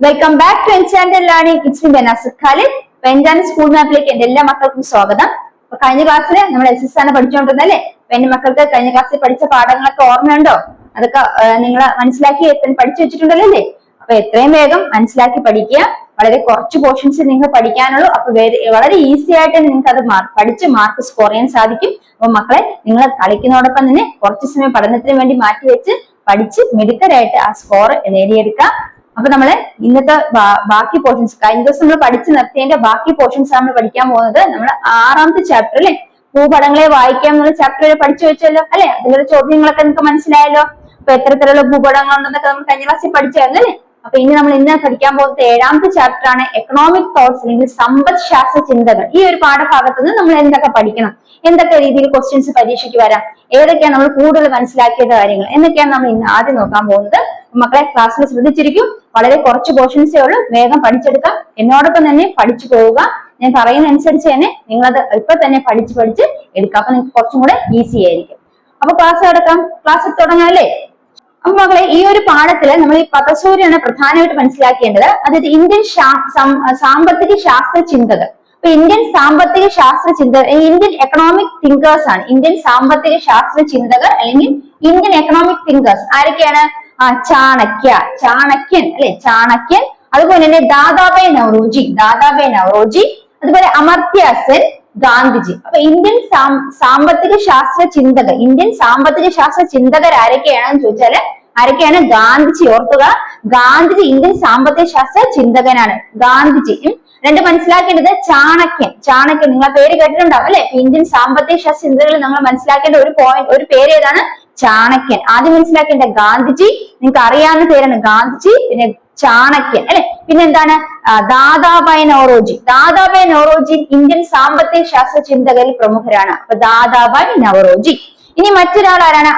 Welcome back to enchanted learning. It's me Banas Khalid. Enchanted school മാപ്പിലേക്ക് എന്റെ എല്ലാ മക്കൾക്കും സ്വാഗതം. അപ്പൊ കഴിഞ്ഞ ക്ലാസ്സിൽ നമ്മൾ SS ആണ് പഠിച്ചുകൊണ്ടിരുന്നല്ലേ. അപ്പൊ എന്റെ മക്കൾക്ക് കഴിഞ്ഞ ക്ലാസ്സിൽ പഠിച്ച പാഠങ്ങളൊക്കെ ഓർമ്മയുണ്ടോ? അതൊക്കെ നിങ്ങൾ മനസ്സിലാക്കി പഠിച്ചു വെച്ചിട്ടുണ്ടല്ലോ അല്ലേ? അപ്പൊ എത്രയും വേഗം മനസ്സിലാക്കി പഠിക്കുക. വളരെ കുറച്ച് പോർഷൻസ് നിങ്ങൾക്ക് പഠിക്കാനുള്ളൂ. അപ്പൊ വളരെ ഈസി ആയിട്ട് നിങ്ങൾക്ക് അത് പഠിച്ച് മാർക്ക് സ്കോർ ചെയ്യാൻ സാധിക്കും. അപ്പൊ മക്കളെ, നിങ്ങൾ കളിക്കുന്നതോടൊപ്പം തന്നെ കുറച്ച് സമയം പഠനത്തിന് വേണ്ടി മാറ്റിവെച്ച് പഠിച്ച് മിടുക്കരായിട്ട് ആ സ്കോർ നേടിയെടുക്കുക. അപ്പൊ നമ്മള് ഇന്നത്തെ ബാക്കി പോർഷൻസ്, കഴിഞ്ഞ ദിവസം നമ്മൾ പഠിച്ചു നിർത്തിയതിന്റെ ബാക്കി പോർഷൻസ് ആണ് നമ്മൾ പഠിക്കാൻ പോകുന്നത്. നമ്മൾ 6ാമത്തെ ചാപ്റ്റർ അല്ലെ, ഭൂപടങ്ങളെ വായിക്കാം എന്നുള്ള ചാപ്റ്റർ വരെ പഠിച്ചു വെച്ചല്ലോ അല്ലെ. അതിലൊരു ചോദ്യങ്ങളൊക്കെ നിങ്ങൾക്ക് മനസ്സിലായല്ലോ. അപ്പൊ എത്ര തരത്തിലുള്ള ഭൂപടങ്ങൾ ഉണ്ടെന്നൊക്കെ നമ്മൾ കഴിഞ്ഞ ക്ലാസ്സിൽ പഠിച്ചായിരുന്നു അല്ലെ. അപ്പൊ ഇന്ന് പഠിക്കാൻ പോകുന്നത് 7ാമത്തെ ചാപ്റ്റർ ആണ്, എക്കണോമിക് തോട്ട്സ് അല്ലെങ്കിൽ സമ്പദ് ശാസ്ത്ര ചിന്തകൾ. ഈ ഒരു പാഠഭാഗത്ത് നിന്ന് നമ്മൾ എന്തൊക്കെ പഠിക്കണം, എന്തൊക്കെ രീതിയിൽ ക്വസ്റ്റ്യൻസ് പരീക്ഷയ്ക്ക് വരാം, ഏതൊക്കെയാണ് നമ്മൾ കൂടുതൽ മനസ്സിലാക്കിയ കാര്യങ്ങൾ എന്നൊക്കെയാണ് നമ്മൾ ഇന്ന് ആദ്യം നോക്കാൻ പോകുന്നത്. മക്കളെ, ക്ലാസ്സിൽ ശ്രദ്ധിച്ചിരിക്കും. വളരെ കുറച്ച് പോർഷൻസേ ഉള്ളൂ, വേഗം പഠിച്ചെടുക്കാം. എന്നോടൊപ്പം തന്നെ പഠിച്ചു പോവുക. ഞാൻ പറയുന്ന അനുസരിച്ച് തന്നെ നിങ്ങളത് ഇപ്പൊ തന്നെ പഠിച്ച് എടുക്കാം. അപ്പൊ നിങ്ങൾക്ക് കുറച്ചും കൂടെ ഈസി ആയിരിക്കും. അപ്പൊ ക്ലാസ് തുടങ്ങാം അല്ലേ. അപ്പൊ മക്കളെ, ഈ ഒരു പാഠത്തില് നമ്മൾ ഈ പദസൂര്യാണ് പ്രധാനമായിട്ട് മനസ്സിലാക്കേണ്ടത്. അതായത് ഇന്ത്യൻ സാമ്പത്തിക ശാസ്ത്ര ചിന്തകൾ. അപ്പൊ ഇന്ത്യൻ സാമ്പത്തിക ശാസ്ത്ര ചിന്തകൾ, ഇന്ത്യൻ എക്കണോമിക് തിങ്കേഴ്സ് ആണ്. ഇന്ത്യൻ സാമ്പത്തിക ശാസ്ത്ര ചിന്തകൾ അല്ലെങ്കിൽ ഇന്ത്യൻ എക്കണോമിക് തിങ്കേഴ്സ് ആരൊക്കെയാണ്? ചാണക്യൻ അല്ലെ, ചാണക്യൻ. അതുപോലെ തന്നെ ദാദാബായ് നവറോജി, അതുപോലെ അമർത്യ സെൻ, ഗാന്ധിജി. അപ്പൊ ഇന്ത്യൻ സാമ്പത്തിക ശാസ്ത്ര ചിന്തകർ ആരൊക്കെയാണെന്ന് ചോദിച്ചാല് ആരൊക്കെയാണ്? ഗാന്ധിജി. ഓർക്കുക, ഗാന്ധിജി ഇന്ത്യൻ സാമ്പത്തിക ശാസ്ത്ര ചിന്തകനാണ്. ഗാന്ധിജി. രണ്ട് മനസ്സിലാക്കേണ്ടത് ചാണക്യൻ നിങ്ങൾ പേര് കേട്ടിട്ടുണ്ടാവും അല്ലെ. ഇന്ത്യൻ സാമ്പത്തിക ശാസ്ത്ര ചിന്തകളിൽ നമ്മൾ മനസ്സിലാക്കേണ്ട ഒരു പേര് ഏതാണ്? ചാണക്യൻ. ആദ്യം മനസ്സിലാക്കേണ്ട ഗാന്ധിജി, നിങ്ങൾക്ക് അറിയാവുന്ന പേരാണ് ഗാന്ധിജി. പിന്നെ ചാണക്യൻ അല്ലെ. പിന്നെ എന്താണ്? ദാദാബായ് നവറോജി ഇന്ത്യൻ സാമ്പത്തിക ശാസ്ത്ര ചിന്തകരിൽ പ്രമുഖരാണ്. അപ്പൊ ദാദാബായ് നവറോജി. ഇനി മറ്റൊരാൾ ആരാണ്?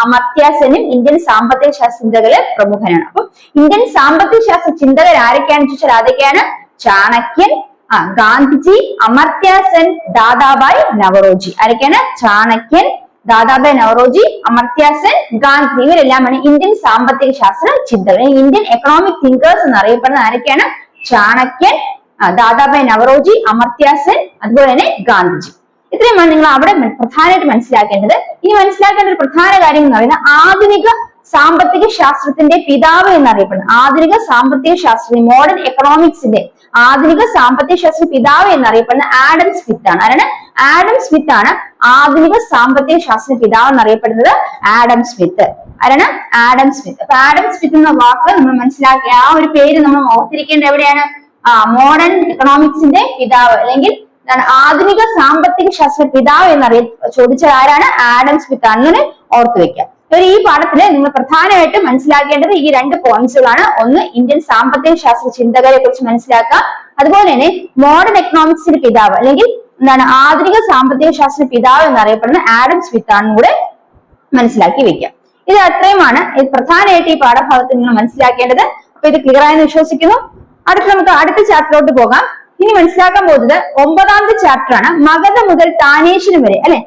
അമർത്യാസെനും ഇന്ത്യൻ സാമ്പത്തിക ശാസ്ത്ര ചിന്തകളിൽ പ്രമുഖനാണ്. അപ്പൊ ഇന്ത്യൻ സാമ്പത്തിക ശാസ്ത്ര ചിന്തകർ ആരൊക്കെയാണെന്ന് ചോദിച്ചാൽ അതൊക്കെയാണ് ചാണക്യൻ, ഗാന്ധിജി, അമർത്യ സെൻ, ദാദാബായ് നവറോജി. ആരൊക്കെയാണ്? ചാണക്യൻ, ദാദാബായ് നവറോജി, അമർത്യ സെൻ, ഗാന്ധിജി. ഇവരെല്ലാമാണ് ഇന്ത്യൻ സാമ്പത്തിക ശാസ്ത്ര ചിന്തകൾ, ഇന്ത്യൻ എക്കണോമിക് തിങ്കേഴ്സ് എന്നറിയപ്പെടുന്ന ആരൊക്കെയാണ്? ചാണക്യൻ, ദാദാബായ് നവറോജി, അമർത്യ സെൻ, അതുപോലെ തന്നെ ഗാന്ധിജി. ഇത്രയുമാണ് നിങ്ങൾ അവിടെ പ്രധാനമായിട്ട് മനസ്സിലാക്കേണ്ടത്. ഇനി മോഡേൺ എക്കണോമിക്സിന്റെ ആധുനിക സാമ്പത്തിക ശാസ്ത്ര പിതാവ് എന്നറിയപ്പെടുന്ന ആഡം സ്മിത്ത് ആണ്. ആരാണ്? ആഡം സ്മിത്ത് ആണ് ആധുനിക സാമ്പത്തിക ശാസ്ത്ര പിതാവ് എന്നറിയപ്പെടുന്നത്. Adam Smith. ആരാണ്? Adam Smith. അപ്പൊ ആഡം സ്മിത്ത് എന്ന വാക്ക് നമ്മൾ മനസ്സിലാക്കിയ ആ ഒരു പേര് നമ്മൾ ഓർത്തിരിക്കേണ്ടത് എവിടെയാണ്? മോഡേൺ എക്കണോമിക്സിന്റെ പിതാവ് അല്ലെങ്കിൽ ആധുനിക സാമ്പത്തിക ശാസ്ത്ര പിതാവ് ചോദിച്ചാൽ ആരാണ്? ആഡം സ്മിത്ത് ആണെന്ന് ഓർത്തു വെക്കാം. ഈ പാഠത്തില് നിങ്ങൾ പ്രധാനമായിട്ടും മനസ്സിലാക്കേണ്ടത് ഈ 2 പോയിന്റ്സുകളാണ്. ഒന്ന്, ഇന്ത്യൻ സാമ്പത്തിക ശാസ്ത്ര ചിന്തകരെ കുറിച്ച് മനസ്സിലാക്കാം. അതുപോലെ തന്നെ മോഡേൺ എക്കണോമിക്സിന്റെ പിതാവ് അല്ലെങ്കിൽ ആധുനിക സാമ്പത്തിക ശാസ്ത്ര പിതാവ് എന്നറിയപ്പെടുന്ന ആഡം സ്മിത്ത് ആണെന്ന് കൂടെ മനസ്സിലാക്കി വെക്കാം. ഇത് അത്രയുമാണ് പ്രധാനമായിട്ട് ഈ പാഠഭാഗത്ത് നിങ്ങൾ മനസ്സിലാക്കേണ്ടത്. അപ്പൊ ഇത് ക്ലിയർ ആയെന്ന് വിശ്വസിക്കുന്നു. നമുക്ക് അടുത്ത ചാപ്റ്ററിലോട്ട് പോകാം. ഇനി മനസ്സിലാക്കാൻ പോകുന്നത് 9ാമത്തെ ചാപ്റ്റർ ആണ്, മഗധ മുതൽ താനേശ്വരം വരെ അല്ലെ.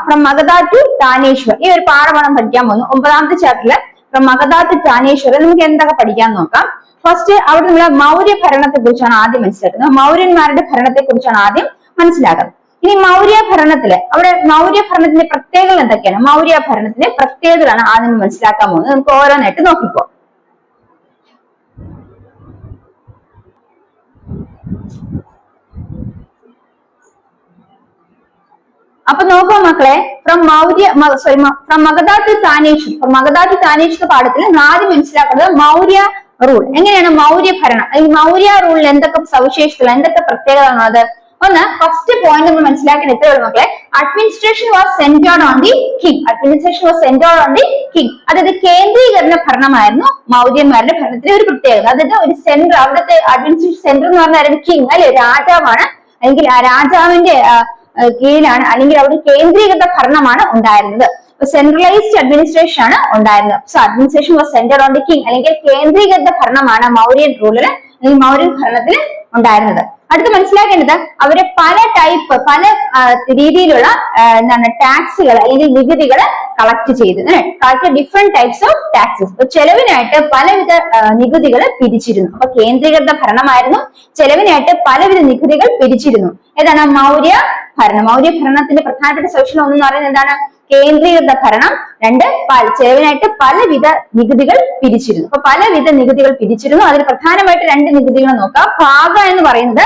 From Magadha to Thaneshwar. ഈ ഒരു പാഠമാണ് പഠിക്കാൻ പോകുന്നത് 9ാമത്തെ ചാപ്റ്ററില്. ഫ്രം മഗധ ടു താനേശ്വർ നമുക്ക് എന്തൊക്കെ പഠിക്കാൻ നോക്കാം. ഫസ്റ്റ് അവിടെ നമ്മൾ മൗര്യ ഭരണത്തെ കുറിച്ചാണ് ആദ്യം മനസ്സിലാക്കുന്നത്. മൗര്യന്മാരുടെ ഭരണത്തെ കുറിച്ചാണ് ആദ്യം മനസ്സിലാക്കുന്നത്. ഇനി മൗര്യ ഭരണത്തില് മൗര്യ ഭരണത്തിന്റെ പ്രത്യേകതകൾ എന്തൊക്കെയാണ്? മൗര്യ ഭരണത്തിന്റെ പ്രത്യേകതകളാണ് ആദ്യം മനസ്സിലാക്കാൻ പോകുന്നത്. നമുക്ക് ഓരോന്നായിട്ട് നോക്കിപ്പോ. അപ്പൊ നോക്കുക മക്കളെ, ഫ്രം മഗധ ടു താനേശ്വർ പാഠത്തിൽ ആദ്യം മനസ്സിലാക്കുന്നത് മൗര്യ റൂൾ. എങ്ങനെയാണ് മൗര്യ ഭരണം? ഈ മൗര്യ റൂളിൽ എന്തൊക്കെ സവിശേഷതകൾ, എന്തൊക്കെ പ്രത്യേകതകളാണ്? ഒന്ന്, ഫസ്റ്റ് പോയിന്റ് നമ്മൾ മനസ്സിലാക്കേണ്ട ഇത്രയേ ഉള്ളൂ മക്കളെ. Administration was centred on the king. അതായത് കേന്ദ്രീകരണ ഭരണമായിരുന്നു മൗര്യന്മാരുടെ ഭരണത്തിന്റെ ഒരു പ്രത്യേകത. അതായത് ഒരു സെന്റർ, അവിടുത്തെ അഡ്മിനിസ്ട്രേഷൻ സെന്റർ എന്ന് പറഞ്ഞാൽ കിങ് അല്ലെ, രാജാവാണ്. അല്ലെങ്കിൽ ആ രാജാവിന്റെ കീഴിലാണ് അല്ലെങ്കിൽ അവിടെ കേന്ദ്രീകൃത ഭരണമാണ് ഉണ്ടായിരുന്നത്. സെൻട്രലൈസ്ഡ് അഡ്മിനിസ്ട്രേഷൻ ആണ് ഉണ്ടായിരുന്നത്. So administration was centred on the king അല്ലെങ്കിൽ കേന്ദ്രീകൃത ഭരണമാണ് മൗര്യൻ റൂളില് അല്ലെങ്കിൽ മൗര്യൻ ഭരണത്തിൽ ഉണ്ടായിരുന്നത്. അടുത്ത് മനസ്സിലാക്കേണ്ടത് അവര് പല ടൈപ്പ് പല രീതിയിലുള്ള എന്താണ് ടാക്സുകൾ അല്ലെങ്കിൽ നികുതികൾ കളക്ട് ചെയ്തു. Collect different types of taxes. അപ്പൊ ചെലവിനായിട്ട് പലവിധ നികുതികൾ പിരിച്ചിരുന്നു. അപ്പൊ കേന്ദ്രീകൃത ഭരണമായിരുന്നു, ചെലവിനായിട്ട് പലവിധ നികുതികൾ പിരിച്ചിരുന്നു. ഏതാണ്? മൗര്യ ഭരണം. മൗര്യ ഭരണത്തിന്റെ പ്രധാനപ്പെട്ട സവിശേഷത ഒന്ന് പറയുന്നത് എന്താണ്? കേന്ദ്രീകൃത ഭരണം. രണ്ട്, ചെലവിനായിട്ട് പലവിധ നികുതികൾ പിരിച്ചിരുന്നു. അപ്പൊ പലവിധ നികുതികൾ പിരിച്ചിരുന്നു. അതിൽ പ്രധാനമായിട്ട് രണ്ട് നികുതികൾ നോക്കാം. ഭാഗ എന്ന് പറയുന്നത്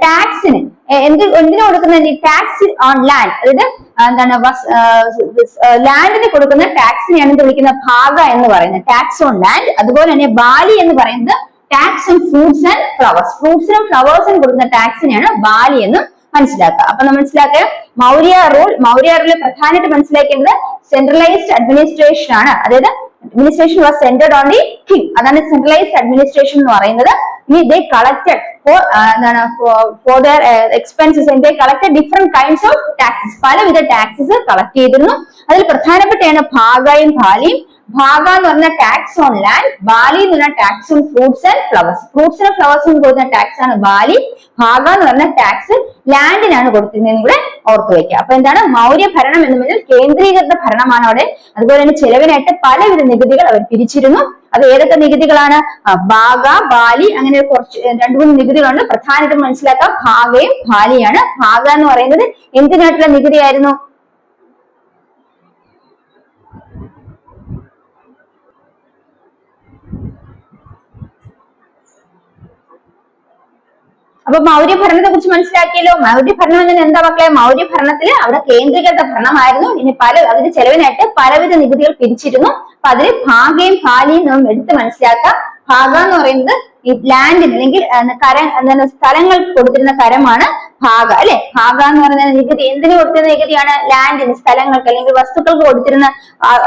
ടാക്സിന് എന്തിനു കൊടുക്കുന്ന ടാക്സ് ഓൺ ലാൻഡ്, അതായത് എന്താണ് ലാൻഡിന് കൊടുക്കുന്ന ടാക്സിനെയാണ് എന്ത് വിളിക്കുന്നത്? ഭാഗ എന്ന് പറയുന്നത്, ടാക്സ് ഓൺ ലാൻഡ്. അതുപോലെ തന്നെ ബാലി എന്ന് പറയുന്നത് tax on fruits and flowers. ഫ്രൂട്ട്സിനും ഫ്ലവേഴ്സിനും കൊടുക്കുന്ന ടാക്സിനെയാണ് ബാലി എന്നും മനസ്സിലാക്കുക. അപ്പൊ നമ്മൾ മനസ്സിലാക്കുക മൗര്യ റൂളിൽ പ്രധാനമായിട്ട് മനസ്സിലാക്കേണ്ടത് സെൻട്രലൈസ്ഡ് അഡ്മിനിസ്ട്രേഷൻ ആണ്. അതായത് administration was centred on the king. അതാണ് സെൻട്രലൈസ്ഡ് അഡ്മിനിസ്ട്രേഷൻ എന്ന് പറയുന്നത്. ഇനി they collected for their expenses and they collected different kinds of taxes. പലവിധ ടാക്സസ് കളക്ട് ചെയ്തിരുന്നു. അതിൽ പ്രധാനപ്പെട്ടാണ് ഭാഗയും ബാലിയും. ഭാഗ എന്ന് പറഞ്ഞ ടാക്സ് ഓൺ ലാൻഡ്, ബാലി എന്ന് പറഞ്ഞ tax on fruits and flowers. ഫ്രൂട്ട്സിനും ഫ്ലവേഴ്സിനും കൊടുക്കുന്ന ടാക്സ് ആണ് ബാലി. ഭാഗ എന്ന് പറഞ്ഞ ടാക്സ് ലാൻഡിനാണ് കൊടുത്തിരുന്നതെന്ന് കൂടെ ഓർത്തു വയ്ക്കുക. അപ്പൊ എന്താണ്? മൗര്യ ഭരണം എന്ന് പറഞ്ഞാൽ കേന്ദ്രീകൃത ഭരണമാണ് അവിടെ. അതുപോലെ തന്നെ ചെലവിനായിട്ട് പലവിധ നികുതികൾ അവർ പിരിച്ചിരുന്നു. അത് ഏതൊക്കെ നികുതികളാണ്? ഭാഗ, ബാലി, അങ്ങനെ കുറച്ച് 2-3 നികുതികളുണ്ട്. പ്രധാനമായിട്ടും മനസ്സിലാക്കാം ഭാഗയും ബാലിയാണ്. ഭാഗ എന്ന് പറയുന്നത് എന്തിനായിട്ടുള്ള നികുതിയായിരുന്നു? അപ്പൊ മൗര്യ ഭരണത്തെ കുറിച്ച് മനസ്സിലാക്കിയല്ലോ. മൗര്യ ഭരണം എന്ന് എന്താ മക്കളെ? മൗര്യ ഭരണത്തിൽ അവിടെ കേന്ദ്രീകൃത ഭരണമായിരുന്നു. ഇനി അതിന് ചെലവിനായിട്ട് പലവിധ നികുതികൾ പിരിച്ചിരുന്നു. അപ്പൊ അതിൽ ഭാഗയും ബാലിയും നാം എടുത്ത് മനസ്സിലാക്കാം. ഭാഗ എന്ന് പറയുന്നത് ഈ ലാൻഡിന് അല്ലെങ്കിൽ സ്ഥലങ്ങൾക്ക് കൊടുത്തിരുന്ന കരമാണ് ഭാഗ, അല്ലെ? ഭാഗ എന്ന് പറയുന്ന നികുതി എന്തിനു കൊടുത്തിരുന്ന നികുതിയാണ്? ലാൻഡിന്, സ്ഥലങ്ങൾക്ക് അല്ലെങ്കിൽ വസ്തുക്കൾക്ക് കൊടുത്തിരുന്ന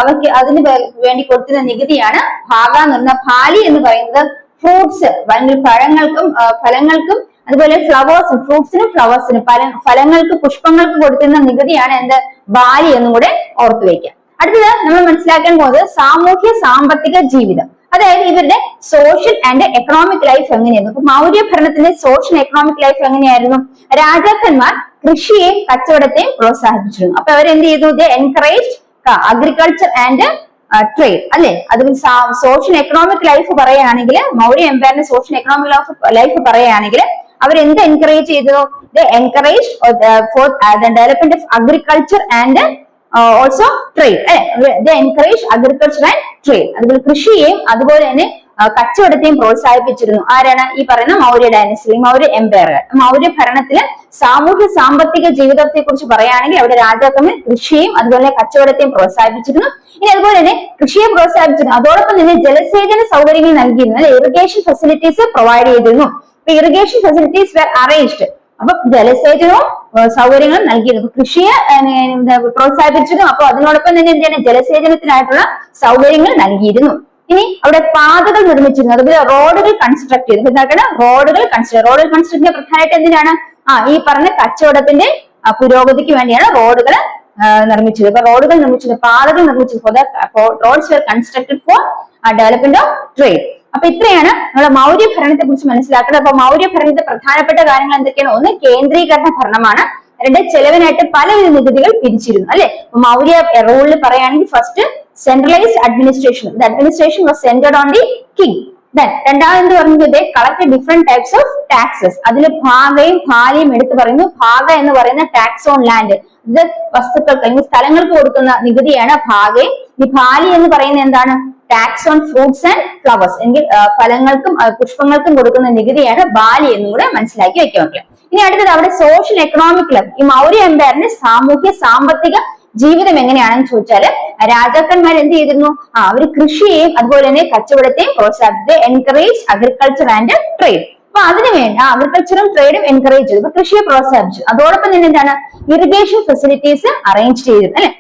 അവർക്ക് അതിന് വേണ്ടി കൊടുത്തിരുന്ന നികുതിയാണ് ഭാഗ എന്ന് പറയുന്നത്. ബാലി എന്ന് പറയുന്നത് ഫ്രൂട്ട്സ് അല്ലെങ്കിൽ പഴങ്ങൾക്കും ഫലങ്ങൾക്കും അതുപോലെ ഫ്ലവേഴ്സും, ഫ്രൂട്ട്സിനും ഫ്ലവേഴ്സിനും ഫലങ്ങൾക്ക് പുഷ്പങ്ങൾക്ക് കൊടുത്തിരുന്ന നികുതിയാണ് എന്ത്? ബാലി എന്നും കൂടെ ഓർത്തു വയ്ക്കുക. അടുത്തത് നമ്മൾ മനസ്സിലാക്കാൻ പോകുന്നത് സാമൂഹ്യ സാമ്പത്തിക ജീവിതം. അതായത് ഇവരുടെ സോഷ്യൽ ആൻഡ് എക്കണോമിക് ലൈഫ് എങ്ങനെയായിരുന്നു? അപ്പൊ മൗര്യ ഭരണത്തിന്റെ സോഷ്യൽ എക്കണോമിക് ലൈഫ് എങ്ങനെയായിരുന്നു? രാജാക്കന്മാർ കൃഷിയെയും കച്ചവടത്തെയും പ്രോത്സാഹിപ്പിച്ചിരുന്നു. അപ്പൊ അവരെന്ത് ചെയ്തു? They encourage agriculture and trade, അല്ലെ? അതിൽ സോഷ്യൽ എക്കണോമിക് ലൈഫ് പറയുകയാണെങ്കിൽ, മൗര്യ എംപയറിന്റെ സോഷ്യൽ എക്കണോമിക് ലൈഫ് പറയുകയാണെങ്കിൽ അവരെന്ത് എൻകറേജ് ചെയ്തു? They encourage for the development of agriculture and also trade, അല്ലെ? They encourage agriculture and trade. അതുപോലെ കൃഷിയെയും അതുപോലെ തന്നെ കച്ചവടത്തെയും പ്രോത്സാഹിപ്പിച്ചിരുന്നു. ആരാണ്? ഈ പറയുന്ന മൗര്യ ഡൈനസ്റ്റി, മൗര്യ എംപയർ. മൗര്യ ഭരണത്തില് സാമൂഹ്യ സാമ്പത്തിക ജീവിതത്തെ കുറിച്ച് പറയുകയാണെങ്കിൽ അവിടെ രാജാക്കന്മാർ കൃഷിയെയും അതുപോലെ കച്ചവടത്തെയും പ്രോത്സാഹിപ്പിച്ചിരുന്നു. ഇനി അതുപോലെ തന്നെ കൃഷിയെ പ്രോത്സാഹിപ്പിച്ചിരുന്നു. അതോടൊപ്പം തന്നെ ജലസേചന സൗകര്യങ്ങൾ നൽകിയിരുന്നു, അല്ലെ? ഇറിഗേഷൻ ഫെസിലിറ്റീസ് പ്രൊവൈഡ് ചെയ്തിരുന്നു. Irrigation facilities were arranged. അപ്പൊ ജലസേചനവും സൗകര്യങ്ങളും നൽകിയിരുന്നു. കൃഷിയെ പ്രോത്സാഹിപ്പിച്ചിരുന്നു. അപ്പൊ അതിനോടൊപ്പം തന്നെ എന്താണ്? ജലസേചനത്തിനായിട്ടുള്ള സൗകര്യങ്ങൾ നൽകിയിരുന്നു. ഇനി അവിടെ പാതകൾ നിർമ്മിച്ചിരുന്നു, അതുപോലെ റോഡുകൾ കൺസ്ട്രക്ട് ചെയ്തു. എന്താക്കണം? റോഡുകൾ കൺസ്ട്രക്ട് പ്രധാനമായിട്ട് എന്തിനാണ്? ഈ പറഞ്ഞ കച്ചവടത്തിന്റെ പുരോഗതിക്ക് വേണ്ടിയാണ് റോഡുകൾ നിർമ്മിച്ചത്. അപ്പൊ റോഡുകൾ നിർമ്മിച്ചത്, പാതകൾ നിർമ്മിച്ചത്. Roads were constructed for development of trade. അപ്പൊ ഇത്രയാണ് നമ്മുടെ മൗര്യ ഭരണത്തെ കുറിച്ച് മനസ്സിലാക്കുന്നത്. അപ്പൊ മൗര്യ ഭരണത്തെ പ്രധാനപ്പെട്ട കാര്യങ്ങൾ എന്തൊക്കെയാണ്? ഒന്ന്, കേന്ദ്രീകരണ ഭരണമാണ്. രണ്ട്, ചെലവിനായിട്ട് പലവിധ നികുതികൾ പിരിച്ചിരുന്നു, അല്ലെ? മൗര്യ റൂളിൽ പറയുകയാണെങ്കിൽ first centralised administration. The administration was centred on the king. രണ്ടാമത് പറയുന്നത് collect different types of taxes. അതിൽ ഭാഗയും ബാലിയും എടുത്തു പറയുന്നു. ഭാഗ എന്ന് പറയുന്ന ടാക്സ് ഓൺ ലാൻഡ്, ഇത് വസ്തുക്കൾക്ക് അല്ലെങ്കിൽ സ്ഥലങ്ങൾക്ക് കൊടുക്കുന്ന നികുതിയാണ് ഭാഗയും. ഈ ബാലി എന്ന് പറയുന്നത് എന്താണ്? Tax on fruits and flowers, എങ്കിൽ ഫലങ്ങൾക്കും പുഷ്പങ്ങൾക്കും കൊടുക്കുന്ന നികുതിയാണ് ബാലി എന്നും കൂടെ മനസ്സിലാക്കി വെക്കാൻ. ഇനി അടുത്തത് അവിടെ സോഷ്യൽ എക്കണോമിക് ലൈഫ്. ഈ മൗര്യ എംപയറിന്റെ സാമൂഹ്യ സാമ്പത്തിക ജീവിതം എങ്ങനെയാണെന്ന് ചോദിച്ചാല് രാജാക്കന്മാർ എന്ത് ചെയ്തിരുന്നു? അവർ കൃഷിയെയും അതുപോലെ തന്നെ കച്ചവടത്തെയും പ്രോത്സാഹിപ്പിച്ചത്. Encourage agriculture and trade. അപ്പൊ അതിനു വേണ്ട അഗ്രികൾച്ചറും ട്രേഡും എൻകറേജ് ചെയ്തു, കൃഷിയെ പ്രോത്സാഹിപ്പിച്ചു. അതോടൊപ്പം തന്നെ എന്താണ്? ഇറിഗേഷൻ ഫെസിലിറ്റീസ് അറേഞ്ച് ചെയ്തിരുന്നു, അല്ലെ?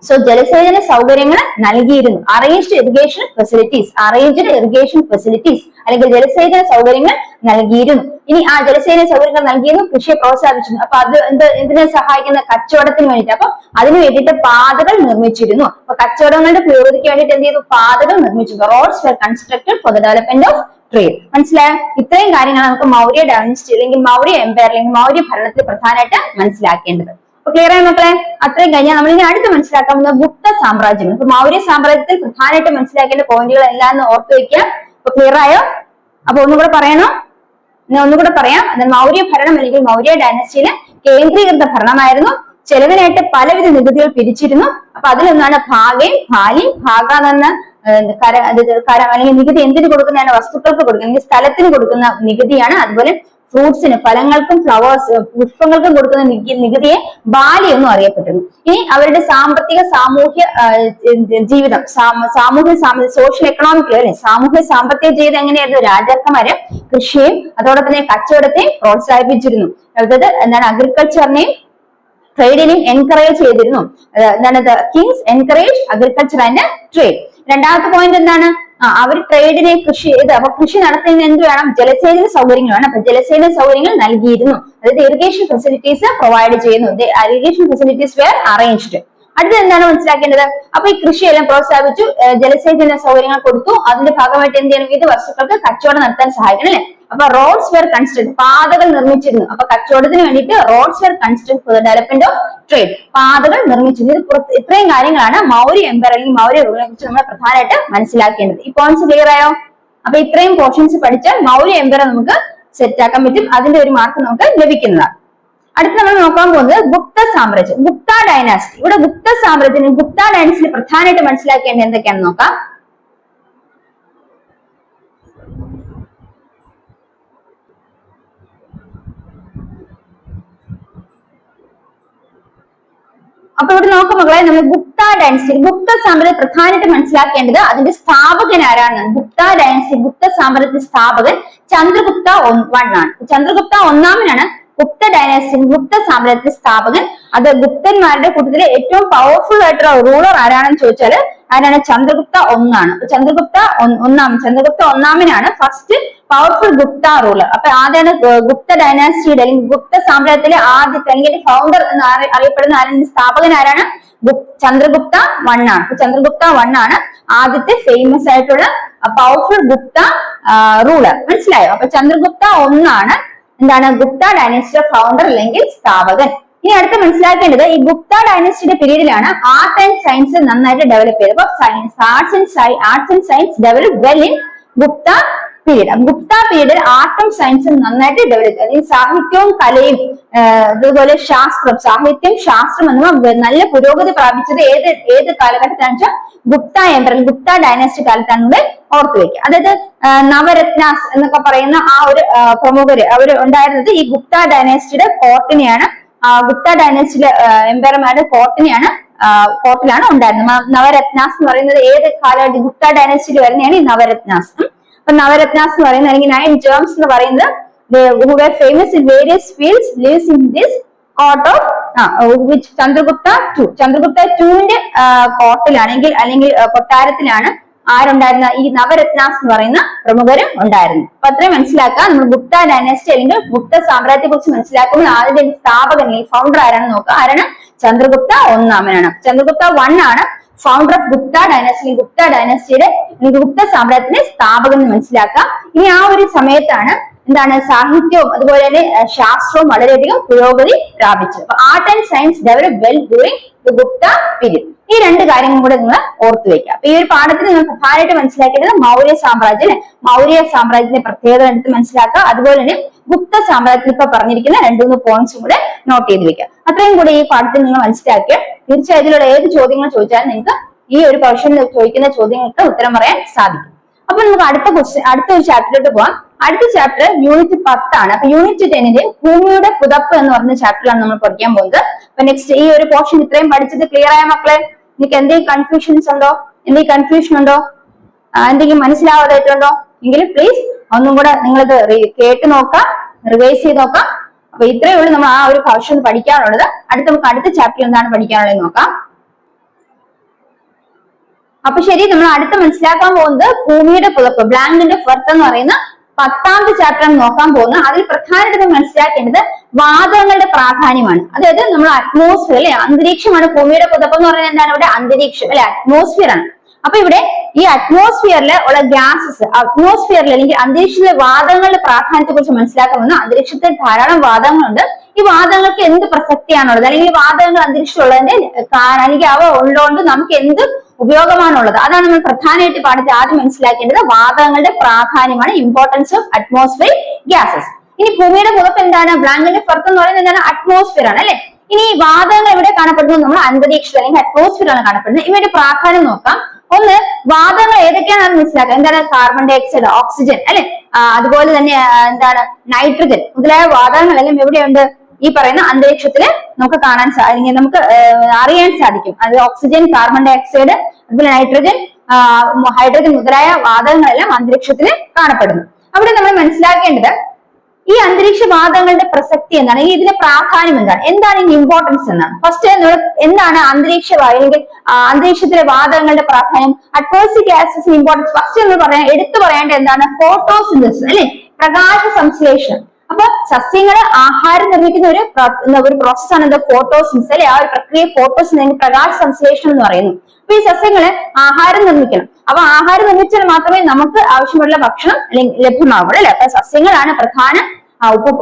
സോ ജലസേചന സൗകര്യങ്ങൾ നൽകിയിരുന്നു. അറേഞ്ച്ഡ് ഇറിഗേഷൻ ഫെസിലിറ്റീസ് അല്ലെങ്കിൽ ജലസേചന സൗകര്യങ്ങൾ നൽകിയിരുന്നു. ഇനി ആ ജലസേചന സൗകര്യങ്ങൾ നൽകിയിരുന്നു, കൃഷിയെ പ്രോത്സാഹിപ്പിച്ചിരുന്നു. അപ്പൊ അത് എന്തിനെ സഹായിക്കുന്ന? കച്ചവടത്തിന് വേണ്ടിയിട്ട്. അപ്പൊ അതിനു വേണ്ടിയിട്ട് പാതകൾ നിർമ്മിച്ചിരുന്നു. അപ്പൊ കച്ചവടങ്ങളുടെ പുരോഗതിക്ക് വേണ്ടിയിട്ട് എന്ത് ചെയ്തു? പാതകൾ നിർമ്മിച്ചു. Roads were constructed for the development of trade. മനസ്സിലായോ? ഇത്രയും കാര്യങ്ങളാണ് നമുക്ക് മൗര്യ ഡൈനസ്റ്റി അല്ലെങ്കിൽ മൗര്യ എംപയർ അല്ലെങ്കിൽ മൗര്യ ഭരണത്തിൽ പ്രധാനമായിട്ട് മനസ്സിലാക്കേണ്ടത്. അപ്പൊ ക്ലിയർ ആയി മക്കളെ? അത്രയും കഴിഞ്ഞാൽ നമ്മൾ ഇനി അടുത്ത് മനസ്സിലാക്കാൻ പോകുന്ന ഗുപ്ത സാമ്രാജ്യം. ഇപ്പൊ മൗര്യ സാമ്രാജ്യത്തിൽ പ്രധാനമായിട്ട് മനസ്സിലാക്കേണ്ട പോയിന്റുകൾ എല്ലാം ഓർത്ത് വെക്കുക. അപ്പൊ ക്ലിയർ ആയോ? അപ്പൊ ഒന്നുകൂടെ പറയണോ? ഒന്നുകൂടെ പറയാം. മൗര്യ ഭരണം അല്ലെങ്കിൽ മൗര്യ ഡൈനസ്റ്റിയില് കേന്ദ്രീകൃത ഭരണമായിരുന്നു. ചെലവിനായിട്ട് പലവിധ നികുതികൾ പിരിച്ചിരുന്നു. അപ്പൊ അതിലൊന്നാണ് ഭാഗയും ഭാലിയും. ഭാഗ എന്ന അല്ലെങ്കിൽ നികുതി എന്തിനു കൊടുക്കുന്നതാണ്? വസ്തുക്കൾക്ക് കൊടുക്കുന്ന അല്ലെങ്കിൽ സ്ഥലത്തിന് കൊടുക്കുന്ന നികുതിയാണ്. അതുപോലെ ഫ്രൂട്ട്സിന്, ഫലങ്ങൾക്കും പുഷ്പങ്ങൾക്കും കൊടുക്കുന്ന നികുതിയെ ബാലി എന്നും അറിയപ്പെട്ടിരുന്നു. ഇനി അവരുടെ സാമ്പത്തിക സാമൂഹ്യ ജീവിതം, സോഷ്യൽ എക്കണോമിക് അല്ലെ, സാമൂഹ്യ സാമ്പത്തിക ജീവിതം എങ്ങനെയായിരുന്നു? രാജാക്കന്മാര് കൃഷിയെയും അതോടൊപ്പം തന്നെ കച്ചവടത്തെയും പ്രോത്സാഹിപ്പിച്ചിരുന്നു. അതായത് എന്താണ്? അഗ്രികൾച്ചറിനെയും ട്രേഡിനെയും എൻകറേജ് ചെയ്തിരുന്നു. എന്താണ്? Kings encourage agriculture and trade. രണ്ടാമത്തെ പോയിന്റ് എന്താണ്? അവർ ട്രേഡിനെ കൃഷി ചെയ്ത്, അപ്പൊ കൃഷി നടത്തുന്നതിന് എന്ത് വേണം? ജലസേചന സൗകര്യങ്ങൾ വേണം. അപ്പൊ ജലസേചന സൗകര്യങ്ങൾ നൽകിയിരുന്നു. അതായത് ഇറിഗേഷൻ ഫെസിലിറ്റീസ് പ്രൊവൈഡ് ചെയ്യുന്നു. Irrigation facilities were arranged. അടുത്ത എന്താണ് മനസ്സിലാക്കേണ്ടത്? അപ്പൊ ഈ കൃഷിയെല്ലാം പ്രോത്സാഹിപ്പിച്ചു, ജലസേചന സൗകര്യങ്ങൾ കൊടുത്തു. അതിന്റെ ഭാഗമായിട്ട് എന്ത് ചെയ്യണം? വിവിധ വസ്തുക്കൾക്ക് കച്ചവടം നടത്താൻ സഹായിക്കണം അല്ലെ. അപ്പൊ റോഡ്സ് വെയർ കൺസ്ട്രക്ട്, പാതകൾ നിർമ്മിച്ചിരുന്നു. അപ്പൊ കച്ചവടത്തിന് വേണ്ടിയിട്ട് roads were construct for the development of trade, പാതകൾ നിർമ്മിച്ചിരുന്നു. ഇത്രയും കാര്യങ്ങളാണ് മൗര്യ എംപയർ അല്ലെങ്കിൽ മൗര്യ റൂളിനെ കുറിച്ച് നമ്മൾ പ്രധാനമായിട്ട് മനസ്സിലാക്കേണ്ടത്. ഈ പോയിന്റ്സ് ക്ലിയർ ആയോ? അപ്പൊ ഇത്രയും പോർഷൻസ് പഠിച്ചാൽ മൗര്യ എംപയർ നമുക്ക് സെറ്റ് ആക്കാൻ പറ്റും. അതിന്റെ ഒരു മാർക്ക് നമുക്ക് ലഭിക്കുന്നതാണ്. അടുത്ത് നമ്മൾ നോക്കാൻ പോകുന്നത് ഗുപ്ത സാമ്രാജ്യം, ഗുപ്ത ഡൈനാസ്റ്റി. ഇവിടെ ഗുപ്ത സാമ്രാജ്യം, ഗുപ്ത ഡൈനാസ്റ്റിയിൽ പ്രധാനമായിട്ട് മനസ്സിലാക്കേണ്ടത് എന്തൊക്കെയാണെന്ന് നോക്കാം. അപ്പൊ ഇവിടെ നോക്കാം മക്കളെ, നമ്മൾ ഗുപ്ത ഡൈനസ്റ്റി, ഗുപ്ത സാമ്രാജ്യം പ്രധാനമായിട്ട് മനസ്സിലാക്കേണ്ടത് അതിന്റെ സ്ഥാപകൻ ആരാണ്? ഗുപ്ത ഡൈനസ്റ്റി, ഗുപ്ത സാമ്രാജ്യത്തിന്റെ സ്ഥാപകൻ ചന്ദ്രഗുപ്ത ആണ്. ചന്ദ്രഗുപ്ത ഒന്നാമനാണ് ഗുപ്ത ഡൈനസ്റ്റി, ഗുപ്ത സാമ്രാജ്യത്തിന്റെ സ്ഥാപകൻ. അത് ഗുപ്തന്മാരുടെ കൂട്ടത്തിലെ ഏറ്റവും പവർഫുൾ ആയിട്ടുള്ള റൂളർ ആരാണെന്ന് ചോദിച്ചാൽ ആരാണ്? ചന്ദ്രഗുപ്ത ഒന്നാണ്. ചന്ദ്രഗുപ്ത ഒന്നാമനാണ് ഫസ്റ്റ് പവർഫുൾ ഗുപ്ത റൂളർ. അപ്പൊ ആദ്യമാണ് ഗുപ്ത ഡൈനാസ്റ്റിയുടെ അല്ലെങ്കിൽ ഗുപ്ത സാമ്രാജ്യത്തിലെ ആദ്യത്തെ അല്ലെങ്കിൽ ഫൗണ്ടർ എന്ന് അറിയപ്പെടുന്ന ആരാണ്? സ്ഥാപകൻ ആരാണ്? ചന്ദ്രഗുപ്ത ആണ്. ചന്ദ്രഗുപ്ത ആണ് ആദ്യത്തെ ഫേമസ് ആയിട്ടുള്ള പവർഫുൾ ഗുപ്ത റൂളർ. മനസ്സിലായോ? അപ്പൊ ചന്ദ്രഗുപ്ത ഒന്നാണ് എന്താണ്? ഗുപ്ത ഡൈനാസ്റ്റിയുടെ ഫൗണ്ടർ അല്ലെങ്കിൽ സ്ഥാപകൻ. ഇനി അടുത്ത് മനസ്സിലാക്കേണ്ടത് ഈ ഗുപ്ത ഡൈനാസ്റ്റിയുടെ പീരീഡിലാണ് ആർട്ട് ആൻഡ് സയൻസ് നന്നായിട്ട് ഡെവലപ്പ് ചെയ്തത്. അപ്പൊ arts and science develop well in Gupta period. Gupta പീരീഡിൽ ആർട്ടും സയൻസും നന്നായിട്ട് ഡെവലപ്പ് ചെയ്തു. അതായത് സാഹിത്യവും കലയും അതുപോലെ സാഹിത്യം ശാസ്ത്രം എന്നിവ നല്ല പുരോഗതി പ്രാപിച്ചത് ഏത് കാലഘട്ടത്തിലാണെന്ന് വെച്ചാൽ ഗുപ്ത എംപയർ, ഗുപ്ത ഡൈനാസ്റ്റി കാലത്താണ് ഇവിടെ ഓർത്തു വെക്കുക. അതായത് നവരത്നാസ് എന്നൊക്കെ പറയുന്ന ആ ഒരു പ്രമുഖര് അവര് ഉണ്ടായിരുന്നത് ഈ ഗുപ്ത ഡൈനാസ്റ്റിയുടെ കോർട്ടിനെയാണ്, ഗുപ്ത ഡൈനാസ്റ്റിയിലെ എംപയർമാരുടെ കോർട്ടിലാണ് ഉണ്ടായിരുന്നത്. നവരത്നാസ് എന്ന് പറയുന്നത് ഏത് കാലഘട്ടം? ഗുപ്ത ഡൈനാസ്റ്റിയിൽ വരുന്നതാണ് ഈ നവരത്നാസ്. അപ്പൊ നവരത്നാസ് എന്ന് പറയുന്നത് അല്ലെങ്കിൽ 9 germs എന്ന് പറയുന്നത് who were famous in various fields lives in this court of which Chandragupta ന്റെ കോർട്ടിലാണെങ്കിൽ അല്ലെങ്കിൽ കൊട്ടാരത്തിലാണ് ആരുണ്ടായിരുന്ന? ഈ നവരത്നാസ് എന്ന് പറയുന്ന പ്രമുഖര് ഉണ്ടായിരുന്നു. അപ്പൊ അത്രയും മനസ്സിലാക്കുക. നമ്മൾ ഗുപ്ത ഡൈനാസ്റ്റി അല്ലെങ്കിൽ ഗുപ്ത സാമ്രാജ്യത്തെ കുറിച്ച് മനസ്സിലാക്കുമ്പോൾ ആദ്യത്തെ സ്ഥാപകൻ അല്ലെങ്കിൽ ഫൗണ്ടർ ആരാണെന്ന് നോക്കുക. ആരാണ്? ചന്ദ്രഗുപ്ത ഒന്നാമനാണ്. ചന്ദ്രഗുപ്ത ആണ് founder of Gupta dynasty, Gupta ഡൈനാസ്റ്റിയുടെ ഗുപ്ത സാമ്രാജ്യത്തിന്റെ സ്ഥാപകൻ എന്ന് മനസ്സിലാക്കുക. ഇനി ആ ഒരു സമയത്താണ് എന്താണ്? സാഹിത്യവും അതുപോലെ തന്നെ ശാസ്ത്രവും വളരെയധികം പുരോഗതി പ്രാപിച്ചത്. അപ്പൊ art and science develop well during the Gupta period. ഈ രണ്ട് കാര്യങ്ങളും കൂടെ നിങ്ങൾ ഓർത്തു വെക്കുക. അപ്പൊ ഈ ഒരു പാഠത്തിൽ നിങ്ങൾ പ്രധാനമായിട്ട് മനസ്സിലാക്കേണ്ടത് മൗര്യ സാമ്രാജ്യം അല്ലെ, മൗര്യ സാമ്രാജ്യത്തിന്റെ പ്രത്യേകത എടുത്ത് മനസ്സിലാക്കുക. അതുപോലെ തന്നെ ഗുപ്ത സാമ്രാജ്യത്തിൽ ഇപ്പൊ പറഞ്ഞിരിക്കുന്ന 2-3 പോയിന്റ്സും കൂടെ നോട്ട് ചെയ്ത് വെക്കുക. അത്രയും കൂടെ ഈ പാഠത്തിൽ നിങ്ങൾ മനസ്സിലാക്കുക. തീർച്ചയായും ഇതിലുള്ള ഏത് ചോദ്യങ്ങൾ ചോദിച്ചാലും നിങ്ങൾക്ക് ഈ ഒരു പോർഷനിൽ ചോദിക്കുന്ന ചോദ്യങ്ങൾക്ക് ഉത്തരം പറയാൻ സാധിക്കും. അപ്പൊ നമുക്ക് അടുത്ത ഒരു ചാപ്റ്ററിലോട്ട് പോവാം. അടുത്ത ചാപ്റ്റർ യൂണിറ്റ് 10 ആണ്. അപ്പൊ യൂണിറ്റ് 10ന്റെ ഭൂമിയുടെ പുതപ്പ് എന്ന് പറഞ്ഞ ചാപ്റ്ററിലാണ് നമ്മൾ പഠിക്കാൻ പോകുന്നത്. അപ്പൊ നെക്സ്റ്റ് ഈ ഒരു പോർഷൻ ഇത്രയും പഠിച്ചത് ക്ലിയർ ആയ മക്കളെ? നിങ്ങൾക്ക് എന്തെങ്കിലും കൺഫ്യൂഷൻസ് ഉണ്ടോ? കൺഫ്യൂഷൻ ഉണ്ടോ? എന്തെങ്കിലും മനസ്സിലാവാതായിട്ടുണ്ടോ? എങ്കിൽ പ്ലീസ് ഒന്നും കൂടെ നിങ്ങളിത് കേട്ട് നോക്കാം, റിവൈസ് ചെയ്ത് നോക്കാം. അപ്പൊ ഇത്രയേ ഉള്ളൂ നമ്മൾ ആ ഒരു പോർഷൻ പഠിക്കാനുള്ളത്. നമുക്ക് അടുത്ത ചാപ്റ്റർ എന്താണ് പഠിക്കാനുള്ളത് നോക്കാം. അപ്പൊ ശരി, നമ്മൾ അടുത്ത് മനസ്സിലാക്കാൻ പോകുന്നത് ഭൂമിയുടെ പുതപ്പ്, ബ്ലാങ്കിന്റെ ഫെർത്ത് എന്ന് പറയുന്ന 10ാമത്തെ ചാപ്റ്റർ ആണ് നോക്കാൻ പോകുന്നത്. അതിൽ പ്രധാനമായിട്ട് മനസ്സിലാക്കേണ്ടത് വാതകങ്ങളുടെ പ്രാധാന്യമാണ്. അതായത് നമ്മൾ അറ്റ്മോസ്ഫിയർ അല്ലെ, അന്തരീക്ഷമാണ് ഭൂമിയുടെ പുതപ്പ് എന്ന് പറയുന്നത്. എന്താണ്? ഇവിടെ അന്തരീക്ഷം അല്ലെ, അറ്റ്മോസ്ഫിയർ ആണ്. അപ്പൊ ഇവിടെ ഈ അറ്റ്മോസ്ഫിയറിലെ ഉള്ള ഗ്യാസസ്, അറ്റ്മോസ്ഫിയറിൽ അല്ലെങ്കിൽ അന്തരീക്ഷത്തിലെ വാതകങ്ങളുടെ പ്രാധാന്യത്തെ കുറിച്ച് മനസ്സിലാക്കാമെന്ന്. അന്തരീക്ഷത്തിൽ ധാരാളം വാതകങ്ങളുണ്ട്. ഈ വാതകങ്ങൾക്ക് എന്ത് പ്രസക്തിയാണുള്ളത്, അല്ലെങ്കിൽ വാതകങ്ങൾ അന്തരീക്ഷത്തിലുള്ളതിന്റെ അല്ലെങ്കിൽ അവ ഉള്ളതുകൊണ്ട് നമുക്ക് എന്ത് ഉപയോഗമാണുള്ളത്, അതാണ് നമ്മൾ പ്രധാനമായിട്ട് പാഠത്തിൽ ആദ്യം മനസ്സിലാക്കേണ്ടത്. വാതകങ്ങളുടെ പ്രാധാന്യമാണ്, ഇമ്പോർട്ടൻസ് ഓഫ് അറ്റ്മോസ്ഫിയറിക് ഗ്യാസസ്. ഇനി ഭൂമിയുടെ പുറത്ത് എന്താണ്, ബ്ലാങ്കിന്റെ പുറത്ത് എന്ന് പറയുന്നത് എന്താണ്, അറ്റ്മോസ്ഫിയർ ആണ് അല്ലെ. ഇനി ഈ വാതകങ്ങൾ എവിടെ കാണപ്പെടുന്നു, നമ്മൾ അന്തരീക്ഷത്തിൽ അല്ലെങ്കിൽ അറ്റ്മോസ്ഫിയറിലാണ് കാണപ്പെടുന്നത്. ഇവയുടെ പ്രാധാന്യം നോക്കാം. ഒന്ന്, വാതകങ്ങൾ ഏതൊക്കെയാണെന്ന് മനസ്സിലാക്കാം. എന്താണ്, കാർബൺ ഡൈ ഓക്സൈഡ്, ഓക്സിജൻ അല്ലെ, അതുപോലെ തന്നെ എന്താണ് നൈട്രജൻ മുതലായ വാതകങ്ങളെല്ലാം എവിടെയുണ്ട്, ഈ പറയുന്ന അന്തരീക്ഷത്തില് നമുക്ക് കാണാൻ സാധിക്കും, നമുക്ക് അറിയാൻ സാധിക്കും. അത് ഓക്സിജൻ, കാർബൺ ഡൈ ഓക്സൈഡ്, അതുപോലെ നൈട്രജൻ, ഹൈഡ്രജൻ മുതലായ വാതകങ്ങളെല്ലാം അന്തരീക്ഷത്തിൽ കാണപ്പെടുന്നു. അവിടെ നമ്മൾ മനസ്സിലാക്കേണ്ടത് ഈ അന്തരീക്ഷ വാതകങ്ങളുടെ പ്രസക്തി എന്താണ്, ഇതിന്റെ പ്രാധാന്യം എന്താണ്, എന്താണ് ഇതിന്റെ ഇമ്പോർട്ടൻസ് എന്നാണ്. ഫസ്റ്റ് എന്താണ് അന്തരീക്ഷ വായു അല്ലെങ്കിൽ അന്തരീക്ഷത്തിലെ വാതകങ്ങളുടെ പ്രാധാന്യം, അറ്റ്മോസ്ഫിയറിക് ഗ്യാസസിന്റെ ഇമ്പോർട്ടൻസ്. ഫസ്റ്റ് നമ്മൾ എടുത്തു പറയേണ്ടത് എന്താണ്, ഫോട്ടോസിന്തസിസ് അല്ലെ, പ്രകാശ സംശ്ലേഷണം. അപ്പൊ സസ്യങ്ങള് ആഹാരം നിർമ്മിക്കുന്ന ഒരു പ്രോസസ്സാണ് എന്താ, ഫോട്ടോസിന്തസിസ് അല്ലെ. ആ ഒരു പ്രക്രിയ ഫോട്ടോസിന്തസിസ്, പ്രകാശ സംശ്ലേഷണം എന്ന് പറയുന്നു. അപ്പൊ ഈ സസ്യങ്ങള് ആഹാരം നിർമ്മിക്കണം. അപ്പൊ ആഹാരം നിർമ്മിച്ചാൽ മാത്രമേ നമുക്ക് ആവശ്യമുള്ള ഭക്ഷണം അല്ലെങ്കിൽ ലഭ്യമാകുള്ളൂ അല്ലെ. അപ്പൊ സസ്യങ്ങളാണ് പ്രധാന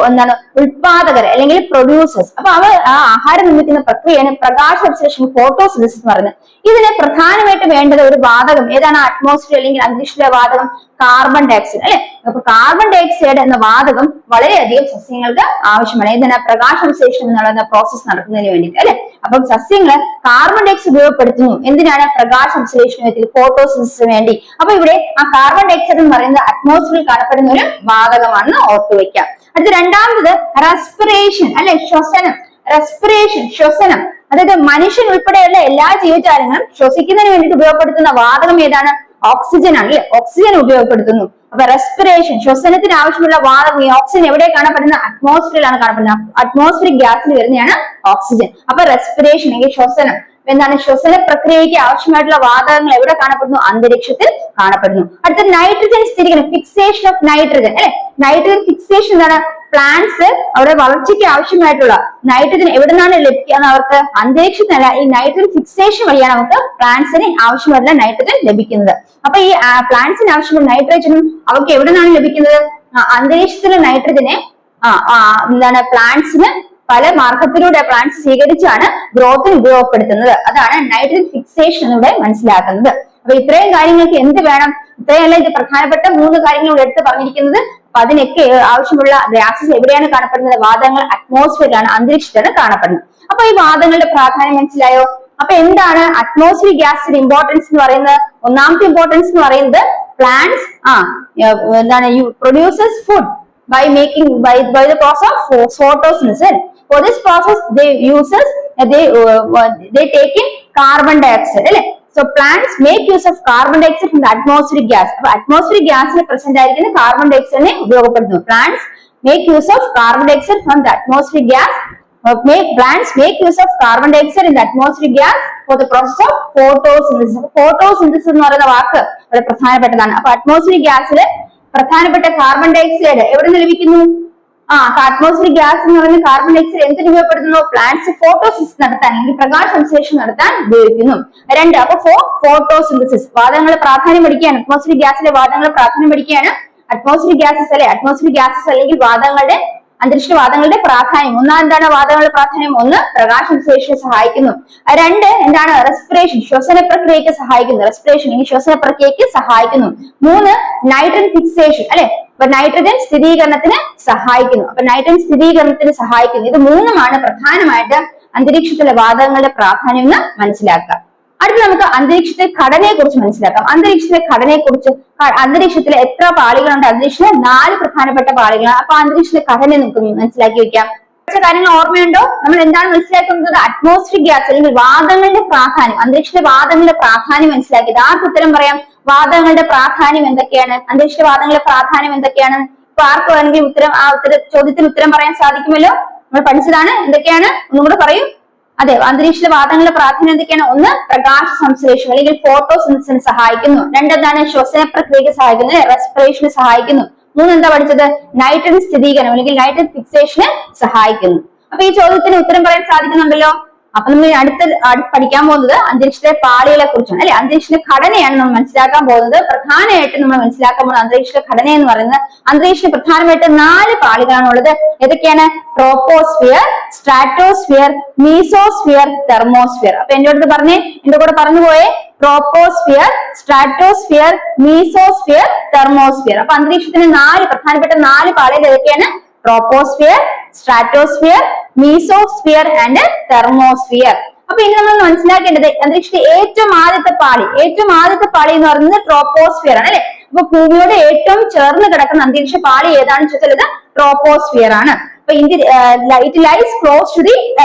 എന്താണ് ഉത്പാദകർ അല്ലെങ്കിൽ പ്രൊഡ്യൂസേഴ്സ്. അപ്പൊ അവർ ആ ആഹാരം നിർമ്മിക്കുന്ന പ്രക്രിയയാണ് പ്രകാശ സംശ്ലേഷണം, ഫോട്ടോസിന്തസിസ് എന്ന് പറയുന്നത്. ഇതിന് പ്രധാനമായിട്ട് വേണ്ടത് ഒരു വാതകം ഏതാണ്, അറ്റ്മോസ്ഫിയർ അല്ലെങ്കിൽ അന്തരീക്ഷത്തിലെ വാതകം കാർബൺ ഡൈ ഓക്സൈഡ് അല്ലെ. അപ്പൊ കാർബൺ ഡൈ ഓക്സൈഡ് എന്ന വാതകം വളരെയധികം സസ്യങ്ങൾക്ക് ആവശ്യമാണ്. ഇതിന് പ്രകാശ സംശ്ലേഷണം എന്നുള്ള പ്രോസസ് നടക്കുന്നതിന് വേണ്ടിയിട്ട് അല്ലെ. അപ്പം സസ്യങ്ങൾ കാർബൺ ഡൈ ഓക്സൈഡ് ഉപയോഗപ്പെടുത്തുന്നു എന്തിനാണ്, പ്രകാശ സംശ്ലേഷണത്തിൽ, ഫോട്ടോസിന്തസിസിന് വേണ്ടി. അപ്പൊ ഇവിടെ ആ കാർബൺ ഡൈ ഓക്സൈഡ് എന്ന് പറയുന്നത് അറ്റ്മോസ്ഫിയറിൽ കാണപ്പെടുന്ന ഒരു വാതകമാണെന്ന് ഓർത്തുവെക്കാം. അടുത്ത രണ്ടാമത് റെസ്പിറേഷൻ അല്ലെ, ശ്വസനം. റെസ്പിറേഷൻ, ശ്വസനം. അതായത് മനുഷ്യൻ ഉൾപ്പെടെയുള്ള എല്ലാ ജീവജാലങ്ങളും ശ്വസിക്കുന്നതിന് വേണ്ടിയിട്ട് ഉപയോഗപ്പെടുത്തുന്ന വാതകം ഏതാണ്, ഓക്സിജൻ ആണ് അല്ലെ. ഓക്സിജൻ ഉപയോഗപ്പെടുത്തുന്നു. അപ്പൊ റെസ്പിറേഷൻ, ശ്വസനത്തിന് ആവശ്യമുള്ള വാതകം, ഈ ഓക്സിജൻ എവിടെ കാണപ്പെടുന്നത്, അറ്റ്മോസ്ഫിയറിലാണ് കാണപ്പെടുന്നത്. അറ്റ്മോസ്ഫിയറിക് ഗ്യാസിൽ വരുന്നതാണ് ഓക്സിജൻ. അപ്പൊ റെസ്പിറേഷൻ അല്ലെങ്കിൽ ശ്വസനം എന്താണ്, ശ്വസന പ്രക്രിയയ്ക്ക് ആവശ്യമായിട്ടുള്ള വാതകങ്ങൾ എവിടെ കാണപ്പെടുന്നു, അന്തരീക്ഷത്തിൽ കാണപ്പെടുന്നു. അടുത്ത നൈട്രജൻ സ്ഥിരീകരണം, ഫിക്സേഷൻ ഓഫ് നൈട്രജൻ അല്ലെ. നൈട്രജൻ ഫിക്സേഷൻ എന്താണ്, പ്ലാന്റ്സ് അവരുടെ വളർച്ചയ്ക്ക് ആവശ്യമായിട്ടുള്ള നൈട്രജൻ എവിടെ നിന്നാണ് ലഭിക്കുക, അവർക്ക് അന്തരീക്ഷത്തിനല്ല, ഈ നൈട്രജൻ ഫിക്സേഷൻ വഴിയാണ് നമുക്ക് പ്ലാന്റ്സിന് ആവശ്യമായിട്ടുള്ള നൈട്രജൻ ലഭിക്കുന്നത്. അപ്പൊ ഈ പ്ലാന്റ്സിന് ആവശ്യമുള്ള നൈട്രജനും അവർക്ക് എവിടെ നിന്നാണ് ലഭിക്കുന്നത്, അന്തരീക്ഷത്തിലെ നൈട്രജനെ എന്താണ് പ്ലാന്റ്സിന് പല മാർഗത്തിലൂടെ പ്ലാന്റ്സ് സ്വീകരിച്ചാണ് ഗ്രോത്തിന് ഉപയോഗപ്പെടുത്തുന്നത്. അതാണ് നൈട്രജൻ ഫിക്സേഷൻ എന്നിവിടെ മനസ്സിലാക്കുന്നത്. അപ്പൊ ഇത്രയും കാര്യങ്ങൾക്ക് എന്ത് വേണം, ഇത്രയല്ല ഇത് പ്രധാനപ്പെട്ട 3 കാര്യങ്ങൾ ഇവിടെ എടുത്ത് പറഞ്ഞിരിക്കുന്നത്. അപ്പൊ അതിനൊക്കെ ആവശ്യമുള്ള ഗ്യാസസ് എവിടെയാണ് കാണപ്പെടുന്നത്, വാതകങ്ങൾ അറ്റ്മോസ്ഫിയറിലാണ്, അന്തരീക്ഷത്തിലാണ് കാണപ്പെടുന്നത്. അപ്പൊ ഈ വാതകങ്ങളുടെ പ്രാധാന്യം മനസ്സിലായോ. അപ്പൊ എന്താണ് അറ്റ്മോസ്ഫിയറിക് ഗ്യാസിന്റെ ഇമ്പോർട്ടൻസ് എന്ന് പറയുന്നത്, ഒന്നാമത്തെ ഇമ്പോർട്ടൻസ് എന്ന് പറയുന്നത് പ്ലാന്റ്സ് എന്താണ് produces food by the process of photosynthesis. For this process they take in carbon dioxide അല്ലെ. So plants make use of carbon dioxide from the atmospheric gas. അപ്പൊ atmospheric gasൽ present ആയിരിക്കുന്ന carbon dioxide ഉപയോഗപ്പെടുത്തുന്നു. Plants make use of carbon dioxide from the atmospheric gas. Plants make use of carbon dioxide in the atmospheric gas for the process of photosynthesis. Photosynthesis എന്ന് പറയുന്ന വാക്ക് വളരെ പ്രധാനപ്പെട്ടതാണ്. അപ്പൊ atmospheric gasൽ പ്രധാനപ്പെട്ട carbon dye oxide എവിടെ നിന്ന് ലഭിക്കുന്നു, അറ്റ്മോസ്ഫിയറിക് ഗ്യാസ് എന്ന് പറയുന്ന കാർബൺ ഡൈ ഓക്സൈഡ് എന്തിനു ഉപയോഗപ്പെടുത്തുന്നു, പ്ലാന്റ്സ് ഫോട്ടോസിന്തസിസ് നടത്താൻ അല്ലെങ്കിൽ പ്രകാശ സംശ്ലേഷണം നടത്താൻ ഉപയോഗിക്കുന്നു. 2, അപ്പൊ ഫോട്ടോസിന്തസിസ്, വാതകങ്ങളുടെ പ്രാധാന്യം പഠിക്കുകയാണ്. അറ്റ്മോസ്ഫിയറിക് ഗ്യാസിലെ വാതകങ്ങളുടെ പ്രാധാന്യം പഠിക്കുകയാണ്. അറ്റ്മോസ്ഫിയറിക് ഗ്യാസസ് അല്ലെ, അറ്റ്മോസ്ഫിയറിക് ഗ്യാസസ് അല്ലെങ്കിൽ വാതകങ്ങളുടെ അന്തരീക്ഷ വാതകങ്ങളുടെ പ്രാധാന്യം. എന്താണ് വാതകങ്ങളുടെ പ്രാധാന്യം, 1 പ്രകാശ സംശ്ലേഷണത്തെ സഹായിക്കുന്നു. 2 എന്താണ് റെസ്പിറേഷൻ, ശ്വസന പ്രക്രിയയ്ക്ക് സഹായിക്കുന്നു. റെസ്പിറേഷൻ ഈ ശ്വസന പ്രക്രിയയ്ക്ക് സഹായിക്കുന്നു. 3 നൈട്രജൻ ഫിക്സേഷൻ അല്ലെ, അപ്പൊ നൈട്രജൻ സ്ഥിരീകരണത്തിന് സഹായിക്കുന്നു. അപ്പൊ നൈട്രജൻ സ്ഥിരീകരണത്തിന് സഹായിക്കുന്നു. ഇത് 3ഉമാണ് പ്രധാനമായിട്ട് അന്തരീക്ഷത്തിലെ വാതകങ്ങളുടെ പ്രാധാന്യം എന്ന് മനസ്സിലാക്കുക. അടുത്ത നമുക്ക് അന്തരീക്ഷത്തിലെ ഘടനയെ കുറിച്ച് മനസ്സിലാക്കാം. അന്തരീക്ഷത്തിലെ ഘടനയെ കുറിച്ച്, അന്തരീക്ഷത്തിലെ എത്ര പാളികളുണ്ട്, അന്തരീക്ഷത്തിലെ 4 പ്രധാനപ്പെട്ട പാളികളാണ്. അപ്പൊ അന്തരീക്ഷത്തിലെ ഘടന നമുക്ക് മനസ്സിലാക്കി വെക്കാം. കുറച്ച് കാര്യങ്ങൾ ഓർമ്മയുണ്ടോ, നമ്മൾ എന്താണ് മനസ്സിലാക്കുന്നത്, അറ്റ്മോസ്ഫിയറിക് ഗ്യാസ് അല്ലെങ്കിൽ വാതകങ്ങളുടെ പ്രാധാന്യം, അന്തരീക്ഷത്തിലെ വാതകങ്ങളുടെ പ്രാധാന്യം മനസ്സിലാക്കിയത്. ആർക്ക് ഉത്തരം പറയാം, വാതകങ്ങളുടെ പ്രാധാന്യം എന്തൊക്കെയാണ്, അന്തരീക്ഷ വാതകങ്ങളുടെ പ്രാധാന്യം എന്തൊക്കെയാണ്. ഇപ്പൊ ആർക്ക് വേണമെങ്കിൽ ചോദ്യത്തിന് ഉത്തരം പറയാൻ സാധിക്കുമല്ലോ, നമ്മൾ പഠിച്ചതാണ്. എന്തൊക്കെയാണ് ഒന്നുകൂടെ പറയൂ. അതെ, അന്തരീക്ഷത്തിലെ വാതകങ്ങളുടെ പ്രാധാന്യം എന്തൊക്കെയാണ്, 1 പ്രകാശ സംശ്ലേഷണം അല്ലെങ്കിൽ ഫോട്ടോസിന്തസിസിന് സഹായിക്കുന്നു. 2 എന്താണ് ശ്വസന പ്രക്രിയയ്ക്ക് സഹായിക്കുന്നു, റെസ്പിറേഷന് സഹായിക്കുന്നു. 3 എന്താ പഠിച്ചത്, നൈട്രജൻ സ്ഥിരീകരണം അല്ലെങ്കിൽ നൈട്രജൻ ഫിക്സേഷന് സഹായിക്കുന്നു. അപ്പൊ ഈ ചോദ്യത്തിന് ഉത്തരം പറയാൻ സാധിക്കുന്നുണ്ടല്ലോ. അപ്പൊ നമ്മൾ അടുത്ത പഠിക്കാൻ പോകുന്നത് അന്തരീക്ഷത്തിലെ പാളികളെ കുറിച്ചാണ് അല്ലെ. അന്തരീക്ഷത്തിന്റെ ഘടനയാണ് നമ്മൾ മനസ്സിലാക്കാൻ പോകുന്നത്. പ്രധാനമായിട്ടും നമ്മൾ മനസ്സിലാക്കാൻ പോകുന്ന അന്തരീക്ഷ ഘടന എന്ന് പറയുന്നത് അന്തരീക്ഷത്തിൽ പ്രധാനമായിട്ട് 4 പാളികളാണ് ഉള്ളത്. ഏതൊക്കെയാണ്? Troposphere, stratosphere, mesosphere, thermosphere. അപ്പൊ എന്റെ അടുത്ത് പറഞ്ഞേ, എന്റെ കൂടെ പറഞ്ഞു പോയേ, ട്രോപ്പോസ്ഫിയർ, സ്ട്രാറ്റോസ്ഫിയർ, മീസോസ്ഫിയർ, തെർമോസ്ഫിയർ. അപ്പൊ അന്തരീക്ഷത്തിന് പ്രധാനപ്പെട്ട 4 പാളികൾ ഏതൊക്കെയാണ്? Troposphere, stratosphere, mesosphere and thermosphere. അപ്പൊ ഇനി നമ്മൾ മനസ്സിലാക്കേണ്ടത് അന്തരീക്ഷത്തിലെ ഏറ്റവും ആദ്യത്തെ പാളി എന്ന് പറയുന്നത് ട്രോപ്പോസ്ഫിയർ ആണ് അല്ലെ. അപ്പൊ ഭൂമിയോട് ഏറ്റവും ചേർന്ന് കിടക്കുന്ന അന്തരീക്ഷ പാളി ഏതാണെന്ന് ചോദിച്ചാൽ ഇത് ട്രോപ്പോസ്ഫിയർ ആണ്. അപ്പൊ it lies close to the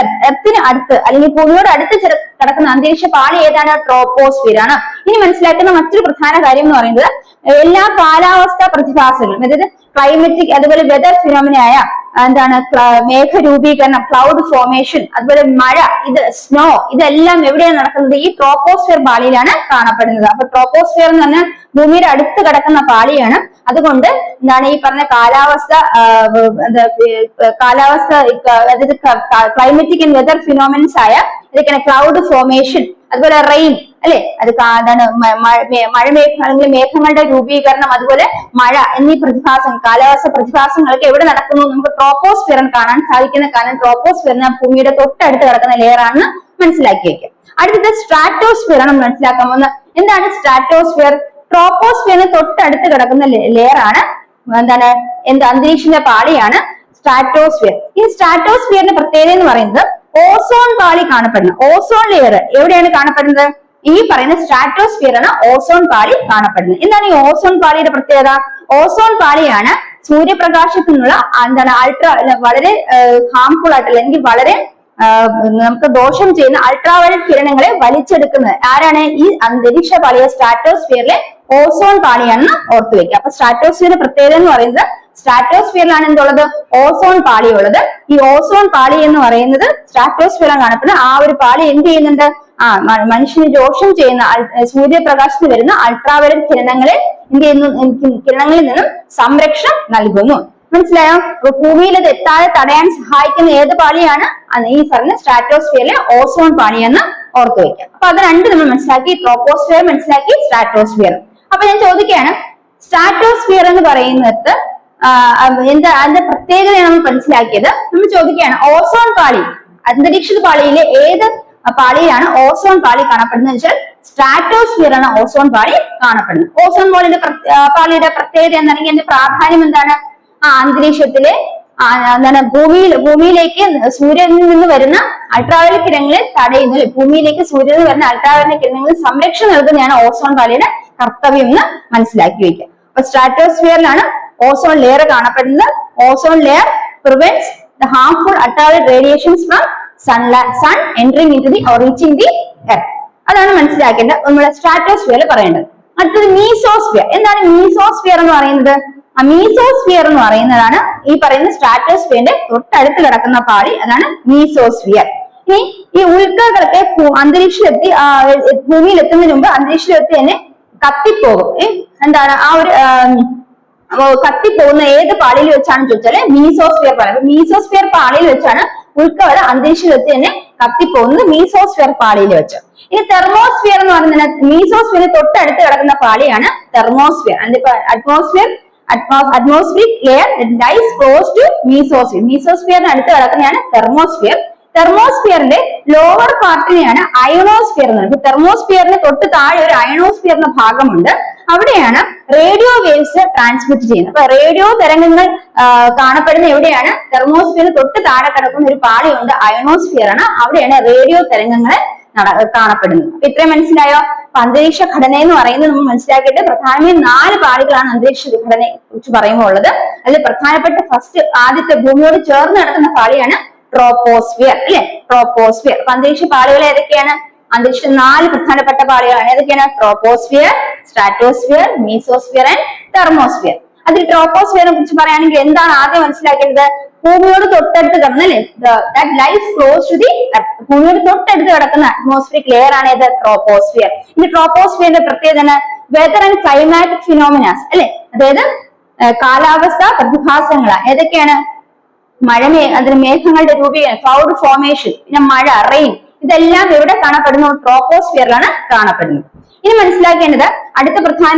എർത്തിന് അടുത്ത് അല്ലെങ്കിൽ ഭൂമിയോട് അടുത്ത് കിടക്കുന്ന അന്തരീക്ഷ പാളി ഏതാണ്? ട്രോപ്പോസ്ഫിയർ ആണ്. ഇനി മനസ്സിലാക്കുന്ന മറ്റൊരു പ്രധാന കാര്യം എന്ന് പറയുന്നത് എല്ലാ കാലാവസ്ഥാ പ്രതിഭാസങ്ങളും, അതായത് ക്ലൈമറ്റിക് അതുപോലെ വെതർ ഫിനോമിനയായ എന്താണ് മേഘരൂപീകരണം, ക്ലൗഡ് ഫോർമേഷൻ, അതുപോലെ മഴ, സ്നോ, ഇതെല്ലാം എവിടെയാണ് നടക്കുന്നത്? ഈ ട്രോപ്പോസ്ഫിയർ പാളിയിലാണ് കാണപ്പെടുന്നത്. അപ്പൊ ട്രോപ്പോസ്ഫിയർ എന്ന് പറഞ്ഞാൽ ഭൂമിയുടെ അടുത്ത് കിടക്കുന്ന പാളിയാണ്. അതുകൊണ്ട് എന്താണ് ഈ പറഞ്ഞ കാലാവസ്ഥ അതായത് ക്ലൈമറ്റിക് ആൻഡ് വെതർ ഫിനോമിനൻസ് ആയ ഇതൊക്കെയാണ് ക്ലൗഡ് ഫോർമേഷൻ, അതുപോലെ റെയിൻ അല്ലെ, അത് മഴമേഘ മേഘങ്ങളുടെ രൂപീകരണം, അതുപോലെ മഴ എന്നീ കാലാവസ്ഥ പ്രതിഭാസങ്ങളൊക്കെ എവിടെ നടക്കുന്നു? നമുക്ക് ട്രോപ്പോസ്ഫിയറിൽ കാണാൻ സാധിക്കുന്ന. കാരണം ട്രോപ്പോസ്ഫിയറിന് ഭൂമിയുടെ തൊട്ടടുത്ത് കിടക്കുന്ന ലെയർ ആണെന്ന് മനസ്സിലാക്കി വെക്കുക. അടുത്തത് സ്ട്രാറ്റോസ്ഫിയർ ആണ് മനസ്സിലാക്കാൻ പോകുന്നത്. എന്താണ് സ്ട്രാറ്റോസ്ഫിയർ? ട്രോപ്പോസ്ഫിയറിന് തൊട്ടടുത്ത് കിടക്കുന്ന ലെയർ ആണ് അന്തരീക്ഷത്തിന്റെ പാളിയാണ് സ്ട്രാറ്റോസ്ഫിയർ. ഈ സ്ട്രാറ്റോസ്ഫിയറിന്റെ പ്രത്യേകത എന്ന് പറയുന്നത് ഓസോൺ പാളി കാണപ്പെടുന്നത്. ഓസോൺ ലെയർ എവിടെയാണ് കാണപ്പെടുന്നത്? ഈ പറയുന്ന സ്ട്രാറ്റോസ്ഫിയർ ആണ് ഓസോൺ പാളി കാണപ്പെടുന്നത്. എന്താണ് ഈ ഓസോൺ പാളിയുടെ പ്രത്യേകത? ഓസോൺ പാളിയാണ് സൂര്യപ്രകാശത്തിൽ നിന്നുള്ള വളരെ ഹാംഫുൾ ആയിട്ടുള്ള അല്ലെങ്കിൽ വളരെ നമുക്ക് ദോഷം ചെയ്യുന്ന അൾട്രാവയലറ്റ് കിരണങ്ങളെ വലിച്ചെടുക്കുന്നത് ആരാണ്? ഈ അന്തരീക്ഷ പാളിയെ സ്ട്രാറ്റോസ്ഫിയറിലെ ഓസോൺ പാളിയാണെന്ന് ഓർത്തു വെക്കുക. അപ്പൊ സ്ട്രാറ്റോസ്ഫിയറിന്റെ പ്രത്യേകത എന്ന് പറയുന്നത് സ്ട്രാറ്റോസ്ഫിയറിലാണ് എന്തുള്ളത്? ഓസോൺ പാളി ഉള്ളത്. ഈ ഓസോൺ പാളി എന്ന് പറയുന്നത് സ്ട്രാറ്റോസ്ഫിയറിലാണ് കാണപ്പെടുന്നത്. ആ ഒരു പാളി എന്ത് ചെയ്യുന്നുണ്ട്? മനുഷ്യന് ദോഷം ചെയ്യുന്ന സൂര്യപ്രകാശത്തിൽ വരുന്ന അൾട്രാവയലറ്റ് കിരണങ്ങളിൽ നിന്നും സംരക്ഷണം നൽകുന്നു. മനസ്സിലായോ? അപ്പൊ ഭൂമിയിൽ അത് എത്താതെ തടയാൻ സഹായിക്കുന്ന ഏത് പാളിയാണ്? ഈ പറഞ്ഞ സ്ട്രാറ്റോസ്ഫിയറിലെ ഓസോൺ പാളിയെന്ന് ഓർത്തു വെക്കാം. അപ്പൊ അത് രണ്ട് നമ്മൾ മനസ്സിലാക്കി, ട്രോപ്പോസ്ഫിയർ മനസ്സിലാക്കി, സ്ട്രാറ്റോസ്ഫിയർ. അപ്പൊ ഞാൻ ചോദിക്കുകയാണ്, സ്ട്രാറ്റോസ്ഫിയർ എന്ന് പറയുന്നത് അതിന്റെ പ്രത്യേകത നമ്മൾ മനസ്സിലാക്കിയത്. നമ്മൾ ചോദിക്കുകയാണ്, ഓസോൺ പാളി അന്തരീക്ഷ പാളിയിലെ ഏത് പാളിയിലാണ് ഓസോൺ പാളി കാണപ്പെടുന്നത് വെച്ചാൽ സ്ട്രാറ്റോസ്ഫിയർ ആണ് ഓസോൺ പാളി കാണപ്പെടുന്നത്. ഓസോൺ പാളിയുടെ പ്രത്യേകത എന്താണെങ്കിൽ അതിന്റെ പ്രാധാന്യം എന്താണ്? അന്തരീക്ഷത്തിലെ ഭൂമിയിലേക്ക് സൂര്യനിൽ നിന്ന് വരുന്ന അൾട്രാവയലറ്റ് കിരണങ്ങളെ തടയുന്നു. ഭൂമിയിലേക്ക് സൂര്യനിൽ നിന്ന് വരുന്ന അൾട്രാവയലറ്റ് കിരണങ്ങളിൽ സംരക്ഷണം നൽകുന്നതാണ് ഓസോൺ പാളിയുടെ കർത്തവ്യം എന്ന് മനസ്സിലാക്കി വയ്ക്കുക. അപ്പൊ സ്ട്രാറ്റോസ്ഫിയറിലാണ് ഓസോൺ ലെയർ കാണപ്പെടുന്നത്. Ozone layer prevents the harmful ultraviolet radiations from sun entering into the or reaching the earth. അതാണ് മനസ്സിലാക്കേണ്ടത് നമ്മളെ സ്ട്രാറ്റോസ്ഫിയറിൽ പറയേണ്ടത്. അടുത്തത് മീസോസ്ഫിയർ. എന്താണ് മീസോസ്ഫിയർ എന്ന് പറയുന്നത്? മീസോസ്ഫിയർ എന്ന് പറയുന്നതാണ് ഈ പറയുന്ന സ്ട്രാറ്റോസ്ഫിയറിന്റെ തൊട്ടടുത്ത് കിടക്കുന്ന പാളി, അതാണ് മീസോസ്ഫിയർ. ഇനി ഈ ഉൽക്കകളൊക്കെ അന്തരീക്ഷത്തിലെത്തി ഭൂമിയിൽ എത്തുന്നതിന് മുമ്പ് അന്തരീക്ഷത്തിലെത്തി തന്നെ കത്തിപ്പോകും. എന്താണ് ആ ഒരു കത്തിപ്പോകുന്ന ഏത് പാളിയിൽ വെച്ചാണ് ചോദിച്ചാല് മീസോസ്ഫിയർ പാളി. മീസോസ്ഫിയർ പാളിയിൽ വെച്ചാണ് ഉൽക്കകൾ അന്തരീക്ഷത്തിലെത്തി തന്നെ കത്തിപ്പോകുന്നത്, മീസോസ്ഫിയർ പാളിയിൽ വെച്ച്. ഇനി തെർമോസ്ഫിയർ എന്ന് പറയുന്നത് മീസോസ്ഫിയറിന് തൊട്ടടുത്ത് കിടക്കുന്ന പാളിയാണ് thermosphere. atmospheric layer that lies close to mesosphere. മീസോസ്ഫിയറിന് അടുത്ത് കിടക്കുന്നതാണ് തെർമോസ്ഫിയർ. തെർമോസ്ഫിയറിന്റെ ലോവർ പാർട്ടിനെയാണ് അയണോസ്ഫിയർ എന്ന് പറയുന്നത്. തെർമോസ്ഫിയറിന് തൊട്ട് താഴെ ഒരു അയണോസ്ഫിയർ എന്ന ഭാഗമുണ്ട്. അവിടെയാണ് റേഡിയോ വേവ്സ് ട്രാൻസ്മിറ്റ് ചെയ്യുന്നത്. അപ്പൊ റേഡിയോ തരംഗങ്ങൾ കാണപ്പെടുന്ന എവിടെയാണ്? തെർമോസ്ഫിയറിന് തൊട്ട് താഴെ കിടക്കുന്ന ഒരു പാളിയുണ്ട്, അയണോസ്ഫിയർ ആണ്. അവിടെയാണ് റേഡിയോ തരംഗങ്ങൾ കാണപ്പെടുന്നത്. അപ്പൊ ഇത്രയും മനസ്സിലായോ? അപ്പൊ അന്തരീക്ഷ ഘടന എന്ന് പറയുന്നത് നമ്മൾ മനസ്സിലാക്കിയിട്ട് പ്രധാനമായും 4 പാളികളാണ് അന്തരീക്ഷ ഘടനയെ കുറിച്ച് പറയുമ്പോൾ ഉള്ളത്. അതിൽ പ്രധാനപ്പെട്ട ആദ്യത്തെ ഭൂമിയോട് ചേർന്ന് കിടക്കുന്ന പാളിയാണ് ട്രോപ്പോസ്ഫിയർ അല്ലെ, ട്രോപ്പോസ്ഫിയർ. അപ്പൊ അന്തരീക്ഷ പാളികൾ ഏതൊക്കെയാണ്? അന്തരീക്ഷ 4 പ്രധാനപ്പെട്ട പാളികളാണ്. ഏതൊക്കെയാണ്? Troposphere, stratosphere, mesosphere and thermosphere. അതിൽ ട്രോപ്പോസ്ഫിയറിനെ കുറിച്ച് പറയുകയാണെങ്കിൽ എന്താണ് ആദ്യം മനസ്സിലാക്കേണ്ടത്? ഭൂമിയോട് തൊട്ടടുത്ത് കിടന്ന ഭൂമിയോട് തൊട്ടടുത്ത് കിടക്കുന്ന അറ്റ്മോസ്ഫിയറിക് ലെയർ ആണ് ഏത്? ട്രോപ്പോസ്ഫിയർ. ഇനി ട്രോപ്പോസ്ഫിയറിന്റെ പ്രത്യേകത വെതർ ആൻഡ് ക്ലൈമാറ്റിക് ഫിനോമിനാസ് അല്ലെ, അതായത് കാലാവസ്ഥാ പ്രതിഭാസങ്ങൾ ഏതൊക്കെയാണ്? അതിന് മേഘങ്ങളുടെ രൂപീകരണം, ക്ലൗഡ് ഫോർമേഷൻ, പിന്നെ മഴ, റെയിൻ, ഇതെല്ലാം എവിടെ കാണപ്പെടുന്നു? ട്രോപ്പോസ്ഫിയറിലാണ് കാണപ്പെടുന്നത്. ഇനി മനസ്സിലാക്കേണ്ടത് അടുത്ത പ്രധാന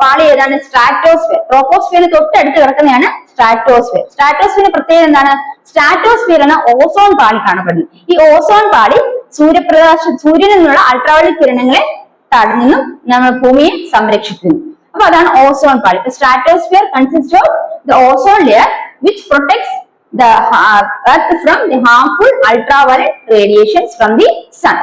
പാളി ഏതാണ്? സ്ട്രാറ്റോസ്ഫിയർ. ട്രോപ്പോസ്ഫിയറിന് തൊട്ടടുത്ത് കിടക്കുന്നതാണ് സ്ട്രാറ്റോസ്ഫിയർ. സ്ട്രാറ്റോസ്ഫിയറിന്റെ പ്രത്യേകത എന്താണ്? സ്ട്രാറ്റോസ്ഫിയറിലാണ് ഓസോൺ പാളി കാണപ്പെടുന്നത്. ഈ ഓസോൺ പാളി സൂര്യനിൽ നിന്നുള്ള അൾട്രാവയലറ്റ് കിരണങ്ങളെ നിന്നും നമ്മൾ ഭൂമിയെ സംരക്ഷിക്കുന്നു. അപ്പൊ അതാണ് ഓസോൺ പാളി. Stratosphere consist of the ozone layer which protects the earth from the harmful ultraviolet radiations from the sun.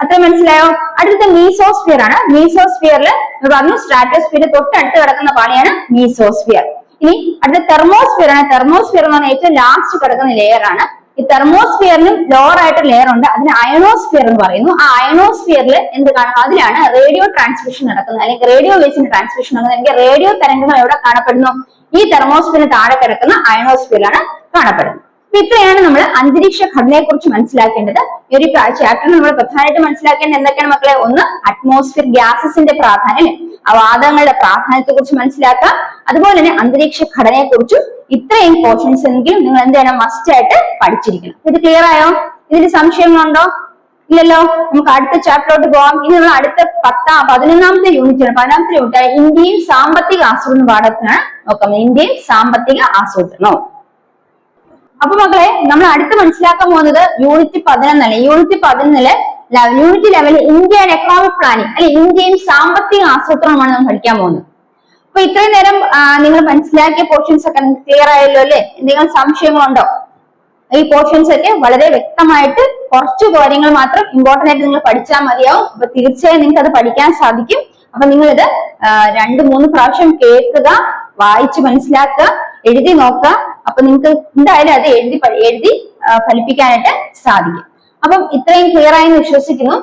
അത്ര മനസ്സിലായോ? അടുത്ത മീസോസ്ഫിയർ ആണ്. മീസോസ്ഫിയറിൽ പറഞ്ഞു സ്ട്രാറ്റോസ്ഫിയറിന് തൊട്ടടുത്ത് കിടക്കുന്ന പാളിയാണ് മീസോസ്ഫിയർ. ഇനി അടുത്ത തെർമോസ്ഫിയർ ആണ്. തെർമോസ്ഫിയർ എന്ന് പറഞ്ഞാൽ ഏറ്റവും ലാസ്റ്റ് കിടക്കുന്ന ലെയർ ആണ്. ഈ തെർമോസ്ഫിയറിനും ലോവർ ആയിട്ട് ലെയർ ഉണ്ട്, അതിന് അയണോസ്ഫിയർ എന്ന് പറയുന്നു. ആ അയണോസ്ഫിയറിൽ എന്ത് കാണും? അതിലാണ് റേഡിയോ ട്രാൻസ്മിഷൻ നടക്കുന്നത്, അല്ലെങ്കിൽ റേഡിയോ വേവ്സിന്റെ ട്രാൻസ്മിഷൻ നടക്കുന്നത്. അല്ലെങ്കിൽ റേഡിയോ തരംഗങ്ങൾ എവിടെ കാണപ്പെടുന്നു? ഈ തെർമോസ്ഫിയറിന് താഴെ കിടക്കുന്ന അയണോസ്ഫിയറിലാണ് കാണപ്പെടുന്നത്. അപ്പൊ ഇത്രയാണ് നമ്മൾ അന്തരീക്ഷ ഘടനയെ കുറിച്ച് മനസ്സിലാക്കേണ്ടത്. ഈ ഒരു ചാപ്റ്ററിൽ നമ്മൾ പ്രധാനമായിട്ട് മനസ്സിലാക്കേണ്ടത് എന്തൊക്കെയാണ് മക്കളെ? ഒന്ന്, അറ്റ്മോസ്ഫിയർ ഗ്യാസസിന്റെ പ്രാധാന്യം, അല്ലെ, ആ വാതകങ്ങളുടെ പ്രാധാന്യത്തെ കുറിച്ച് മനസ്സിലാക്കുക. അതുപോലെ തന്നെ അന്തരീക്ഷ ഘടനയെ കുറിച്ചും ഇത്രയും പോർഷൻസ് എങ്കിലും നിങ്ങൾ എന്ത് ചെയ്യണം? മസ്റ്റ് ആയിട്ട് പഠിച്ചിരിക്കണം. ഇത് ക്ലിയർ ആയോ? ഇതിന് സംശയങ്ങളുണ്ടോ? ഇല്ലല്ലോ. നമുക്ക് അടുത്ത ചാപ്റ്ററിലോട്ട് പോവാം. ഇനി നമ്മൾ അടുത്ത 11ാമത്തെ യൂണിറ്റാണ്. 11ാമത്തെ യൂണിറ്റ് ഇന്ത്യയും സാമ്പത്തിക ആസൂത്രണ പാഠത്തിനാണ് നോക്കുന്നത്. ഇന്ത്യയും സാമ്പത്തിക ആസൂത്രണവും. അപ്പൊ മക്കളെ, നമ്മൾ അടുത്ത് മനസ്സിലാക്കാൻ പോകുന്നത് യൂണിറ്റ് 11. യൂണിറ്റ് 11 യൂണിറ്റ് ലെവലിൽ ഇന്ത്യ ആൻഡ് എക്കണോമിക് പ്ലാനിങ്, അല്ലെ, ഇന്ത്യയും സാമ്പത്തിക ആസൂത്രണമാണ് നമ്മൾ പഠിക്കാൻ പോകുന്നത്. അപ്പൊ ഇത്രയും നേരം നിങ്ങൾ മനസ്സിലാക്കിയ പോർഷൻസ് ഒക്കെ ക്ലിയർ ആയല്ലോ, അല്ലെ? എന്തെങ്കിലും സംശയങ്ങളുണ്ടോ? ഈ പോർഷൻസ് ഒക്കെ വളരെ വ്യക്തമായിട്ട് കുറച്ച് കാര്യങ്ങൾ മാത്രം ഇമ്പോർട്ടന്റ് ആയിട്ട് നിങ്ങൾ പഠിച്ചാൽ മതിയാവും. അപ്പൊ തീർച്ചയായും നിങ്ങൾക്ക് അത് പഠിക്കാൻ സാധിക്കും. അപ്പൊ നിങ്ങൾ ഇത് 2-3 പ്രാവശ്യം കേൾക്കുക, വായിച്ച് മനസ്സിലാക്കുക, എഴുതി നോക്കുക. അപ്പൊ നിങ്ങൾക്ക് എന്തായാലും അത് എഴുതി ഫലിപ്പിക്കാനായിട്ട് സാധിക്കും. അപ്പം ഇത്രയും ക്ലിയർ ആയെന്ന് വിശ്വസിക്കുന്നു.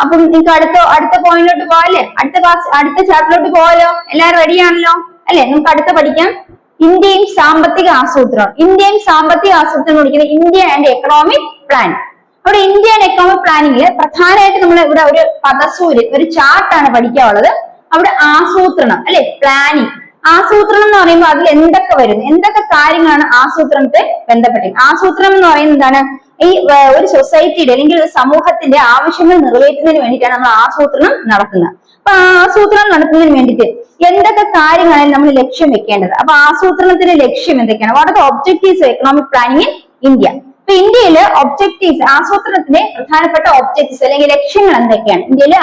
അപ്പം നിങ്ങൾക്ക് അടുത്ത പോയിന്റിലോട്ട് പോകാല്ലേ? അടുത്ത ചാപ്റ്ററിലോട്ട് പോകാലോ? എല്ലാവരും റെഡിയാണല്ലോ, അല്ലെ? നമുക്ക് അടുത്ത പഠിക്കാം. ഇന്ത്യയും സാമ്പത്തിക ആസൂത്രണം. ഇന്ത്യയും സാമ്പത്തിക ആസൂത്രണം വിളിക്കുന്നത് ഇന്ത്യ ആൻഡ് എക്കണോമിക് പ്ലാൻ. അവിടെ ഇന്ത്യ ആൻഡ് എക്കണോമിക് പ്ലാനിങ്ങില് പ്രധാനമായിട്ട് നമ്മൾ ഇവിടെ ഒരു പദസൂര്യൻ, ഒരു ചാർട്ടാണ് പഠിക്കാനുള്ളത്. അവിടെ ആസൂത്രണം, അല്ലെ, പ്ലാനിങ്. ആസൂത്രണം എന്ന് പറയുമ്പോൾ അതിൽ എന്തൊക്കെ വരുന്നു, എന്തൊക്കെ കാര്യങ്ങളാണ് ആസൂത്രണത്തെ ബന്ധപ്പെട്ടിരിക്കുന്നത്? ആസൂത്രണം എന്ന് പറയുന്നത് എന്താണ്? ഈ ഒരു സൊസൈറ്റിയുടെ അല്ലെങ്കിൽ ഒരു സമൂഹത്തിന്റെ ആവശ്യങ്ങൾ നിറവേറ്റുന്നതിന് വേണ്ടിയിട്ടാണ് നമ്മൾ ആസൂത്രണം നടത്തുന്നത്. അപ്പൊ ആസൂത്രണം നടത്തുന്നതിന് വേണ്ടിയിട്ട് എന്തൊക്കെ കാര്യങ്ങളാണ് നമ്മൾ ലക്ഷ്യം വെക്കേണ്ടത്? അപ്പൊ ആസൂത്രണത്തിന്റെ ലക്ഷ്യം എന്തൊക്കെയാണ്? What are the objectives of economic planning in India? ഇപ്പൊ ഇന്ത്യയിലെ ഒബ്ജക്റ്റീവ്സ്, ആസൂത്രണത്തിന്റെ പ്രധാനപ്പെട്ട ഒബ്ജക്റ്റീവ്സ് അല്ലെങ്കിൽ ലക്ഷ്യങ്ങൾ എന്തൊക്കെയാണ്? ഇന്ത്യയിലെ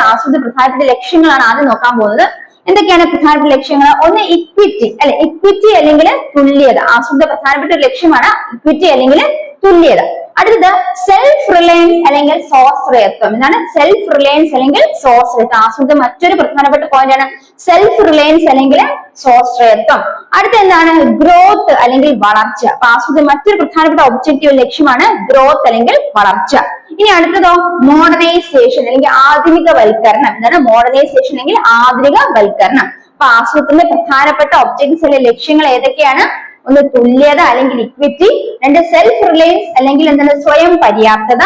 പ്രധാനപ്പെട്ട ലക്ഷ്യങ്ങളാണ് ആദ്യം നോക്കാൻ പോകുന്നത്. എന്തൊക്കെയാണ് പ്രധാനപ്പെട്ട ലക്ഷ്യങ്ങൾ? ഒന്ന്, ഇക്വിറ്റി, അല്ലെ, ഇക്വിറ്റി അല്ലെങ്കിൽ തുല്യത. ആസൂത്രണ പ്രധാനപ്പെട്ട ഒരു ലക്ഷ്യമാണ് ഇക്വിറ്റി അല്ലെങ്കിൽ തുല്യത. അടുത്തത് സെൽഫ് റിലയൻസ് അല്ലെങ്കിൽ സ്വാശ്രയത്വം. എന്താണ് സെൽഫ് റിലയൻസ് അല്ലെങ്കിൽ സ്വാശ്രയത്വം? ആസൂത്രണ മറ്റൊരു പ്രധാനപ്പെട്ട പോയിന്റ് ആണ് സെൽഫ് റിലയൻസ് അല്ലെങ്കിൽ സ്വാശ്രയത്വം. അടുത്ത എന്താണ്? ഗ്രോത്ത് അല്ലെങ്കിൽ വളർച്ച. അപ്പൊ ആസൂത്രണ മറ്റൊരു പ്രധാനപ്പെട്ട ഒബ്ജക്റ്റീവ് ലക്ഷ്യമാണ് ഗ്രോത്ത് അല്ലെങ്കിൽ വളർച്ച. ഇനി അടുത്തതോ മോഡേണൈസേഷൻ അല്ലെങ്കിൽ ആധുനികവൽക്കരണം. എന്താണ് മോഡേണൈസേഷൻ അല്ലെങ്കിൽ ആധുനികവൽക്കരണം? അപ്പൊ ആസൂത്രണത്തിന്റെ പ്രധാനപ്പെട്ട ഒബ്ജക്റ്റീവ്സ് അല്ലെങ്കിൽ ലക്ഷ്യങ്ങൾ ഏതൊക്കെയാണ്? ഒന്ന്, തുല്യത അല്ലെങ്കിൽ ഇക്വിറ്റി. രണ്ട്, സെൽഫ് റിലയൻസ് അല്ലെങ്കിൽ എന്താണ് സ്വയം പര്യാപ്തത,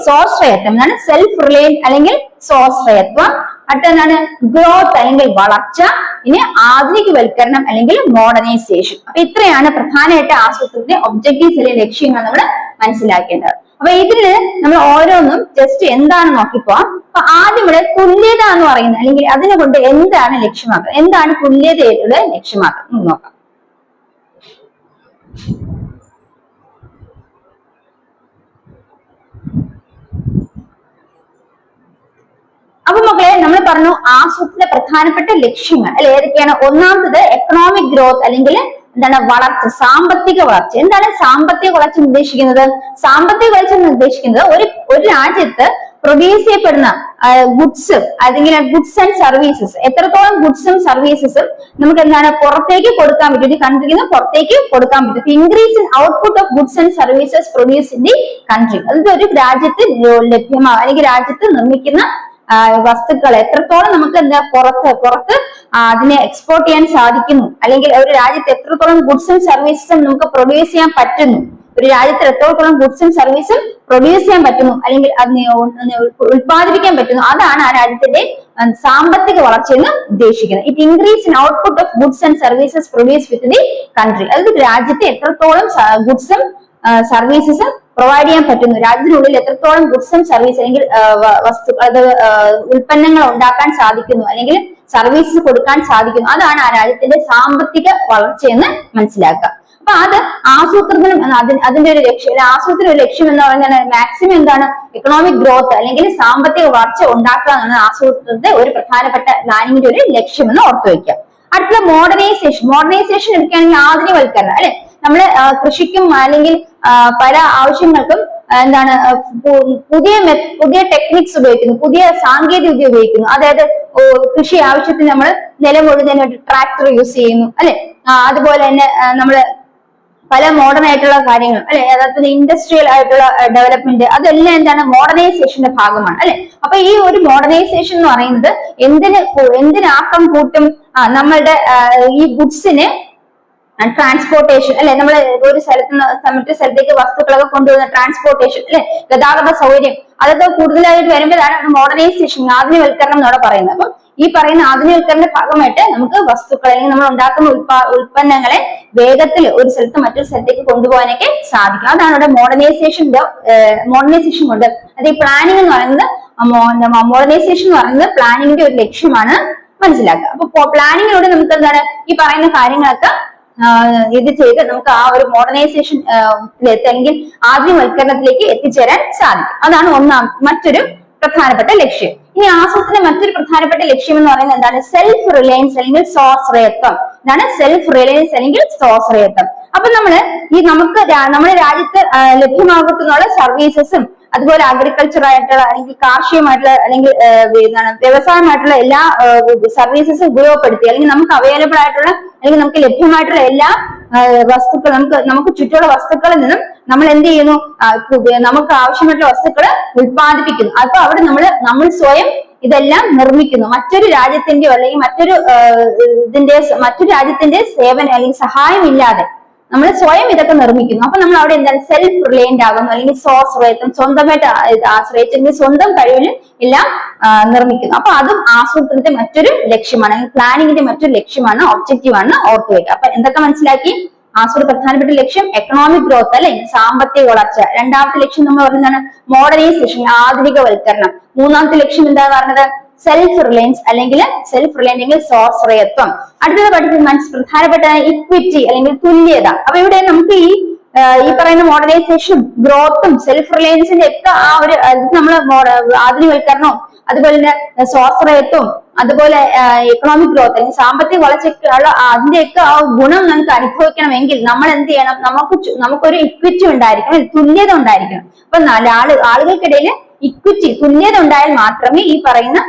സ്വാശ്രയത്വം. എന്താണ് സെൽഫ് റിലയൻസ് അല്ലെങ്കിൽ സ്വാശ്രയത്വം. അടുത്ത എന്താണ്? ഗ്രോത്ത് അല്ലെങ്കിൽ വളർച്ച. ഇനി ആധുനികവൽക്കരണം അല്ലെങ്കിൽ മോഡേണൈസേഷൻ. അപ്പൊ ഇത്രയാണ് പ്രധാനമായിട്ട് ആസൂത്രണത്തിന്റെ ഒബ്ജക്റ്റീവ്സ് അല്ലെങ്കിൽ ലക്ഷ്യങ്ങൾ നമ്മൾ മനസ്സിലാക്കേണ്ടത്. അപ്പൊ ഇതില് നമ്മൾ ഓരോന്നും ജസ്റ്റ് എന്താണ് നോക്കിപ്പോവാം. അപ്പൊ ആദ്യം ഇവിടെ തുല്യത എന്ന് പറയുന്നത് അല്ലെങ്കിൽ അതിനെ കൊണ്ട് എന്താണ് ലക്ഷ്യമാക്കുന്നത്, എന്താണ് തുല്യതയുടെ ലക്ഷ്യമാക്കുന്നത് നോക്കാം. അപ്പൊ മക്കളെ, നമ്മൾ പറഞ്ഞു ആസൂത്രണ പ്രധാനപ്പെട്ട ലക്ഷ്യങ്ങൾ, അല്ലെ, ഏതൊക്കെയാണ്? ഒന്നാമത്തത് എക്കണോമിക് ഗ്രോത്ത് അല്ലെങ്കിൽ എന്താണ്? വളർച്ച, സാമ്പത്തിക വളർച്ച. എന്താണ് സാമ്പത്തിക വളർച്ച ഉദ്ദേശിക്കുന്നത്? സാമ്പത്തിക വളർച്ച എന്ന് ഉദ്ദേശിക്കുന്നത് ഒരു രാജ്യത്ത് പ്രൊഡ്യൂസ് ചെയ്യപ്പെടുന്ന ഗുഡ്സും അല്ലെങ്കിൽ ഗുഡ്സ് ആൻഡ് സർവീസസ്, എത്രത്തോളം ഗുഡ്സും സർവീസസും നമുക്ക് എന്താണ് പുറത്തേക്ക് കൊടുക്കാൻ പറ്റും, ഒരു കൺട്രിയിൽ നിന്ന് പുറത്തേക്ക് കൊടുക്കാൻ പറ്റും. Increase in output of goods and services produce in the country. അതായത് ഒരു രാജ്യത്ത് ലഭ്യമാകും അല്ലെങ്കിൽ രാജ്യത്ത് നിർമ്മിക്കുന്ന വസ്തുക്കൾ എത്രത്തോളം നമുക്ക് എന്താ പുറത്ത് അതിനെ എക്സ്പോർട്ട് ചെയ്യാൻ സാധിക്കുന്നു, അല്ലെങ്കിൽ ഒരു രാജ്യത്ത് എത്രത്തോളം ഗുഡ്സും സർവീസസും നമുക്ക് പ്രൊഡ്യൂസ് ചെയ്യാൻ പറ്റുന്നു, ഒരു രാജ്യത്ത് എത്രത്തോളം ഗുഡ്സും സർവീസും പ്രൊഡ്യൂസ് ചെയ്യാൻ പറ്റുന്നു അല്ലെങ്കിൽ അതിനെ ഉത്പാദിപ്പിക്കാൻ പറ്റുന്നു, അതാണ് ആ രാജ്യത്തിന്റെ സാമ്പത്തിക വളർച്ച എന്ന് ഉദ്ദേശിക്കുന്നത്. It increase in output of goods and services produce with the country. അതായത് രാജ്യത്തെ എത്രത്തോളം ഗുഡ്സും സർവീസസും പ്രൊവൈഡ് ചെയ്യാൻ പറ്റുന്നു, രാജ്യത്തിനുള്ളിൽ എത്രത്തോളം ഗുഡ്സ് ആൻഡ് സർവീസ് അല്ലെങ്കിൽ ഉൽപ്പന്നങ്ങൾ ഉണ്ടാക്കാൻ സാധിക്കുന്നു അല്ലെങ്കിൽ സർവീസ് കൊടുക്കാൻ സാധിക്കുന്നു, അതാണ് ആ രാജ്യത്തിന്റെ സാമ്പത്തിക വളർച്ചയെന്ന് മനസ്സിലാക്കുക. അപ്പൊ അത് ആസൂത്രണം അതിന്റെ ഒരു ലക്ഷ്യം, ആസൂത്രണ ഒരു ലക്ഷ്യം എന്ന് പറയുന്നത് മാക്സിമം എന്താണ്, എക്കണോമിക് ഗ്രോത്ത് അല്ലെങ്കിൽ സാമ്പത്തിക വളർച്ച ഉണ്ടാക്കുക എന്നാണ് ആസൂത്രണത്തെ ഒരു പ്രധാനപ്പെട്ട പ്ലാനിങ്ങിന്റെ ഒരു ലക്ഷ്യം എന്ന് ഓർത്തു വയ്ക്കുക. അടുത്ത മോഡേണൈസേഷൻ എടുക്കുകയാണെങ്കിൽ ആധുനികവൽക്കരണം അല്ലെ. നമ്മള് കൃഷിക്കും അല്ലെങ്കിൽ പല ആവശ്യങ്ങൾക്കും എന്താണ് പുതിയ ടെക്നിക്സ് ഉപയോഗിക്കുന്നു, പുതിയ സാങ്കേതിക വിദ്യ ഉപയോഗിക്കുന്നു. അതായത് കൃഷി ആവശ്യത്തിന് നമ്മൾ നിലം ഉഴുന്നതിനായിട്ട് ട്രാക്ടർ യൂസ് ചെയ്യുന്നു അല്ലെ. അതുപോലെ തന്നെ നമ്മള് പല മോഡേൺ ആയിട്ടുള്ള കാര്യങ്ങൾ അല്ലെ, അതായത് ഇൻഡസ്ട്രിയൽ ആയിട്ടുള്ള ഡെവലപ്മെന്റ്, അതെല്ലാം എന്താണ് മോഡേണൈസേഷന്റെ ഭാഗമാണ് അല്ലെ. അപ്പൊ ഈ ഒരു മോഡേണൈസേഷൻ എന്ന് പറയുന്നത് എന്തിനാക്കം കൂട്ടും, നമ്മളുടെ ഈ ഗുഡ്സിന് ട്രാൻസ്പോർട്ടേഷൻ അല്ലെ, നമ്മൾ ഒരു സ്ഥലത്ത് നിന്ന് മറ്റൊരു സ്ഥലത്തേക്ക് വസ്തുക്കളൊക്കെ കൊണ്ടുപോകുന്ന ട്രാൻസ്പോർട്ടേഷൻ അല്ലെ, ഗതാഗത സൗകര്യം, അതൊക്കെ കൂടുതലായിട്ട് വരുമ്പോഴാണ് മോഡേണൈസേഷൻ, ആധുനികവൽക്കരണം എന്നോട് പറയുന്നത്. അപ്പം ഈ പറയുന്ന ആധുനികവൽക്കരണ ഭാഗമായിട്ട് നമുക്ക് വസ്തുക്കൾ അല്ലെങ്കിൽ നമ്മൾ ഉണ്ടാക്കുന്ന ഉൽപ്പന്നങ്ങളെ വേഗത്തിൽ ഒരു സ്ഥലത്ത് മറ്റൊരു സ്ഥലത്തേക്ക് കൊണ്ടുപോകാനൊക്കെ സാധിക്കും. അതാണ് ഇവിടെ മോഡേണൈസേഷൻ കൊണ്ട് അത് ഈ പ്ലാനിങ് എന്ന് പറയുന്നത്, മോഡേണൈസേഷൻ എന്ന് പറയുന്നത് പ്ലാനിങ്ങിന്റെ ഒരു ലക്ഷ്യമാണ് മനസ്സിലാക്കുക. അപ്പൊ പ്ലാനിങ്ങിലൂടെ നമുക്ക് എന്താണ് ഈ പറയുന്ന കാര്യങ്ങളൊക്കെ ഇത് ചെയ്ത് നമുക്ക് ആ ഒരു മോഡേണൈസേഷൻ അല്ലെങ്കിൽ ആധുനികവൽക്കരണത്തിലേക്ക് എത്തിച്ചേരാൻ സാധിക്കും. അതാണ് മറ്റൊരു പ്രധാനപ്പെട്ട ലക്ഷ്യം. ഇനി ആസൂത്രണ മറ്റൊരു പ്രധാനപ്പെട്ട ലക്ഷ്യം എന്ന് പറയുന്നത് എന്താണ്, സെൽഫ് റിലയൻസ് അല്ലെങ്കിൽ സ്വാശ്രയത്വം. ഇതാണ് സെൽഫ് റിലയൻസ് അല്ലെങ്കിൽ സ്വാശ്രയത്വം. അപ്പൊ നമ്മുടെ രാജ്യത്ത് ലഭ്യമാകുന്ന സർവീസസും അതുപോലെ അഗ്രികൾച്ചർ ആയിട്ടുള്ള അല്ലെങ്കിൽ കാർഷികമായിട്ടുള്ള അല്ലെങ്കിൽ വ്യവസായമായിട്ടുള്ള എല്ലാ സർവീസസും ഉപയോഗപ്പെടുത്തി അല്ലെങ്കിൽ നമുക്ക് അവൈലബിൾ ആയിട്ടുള്ള അല്ലെങ്കിൽ നമുക്ക് ലഭ്യമായിട്ടുള്ള എല്ലാ നമുക്ക് ചുറ്റുമുള്ള വസ്തുക്കളിൽ നിന്നും നമ്മൾ എന്ത് ചെയ്യുന്നു, നമുക്ക് ആവശ്യമായിട്ടുള്ള വസ്തുക്കൾ ഉത്പാദിപ്പിക്കുന്നു. അപ്പൊ അവിടെ നമ്മൾ സ്വയം ഇതെല്ലാം നിർമ്മിക്കുന്നു. മറ്റൊരു രാജ്യത്തിന്റെയോ അല്ലെങ്കിൽ മറ്റൊരു രാജ്യത്തിന്റെ സേവനം അല്ലെങ്കിൽ സഹായം ഇല്ലാതെ നമ്മൾ സ്വയം ഇതൊക്കെ നിർമ്മിക്കുന്നു. അപ്പൊ നമ്മൾ അവിടെ എന്താണ് സെൽഫ് റിലയന്റ് ആകുന്നു അല്ലെങ്കിൽ സ്വാശ്രയത്വം, സ്വന്തമായിട്ട് ആശ്രയിച്ച് സ്വന്തം കഴിവിൽ എല്ലാം നിർമ്മിക്കുന്നു. അപ്പൊ അതും ആസൂത്രണത്തിന്റെ മറ്റൊരു ലക്ഷ്യമാണ്, പ്ലാനിങ്ങിന്റെ മറ്റൊരു ലക്ഷ്യമാണ്, ഒബ്ജക്റ്റീവ് ആണ് ഓർത്തു വയ്ക്കുക. അപ്പൊ എന്തൊക്കെ മനസ്സിലാക്കി, ആസൂത്രണ പ്രധാനപ്പെട്ട ലക്ഷ്യം എക്കണോമിക് ഗ്രോത്ത് അല്ലെ, സാമ്പത്തിക വളർച്ച. രണ്ടാമത്തെ ലക്ഷ്യം നമ്മൾ പറയുന്നതാണ് മോഡേണൈസേഷൻ, ആധുനികവൽക്കരണം. മൂന്നാമത്തെ ലക്ഷ്യം എന്താ പറഞ്ഞത്, സെൽഫ് റിലയൻസ് അല്ലെങ്കിൽ സ്വാശ്രയത്വം. അടുത്തത് പ്രധാനപ്പെട്ട ഇക്വിറ്റി അല്ലെങ്കിൽ തുല്യത. അപ്പൊ ഇവിടെ നമുക്ക് ഈ പറയുന്ന മോഡേണൈസേഷനും ഗ്രോത്തും സെൽഫ് റിലയൻസിന്റെ ഒക്കെ ആ ഒരു നമ്മൾ ആധുനികവൽക്കരണവും അതുപോലെ തന്നെ സ്വാശ്രയത്വവും അതുപോലെ എക്കണോമിക് ഗ്രോത്ത് അല്ലെങ്കിൽ സാമ്പത്തിക വളർച്ചയ്ക്കുള്ള അതിന്റെയൊക്കെ ആ ഗുണം നമുക്ക് അനുഭവിക്കണമെങ്കിൽ നമ്മൾ എന്ത് ചെയ്യണം, നമുക്കൊരു ഇക്വിറ്റി ഉണ്ടായിരിക്കണം, തുല്യത ഉണ്ടായിരിക്കണം. അപ്പൊ ആളുകൾക്കിടയിൽ ഇക്വിറ്റി, തുല്യത ഉണ്ടായാൽ മാത്രമേ ഈ പറയുന്ന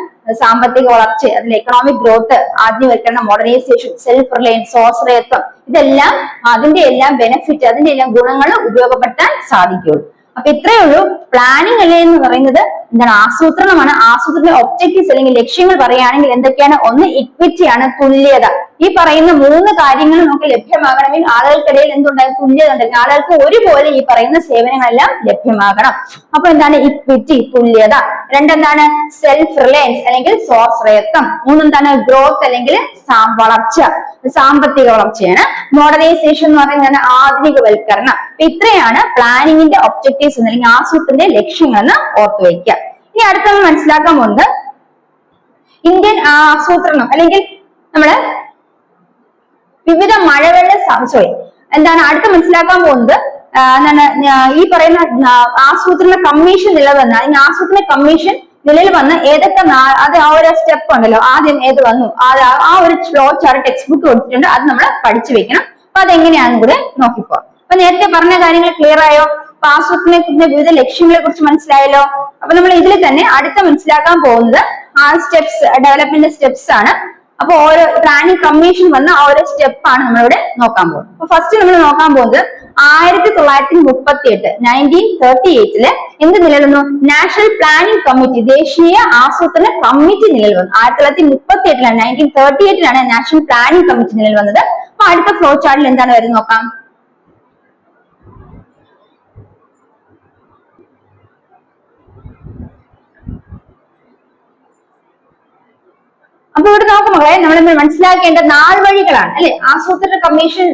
സാമ്പത്തിക വളർച്ച, അതിൽ എക്കണോമിക് ഗ്രോത്ത്, ആധുനികവൽക്കരണം, മോഡേണൈസേഷൻ, സെൽഫ് റിലയൻസ്, സ്വാശ്രയത്വം, ഇതെല്ലാം അതിന്റെ എല്ലാം ബെനിഫിറ്റ്, അതിന്റെ എല്ലാം ഗുണങ്ങൾ ഉപയോഗപ്പെടുത്താൻ സാധിക്കുകയുള്ളൂ. അപ്പൊ ഇത്രയേ ഉള്ളൂ. പ്ലാനിങ് അല്ലേ എന്ന് പറയുന്നത് എന്താണ്, ആസൂത്രണമാണ്. ആസൂത്രണ ഒബ്ജക്റ്റീവ്സ് അല്ലെങ്കിൽ ലക്ഷ്യങ്ങൾ പറയുകയാണെങ്കിൽ എന്തൊക്കെയാണ്, ഒന്ന് ഇക്വിറ്റിയാണ്, തുല്യത. ഈ പറയുന്ന മൂന്ന് കാര്യങ്ങൾ നമുക്ക് ലഭ്യമാകണമെങ്കിൽ ആളുകൾക്കിടയിൽ എന്തുണ്ടായി, തുല്യത ഉണ്ടെങ്കിൽ ആളുകൾക്ക് ഒരുപോലെ ഈ പറയുന്ന സേവനങ്ങളെല്ലാം ലഭ്യമാകണം. അപ്പൊ എന്താണ് ഇക്വിറ്റി, തുല്യത. രണ്ടെന്താണ് സെൽഫ് റിലയൻസ് അല്ലെങ്കിൽ സ്വാശ്രയത്വം. മൂന്നെന്താണ് ഗ്രോത്ത് അല്ലെങ്കിൽ വളർച്ച, സാമ്പത്തിക വളർച്ചയാണ്. മോഡേണൈസേഷൻ എന്ന് പറയുന്നത് ആധുനികവൽക്കരണം. ഇത്രയാണ് പ്ലാനിങ്ങിന്റെ ഒബ്ജക്റ്റീവ്സ് അല്ലെങ്കിൽ ആസൂത്രണ ലക്ഷ്യങ്ങൾ എന്ന് ഓർത്തു വയ്ക്കുക. ഇനി അടുത്ത മനസ്സിലാക്കാൻ പോകുന്നത് ഇന്ത്യൻ ആസൂത്രണം അല്ലെങ്കിൽ നമ്മള് വിവിധ എന്താണ് അടുത്ത മനസ്സിലാക്കാൻ പോകുന്നത് ഈ പറയുന്ന ആസൂത്രണ കമ്മീഷൻ നിലവന്ന ആസൂത്രണ കമ്മീഷൻ നിലയിൽ വന്ന് ഏതൊക്കെ അത് ആ ഒരു സ്റ്റെപ്പ് ഉണ്ടല്ലോ, ആദ്യം ഏത് വന്നു ആ ഒരു ഫ്ലോ ചാർട്ട് ടെക്സ്റ്റ് ബുക്ക് കൊടുത്തിട്ടുണ്ട്, അത് നമ്മൾ പഠിച്ചു വെക്കണം. അപ്പൊ അതെങ്ങനെയാണെന്ന് കൂടെ നോക്കിപ്പോ. അപ്പൊ നേരത്തെ പറഞ്ഞ കാര്യങ്ങൾ ക്ലിയർ ആയോ? അപ്പൊ ആസൂത്രണത്തിന്റെ വിവിധ ലക്ഷ്യങ്ങളെ കുറിച്ച് മനസ്സിലായല്ലോ. അപ്പൊ നമ്മൾ ഇതിൽ തന്നെ അടുത്ത മനസ്സിലാക്കാൻ പോകുന്നത് ആ സ്റ്റെപ്സ്, ഡെവലപ്മെന്റ് സ്റ്റെപ്സ് ആണ്. അപ്പൊ ഓരോ പ്ലാനിംഗ് കമ്മീഷൻ വന്ന ആ ഒരു സ്റ്റെപ്പാണ് നമ്മളിവിടെ നോക്കാൻ പോകുന്നത്. അപ്പൊ ഫസ്റ്റ് നമ്മൾ നോക്കാൻ പോകുന്നത് 1938 1938 എന്ത് നിലവിൽ വന്നു, നാഷണൽ പ്ലാനിംഗ് കമ്മിറ്റി, ദേശീയ ആസൂത്രണ കമ്മിറ്റി നിലവിൽ വന്നു. 1938 1938 നാഷണൽ പ്ലാനിംഗ് കമ്മിറ്റി നിലവിൽ വന്നത്. അപ്പൊ അടുത്ത ഫ്ലോ ചാർട്ടിൽ എന്താണ് വരുന്നത് നോക്കാം. അപ്പൊ ഇവിടെ നോക്കുമ്പോഴേ നമ്മൾ മനസ്സിലാക്കേണ്ട നാൾവഴികളാണ് അല്ലെ. ആസൂത്രണ കമ്മീഷൻ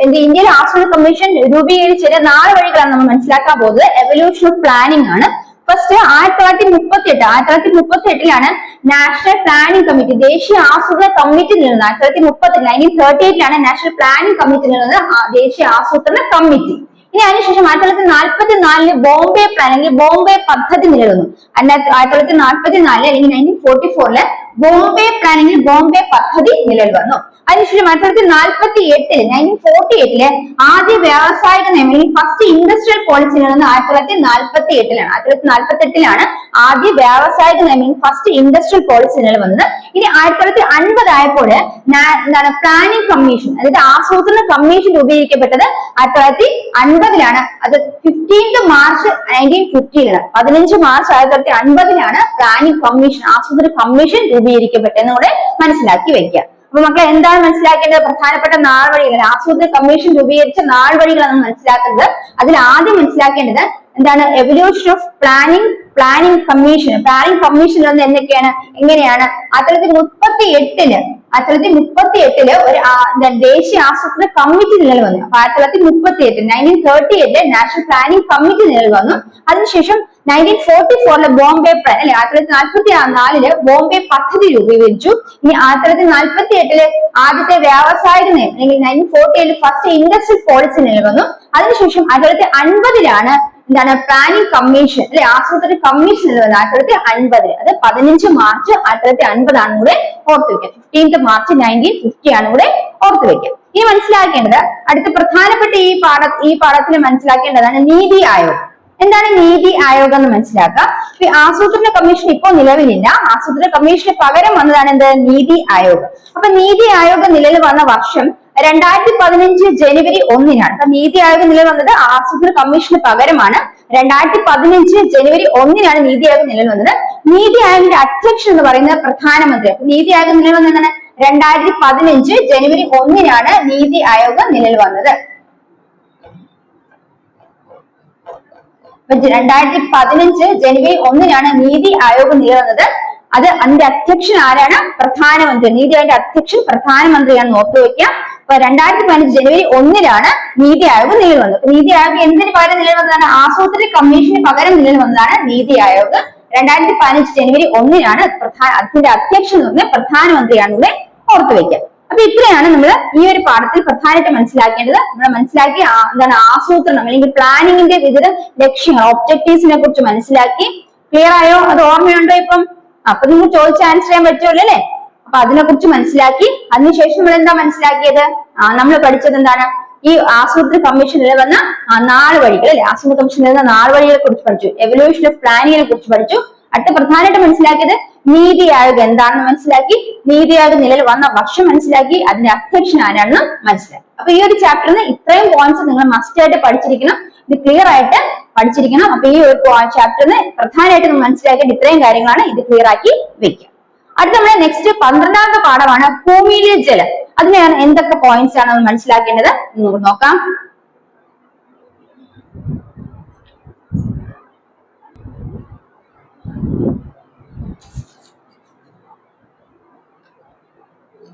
ഇന്ത്യയിലെ ആസൂത്രണ കമ്മീഷൻ രൂപീകരിച്ച 4 വഴികളാണ് നമ്മൾ മനസ്സിലാക്കാൻ പോകുന്നത്. എവല്യൂഷൻ ഓഫ് പ്ലാനിംഗ് ആണ്. ഫസ്റ്റ് 1938 നാഷണൽ പ്ലാനിംഗ് കമ്മിറ്റി, ദേശീയ ആസൂത്രണ കമ്മിറ്റി നിലനിന്നത്. 1938 നാഷണൽ പ്ലാനിംഗ് കമ്മിറ്റി നിലനിന്നത് ദേശീയ ആസൂത്രണ കമ്മിറ്റി. ഇനി അതിനുശേഷം 1944 ബോംബെ പ്ലാൻ അല്ലെങ്കിൽ ബോംബെ പദ്ധതി നിലനിന്നു. 1944 അല്ലെങ്കിൽ 1944 ബോംബെ പ്ലാൻ അല്ലെങ്കിൽ ബോംബെ പദ്ധതി നിലവിൽ വന്നു. അതിനുശേഷം 1948 ആദ്യ വ്യാവസായിക നിയമം ഫസ്റ്റ് ഇൻഡസ്ട്രിയൽ പോളിസി നിലനിന്ന് 1948 1948 ആദ്യ വ്യാവസായിക നിയമം ഫസ്റ്റ് ഇൻഡസ്ട്രിയൽ പോളിസി നിലവിൽ വന്നത്. ഇനി 1950 ആയപ്പോൾ എന്താണ് പ്ലാനിംഗ് കമ്മീഷൻ, അതായത് ആസൂത്രണ കമ്മീഷൻ രൂപീകരിക്കപ്പെട്ടത് 1950 അത് 15 മാർച്ച് 1950 15 മാർച്ച് 1950 പ്ലാനിംഗ് കമ്മീഷൻ ആസൂത്രണ കമ്മീഷൻ രൂപീകരിക്കപ്പെട്ടെന്ന് കൂടെ മനസ്സിലാക്കി വെക്കുക. അപ്പൊ മക്കളെ എന്താണ് മനസ്സിലാക്കേണ്ടത്? പ്രധാനപ്പെട്ട 4 വഴികൾ, ആസൂത്രണ കമ്മീഷൻ രൂപീകരിച്ച 4 വഴികളാണ് മനസ്സിലാക്കുന്നത്. അതിൽ ആദ്യം മനസ്സിലാക്കേണ്ടത് എന്താണ്? Evolution of planning commission. Planning commission എന്തൊക്കെയാണ്, എങ്ങനെയാണ്? 1938 ഒരു ദേശീയ ആസൂത്രണ കമ്മിറ്റി നിലവിൽ വന്നു. അപ്പൊ 1938 നാഷണൽ പ്ലാനിംഗ് കമ്മിറ്റി നിലവിൽ വന്നു. അതിനുശേഷം 1944 ബോംബെ പ്ലാൻ അല്ലെ 1944 ബോംബെ പദ്ധതി രൂപീകരിച്ചു. ഇനി 1948 ആദ്യത്തെ വ്യാവസായിക നിയമം അല്ലെങ്കിൽ 1948 ഫസ്റ്റ് ഇൻഡസ്ട്രിയൽ പോളിസി നിലവിൽ വന്നു. അതിനുശേഷം 1950 എന്താണ് പ്ലാനിംഗ് കമ്മീഷൻ അല്ലെ ആസൂത്രണ കമ്മീഷൻ നിലവിൽ 1950 അത് 15 മാർച്ച് 1950 ആണ് കൂടെ ഓർത്തു വെക്കുക. 15 മാർച്ച് 1950 ആണ് കൂടെ ഓർത്തു വെക്കുക. ഇനി മനസ്സിലാക്കേണ്ടത് അടുത്ത പ്രധാനപ്പെട്ട ഈ പാഠത്തിൽ മനസ്സിലാക്കേണ്ടതാണ് നീതി ആയോഗ്. എന്താണ് നീതി ആയോഗ് എന്ന് മനസ്സിലാക്കാം. ആസൂത്രണ കമ്മീഷൻ ഇപ്പോൾ നിലവിലില്ല. ആസൂത്രണ കമ്മീഷന് പകരം വന്നതാണ് എന്ത്? നീതി ആയോഗ്. അപ്പൊ നീതി ആയോഗ് നിലവിൽ വന്ന വർഷം 2015 ജനുവരി 1 അപ്പൊ നീതി ആയോഗ് നിലവിൽ വന്നത് ആസൂത്രണ കമ്മീഷന് പകരമാണ്. 2015 ജനുവരി 1 നീതി ആയോഗ് നിലവിൽ വന്നത്. നീതി ആയോഗിന്റെ അധ്യക്ഷൻ എന്ന് പറയുന്നത് പ്രധാനമന്ത്രി. നീതി ആയോഗ് നിലവിൽ വന്നത് 2015 ജനുവരി 1 നീതി ആയോഗ് നിലവിൽ വന്നത്. 2015 ജനുവരി 1 നീതി ആയോഗ് നിലവിൽ വന്നത്. അതിന്റെ അധ്യക്ഷൻ ആരാണ്? പ്രധാനമന്ത്രി. നീതി ആയോഗിന്റെ അധ്യക്ഷൻ പ്രധാനമന്ത്രിയാണ് ഓർത്തു വെക്കുക. അപ്പൊ 2015 ജനുവരി 1 നീതി ആയോഗ് നിലവിൽ വന്നത്. നീതി ആയോഗ് എന്തിന് പകരം നിലവിൽ വന്നതാണ്? ആസൂത്രണ കമ്മീഷന് പകരം നിലവിൽ വന്നതാണ് നീതി ആയോഗ്. 2015 ജനുവരി 1 അതിന്റെ അധ്യക്ഷൻ എന്ന് പറഞ്ഞാൽ പ്രധാനമന്ത്രിയാണ് ഇവിടെ ഓർത്തു വെക്കുക. അപ്പൊ ഇത്രയാണ് നമ്മൾ ഈ ഒരു പാഠത്തിൽ പ്രധാനമായിട്ട് മനസ്സിലാക്കേണ്ടത്. നമ്മൾ മനസ്സിലാക്കി എന്താണ് ആസൂത്രണം അല്ലെങ്കിൽ പ്ലാനിങ്ങിന്റെ വിവിധ ലക്ഷ്യങ്ങൾ ഒബ്ജക്റ്റീവ്സിനെ കുറിച്ച് മനസ്സിലാക്കി. ക്ലിയർ ആയോ? അത് ഓർമ്മയുണ്ടോ ഇപ്പം? അപ്പൊ നിങ്ങൾ ചോദിച്ച ആൻസർ ചെയ്യാൻ പറ്റുമല്ലോ അല്ലെ? അപ്പൊ അതിനെ കുറിച്ച് മനസ്സിലാക്കി. അതിനുശേഷം നമ്മൾ എന്താ മനസ്സിലാക്കിയത്? നമ്മൾ പഠിച്ചത് എന്താണ്? ഈ ആസൂത്രണ കമ്മീഷനിൽ വന്ന 4 വഴികൾ അല്ലെ. ആസൂത്രണ കമ്മീഷനിൽ വന്ന 4 വഴികളെ കുറിച്ച് പഠിച്ചു. എവല്യൂഷൻ ഓഫ് പ്ലാനിങ്ങിനെ കുറിച്ച് പഠിച്ചു. അടുത്ത പ്രധാനമായിട്ട് മനസ്സിലാക്കിയത് നീതി ആയോഗ് എന്താണെന്ന് മനസ്സിലാക്കി. നീതി ആയോഗ് നിലവിൽ വന്ന വർഷം മനസ്സിലാക്കി. അതിന്റെ അധ്യക്ഷൻ ആരാണെന്ന് മനസ്സിലാക്കി. അപ്പൊ ഈ ഒരു ചാപ്റ്ററിന് ഇത്രയും പോയിന്റ്സ് നിങ്ങൾ മസ്റ്റ് ആയിട്ട് പഠിച്ചിരിക്കണം. ഇത് ക്ലിയർ ആയിട്ട് പഠിച്ചിരിക്കണം. അപ്പൊ ഈ ഒരു ചാപ്റ്ററിന് പ്രധാനമായിട്ട് നമ്മൾ മനസ്സിലാക്കിയിട്ട് ഇത്രയും കാര്യങ്ങളാണ്. ഇത് ക്ലിയർ ആക്കി വെക്കുക. അടുത്ത നമ്മുടെ നെക്സ്റ്റ് 12ാമത്തെ പാഠമാണ് ഭൂമിയിലെ ജലം. അതിന് എന്തൊക്കെ പോയിന്റ്സ് ആണ് നമ്മൾ മനസ്സിലാക്കേണ്ടത് നമുക്ക് നോക്കാം.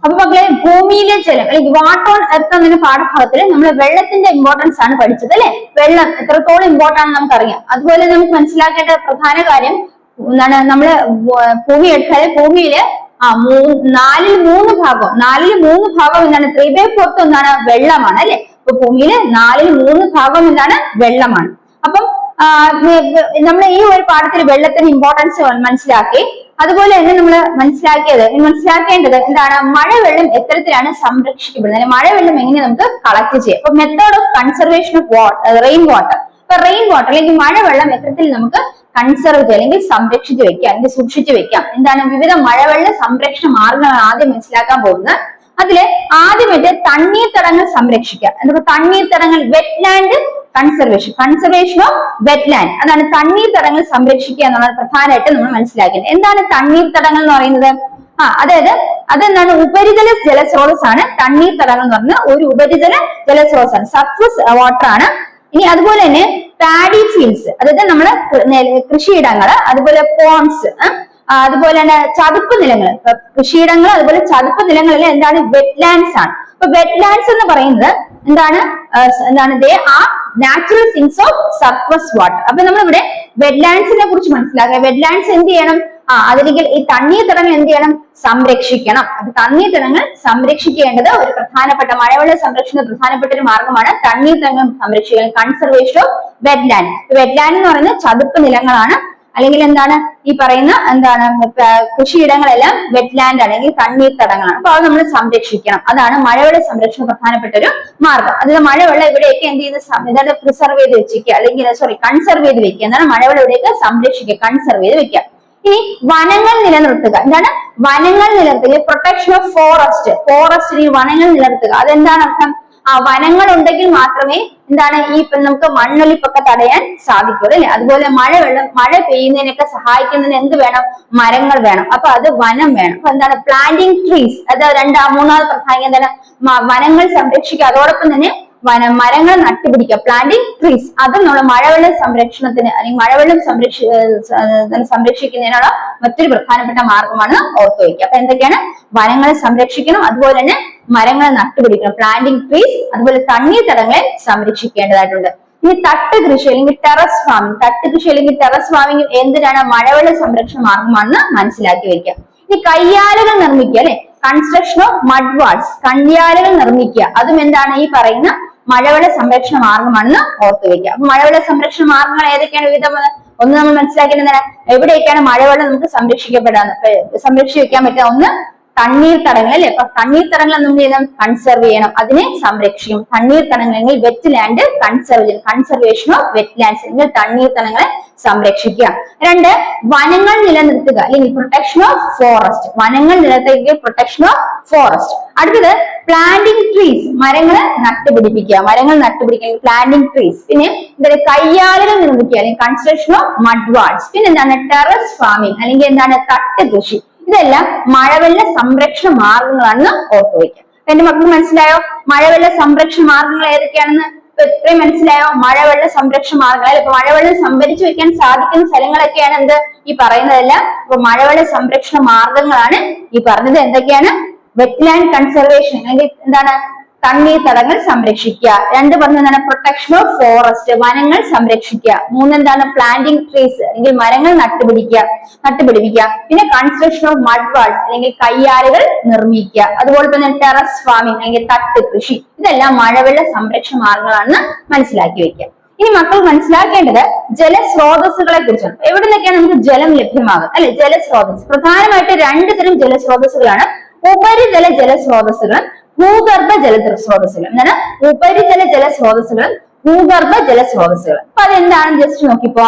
അപ്പൊ മക്കളെ ഭൂമിയിലെ ജലം അല്ലെങ്കിൽ വാട്ടർ ഓൺ എർത്ത് എന്ന പാഠഭാഗത്തിൽ നമ്മൾ വെള്ളത്തിന്റെ ഇമ്പോർട്ടൻസ് ആണ് പഠിച്ചത് അല്ലെ. വെള്ളം എത്രത്തോളം ഇമ്പോർട്ടൻ്റ് ആണെന്ന് നമുക്കറിയാം. അതുപോലെ നമുക്ക് മനസ്സിലാക്കേണ്ട പ്രധാന കാര്യം എന്താണ്? നമ്മള് ഭൂമി എടുത്താൽ ഭൂമിയില് 4ൽ 3 ഭാഗം എന്താണ്? 3/4 എന്താണ്? വെള്ളമാണ് അല്ലെ. അപ്പൊ ഭൂമിയില് 4ൽ 3 ഭാഗം എന്താണ്? വെള്ളമാണ്. അപ്പം നമ്മൾ ഈ ഒരു പാഠത്തിൽ വെള്ളത്തിന്റെ ഇമ്പോർട്ടൻസ് മനസ്സിലാക്കി. അതുപോലെ തന്നെ നമ്മൾ മനസ്സിലാക്കേണ്ടത് എന്താണ്? മഴവെള്ളം എത്തരത്തിലാണ് സംരക്ഷിക്കപ്പെടുന്നത്, മഴവെള്ളം എങ്ങനെ നമുക്ക് കളക്ട് ചെയ്യാം. അപ്പൊ method of conservation of rain water. അപ്പൊ റെയിൻ വാട്ടർ അല്ലെങ്കിൽ മഴവെള്ളം എത്തരത്തിൽ നമുക്ക് കൺസർവ് ചെയ്യാം അല്ലെങ്കിൽ സംരക്ഷിച്ചു വെക്കാം അല്ലെങ്കിൽ സൂക്ഷിച്ചു വെക്കാം. എന്താണ്? വിവിധ മഴവെള്ള സംരക്ഷണ മാർഗങ്ങളാണ് ആദ്യം മനസ്സിലാക്കാൻ പോകുന്നത്. അതില് ആദ്യമായിട്ട് തണ്ണീർത്തടങ്ങൾ സംരക്ഷിക്കുക. എന്താ തണ്ണീർത്തടങ്ങൾ? Wetland conservation of wetland. അതാണ് തണ്ണീർത്തടങ്ങൾ സംരക്ഷിക്കുക എന്നുള്ളത് പ്രധാനമായിട്ട് നമ്മൾ മനസ്സിലാക്കേണ്ടത്. എന്താണ് തണ്ണീർത്തടങ്ങൾ എന്ന് പറയുന്നത്? അതെന്താണ്? ഉപരിതല ജലസ്രോതസ്സാണ് തണ്ണീർത്തടങ്ങൾ എന്ന് പറഞ്ഞാൽ ഒരു ഉപരിതല ജലസ്രോതസ്സാണ്, സർഫസ് വാട്ടർ ആണ്. ഇനി അതുപോലെ തന്നെ പാഡി ഫീൽഡ്സ്, അതായത് നമ്മുടെ കൃഷിയിടങ്ങള്, അതുപോലെ പോൺസ്, അതുപോലെ തന്നെ ചതുപ്പ് നിലങ്ങൾ, കൃഷിയിടങ്ങൾ അതുപോലെ ചതുപ്പ് നിലങ്ങളിൽ എന്താണ് വെറ്റ്ലാൻഡ്സ് ആണ്. അപ്പൊ വെറ്റ്ലാൻഡ്സ് എന്ന് പറയുന്നത് എന്താണ് they are natural sings of surface water. അപ്പൊ നമ്മളിവിടെ വെറ്റ്ലാൻഡ്സിനെ കുറിച്ച് മനസ്സിലാക്കുക. വെറ്റ്ലാൻഡ്സ് എന്ത് ചെയ്യണം? അതിലേക്ക് ഈ തണ്ണീർത്തടങ്ങൾ എന്ത് ചെയ്യണം? സംരക്ഷിക്കണം. അത് തണ്ണീർത്തടങ്ങൾ സംരക്ഷിക്കേണ്ടത് ഒരു പ്രധാനപ്പെട്ട മഴവെള്ള സംരക്ഷണ പ്രധാനപ്പെട്ട ഒരു മാർഗമാണ് തണ്ണീർത്തടങ്ങൾ സംരക്ഷിക്കുക, കൺസർവേഷൻ ഓഫ് വെറ്റ്ലാൻഡ്. വെറ്റ്ലാൻഡ് എന്ന് പറയുന്നത് ചതുപ്പ് നിലങ്ങളാണ്, അല്ലെങ്കിൽ എന്താണ് ഈ പറയുന്ന കൃഷിയിടങ്ങളെല്ലാം വെറ്റ്ലാൻഡ് അല്ലെങ്കിൽ തണ്ണീർത്തടങ്ങളാണ്. അപ്പൊ അത് നമ്മൾ സംരക്ഷിക്കണം. അതാണ് മഴവെള്ള സംരക്ഷണ പ്രധാനപ്പെട്ട ഒരു മാർഗം. അതായത് മഴവെള്ളം ഇവിടെയൊക്കെ എന്ത് ചെയ്ത് പ്രിസർവ് ചെയ്ത് വെച്ചിരിക്കുക, അല്ലെങ്കിൽ കൺസർവ് ചെയ്ത് വെക്കുക. എന്താണ് മഴവെള്ളം ഇവിടെയൊക്കെ സംരക്ഷിക്കുക, കൺസർവ് ചെയ്ത് വെക്കുക. ഇനി വനങ്ങൾ നിലനിർത്തുക. എന്താണ് വനങ്ങൾ നിലനിർത്തുക? പ്രൊട്ടക്ഷൻ ഓഫ് ഫോറസ്റ്റ് ഈ വനങ്ങൾ നിലനിർത്തുക. അതെന്താണ് അർത്ഥം? വനങ്ങൾ ഉണ്ടെങ്കിൽ മാത്രമേ എന്താണ് നമുക്ക് മണ്ണൊലിപ്പൊക്കെ തടയാൻ സാധിക്കുള്ളൂ, അല്ലെ? അതുപോലെ മഴ പെയ്യുന്നതിനൊക്കെ സഹായിക്കുന്നതിന് എന്ത് വേണം? മരങ്ങൾ വേണം. അപ്പൊ അത് വനം വേണം. അപ്പൊ എന്താണ് പ്ലാന്റിംഗ് ട്രീസ്? അത് മൂന്നാമത് പ്രധാനം എന്താണ്? വനങ്ങൾ സംരക്ഷിക്കുക, അതോടൊപ്പം തന്നെ മരങ്ങൾ നട്ടുപിടിക്കുക, പ്ലാന്റിംഗ് ട്രീസ്. അത് നമ്മൾ മഴവെള്ള സംരക്ഷണത്തിന് അല്ലെങ്കിൽ മഴവെള്ളം സംരക്ഷിക്കുന്നതിനുള്ള മറ്റൊരു പ്രധാനപ്പെട്ട മാർഗമാണ് ഓർത്തു വയ്ക്കുക. അപ്പൊ എന്തൊക്കെയാണ്? വനങ്ങളെ സംരക്ഷിക്കണം, അതുപോലെ തന്നെ മരങ്ങൾ നട്ടുപിടിക്കണം, പ്ലാന്റിംഗ് ട്രീസ്, അതുപോലെ തണ്ണീർത്തടങ്ങളെ സംരക്ഷിക്കേണ്ടതായിട്ടുണ്ട്. ഇനി തട്ട് കൃഷി അല്ലെങ്കിൽ ടെറസ് ഫാമിംഗ് എന്തിനാണ്? മഴവെള്ള സംരക്ഷണ മാർഗമാണെന്ന് മനസ്സിലാക്കി വെക്കുക. ഇനി കയ്യാലകൾ നിർമ്മിക്കുക, അല്ലെ? കൺസ്ട്രക്ഷൻ ഓഫ് മഡ് വാൾസ്, കയ്യാലകൾ നിർമ്മിക്കുക. അതും എന്താണ്? ഈ പറയുന്ന മഴവെള്ള സംരക്ഷണ മാർഗമാണെന്ന് ഓർത്തു വയ്ക്കുക. അപ്പൊ മഴവെള്ള സംരക്ഷണ മാർഗങ്ങൾ ഏതൊക്കെയാണ്? ഒന്ന് നമ്മൾ മനസ്സിലാക്കേണ്ടത് എവിടെയൊക്കെയാണ് മഴവെള്ളം നമുക്ക് സംരക്ഷിച്ചു വെക്കാൻ പറ്റുക? ഒന്ന് തണ്ണീർത്തടങ്ങൾ, അല്ലെ? അപ്പൊ തണ്ണീർത്തടങ്ങൾ നമ്മൾ ചെയ്യണം? കൺസർവ് ചെയ്യണം, അതിനെ സംരക്ഷിക്കും. തണ്ണീർത്തടങ്ങൾ അല്ലെങ്കിൽ wetland conservation of wetlands അല്ലെങ്കിൽ തണ്ണീർത്തടങ്ങളെ സംരക്ഷിക്കുക. 2, വനങ്ങൾ നിലനിർത്തുക അല്ലെങ്കിൽ പ്രൊട്ടക്ഷൻ ഓഫ് ഫോറസ്റ്റ്. വനങ്ങൾ നിലനിർത്തുക, പ്രൊട്ടക്ഷൻ ഓഫ് ഫോറസ്റ്റ്. അടുത്തത് പ്ലാന്റിംഗ് ട്രീസ്, മരങ്ങൾ നട്ടുപിടിപ്പിക്കുക, പ്ലാന്റിംഗ് ട്രീസ്. പിന്നെ എന്താണ്? കയ്യാലകൾ നിർമ്മിക്കുക അല്ലെങ്കിൽ കൺസ്ട്രക്ഷൻ ഓഫ് മഡ് വാൾസ്. പിന്നെ എന്താണ്? ടെറസ് ഫാമിംഗ് അല്ലെങ്കിൽ എന്താണ്? തട്ട് കൃഷി. ഇതെല്ലാം മഴവെള്ള സംരക്ഷണ മാർഗങ്ങളാണെന്ന് ഓർത്തു വയ്ക്കുക. എന്റെ മക്കൾക്ക് മനസ്സിലായോ മഴവെള്ള സംരക്ഷണ മാർഗങ്ങൾ ഏതൊക്കെയാണെന്ന്? ഇത്രയും മനസ്സിലായോ? മഴവെള്ള സംരക്ഷണ മാർഗങ്ങൾ. ഇപ്പൊ മഴവെള്ളം സംഭരിച്ചു വെക്കാൻ സാധിക്കുന്ന സ്ഥലങ്ങളൊക്കെയാണ് എന്ത് ഈ പറയുന്നതെല്ലാം. ഇപ്പൊ മഴവെള്ള സംരക്ഷണ മാർഗങ്ങളാണ് ഈ പറഞ്ഞത്. എന്തൊക്കെയാണ്? വെറ്റ്ലാൻഡ് കൺസർവേഷൻ അല്ലെങ്കിൽ എന്താണ്? തണ്ണീർത്തടങ്ങൾ സംരക്ഷിക്കുക. 2 പറഞ്ഞതാണ് പ്രൊട്ടക്ഷൻ ഓഫ് ഫോറസ്റ്റ്, വനങ്ങൾ സംരക്ഷിക്കുക. 3 എന്താണ്? പ്ലാന്റിംഗ് ട്രീസ് അല്ലെങ്കിൽ മരങ്ങൾ നട്ടുപിടിപ്പിക്കുക. പിന്നെ കൺസ്ട്രക്ഷൻ ഓഫ് മഡ് വാൾസ് അല്ലെങ്കിൽ കയ്യാലുകൾ നിർമ്മിക്കുക. അതുപോലെ തന്നെ ടെറസ് ഫാമിംഗ് അല്ലെങ്കിൽ തട്ട് കൃഷി. ഇതെല്ലാം മഴവെള്ള സംരക്ഷണ മാർഗങ്ങളാണെന്ന് മനസ്സിലാക്കി വെക്കുക. ഇനി മക്കൾ മനസ്സിലാക്കേണ്ടത് ജലസ്രോതസ്സുകളെ കുറിച്ചാണ്. എവിടെ നിന്നൊക്കെയാണ് നമുക്ക് ജലം ലഭ്യമാകുക, അല്ലെ? ജലസ്രോതസ് പ്രധാനമായിട്ട് 2 തരം ജലസ്രോതസ്സുകളാണ്. ഉപരിതല ജലസ്രോതസ്സുകളും ഭൂഗർഭ ജലസ്രോതസ്സുകൾ. എന്താണ്? ഉപരിതല ജലസ്രോതസ്സുകൾ, ഭൂഗർഭ ജലസ്രോതസ്സുകൾ. അപ്പൊ അതെന്താണെന്ന് ജസ്റ്റ് നോക്കിപ്പോ.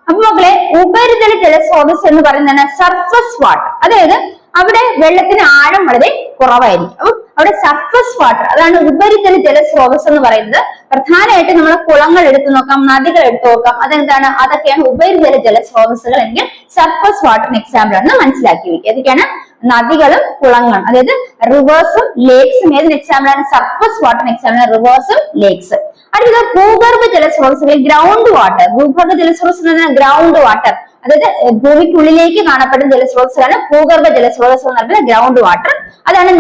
അപ്പൊ മക്കളെ, ഉപരിതല ജലസ്രോതസ് എന്ന് പറയുന്നതാണ് സർഫസ് വാട്ടർ. അതായത് അവിടെ വെള്ളത്തിന് ആഴം വളരെ കുറവായിരിക്കും. അപ്പൊ അവിടെ സർഫസ് വാട്ടർ, അതാണ് ഉപരിതല ജലസ്രോതസ് എന്ന് പറയുന്നത്. പ്രധാനമായിട്ട് നമ്മൾ കുളങ്ങൾ എടുത്തു നോക്കാം, നദികൾ എടുത്തു നോക്കാം. അതെന്താണ്? അതൊക്കെയാണ് ഉപരിതല ജലസ്രോതസ്സുകൾ എങ്കിൽ സർഫസ് വാട്ടറിന് എക്സാമ്പിൾ ആണെന്ന് മനസ്സിലാക്കി വെക്കുക. ഏതൊക്കെയാണ്? നദികളും കുളങ്ങളും, അതായത് റിവേഴ്സും ലേക്സും. ഏതിന് എക്സാമ്പിൾ ആണ്? സർഫസ് വാട്ടറിന് എക്സാമ്പിൾ ആണ് റിവേഴ്സും ലേക്സ്. അടുത്തത് ഭൂഗർഭ ജലസ്രോതസ്സുകൾ, ഗ്രൗണ്ട് വാട്ടർ. ഭൂഗർഭ ജലസ്രോതസ് എന്ന് പറഞ്ഞാൽ ഗ്രൗണ്ട് വാട്ടർ, അതായത് ഭൂമിക്കുള്ളിലേക്ക് കാണപ്പെടുന്ന ജലസ്രോതസ്സാണ് ഭൂഗർഭ ജലസ്രോതസ് എന്ന് പറയുന്നത് ഗ്രൗണ്ട് വാട്ടർ. അതാണ്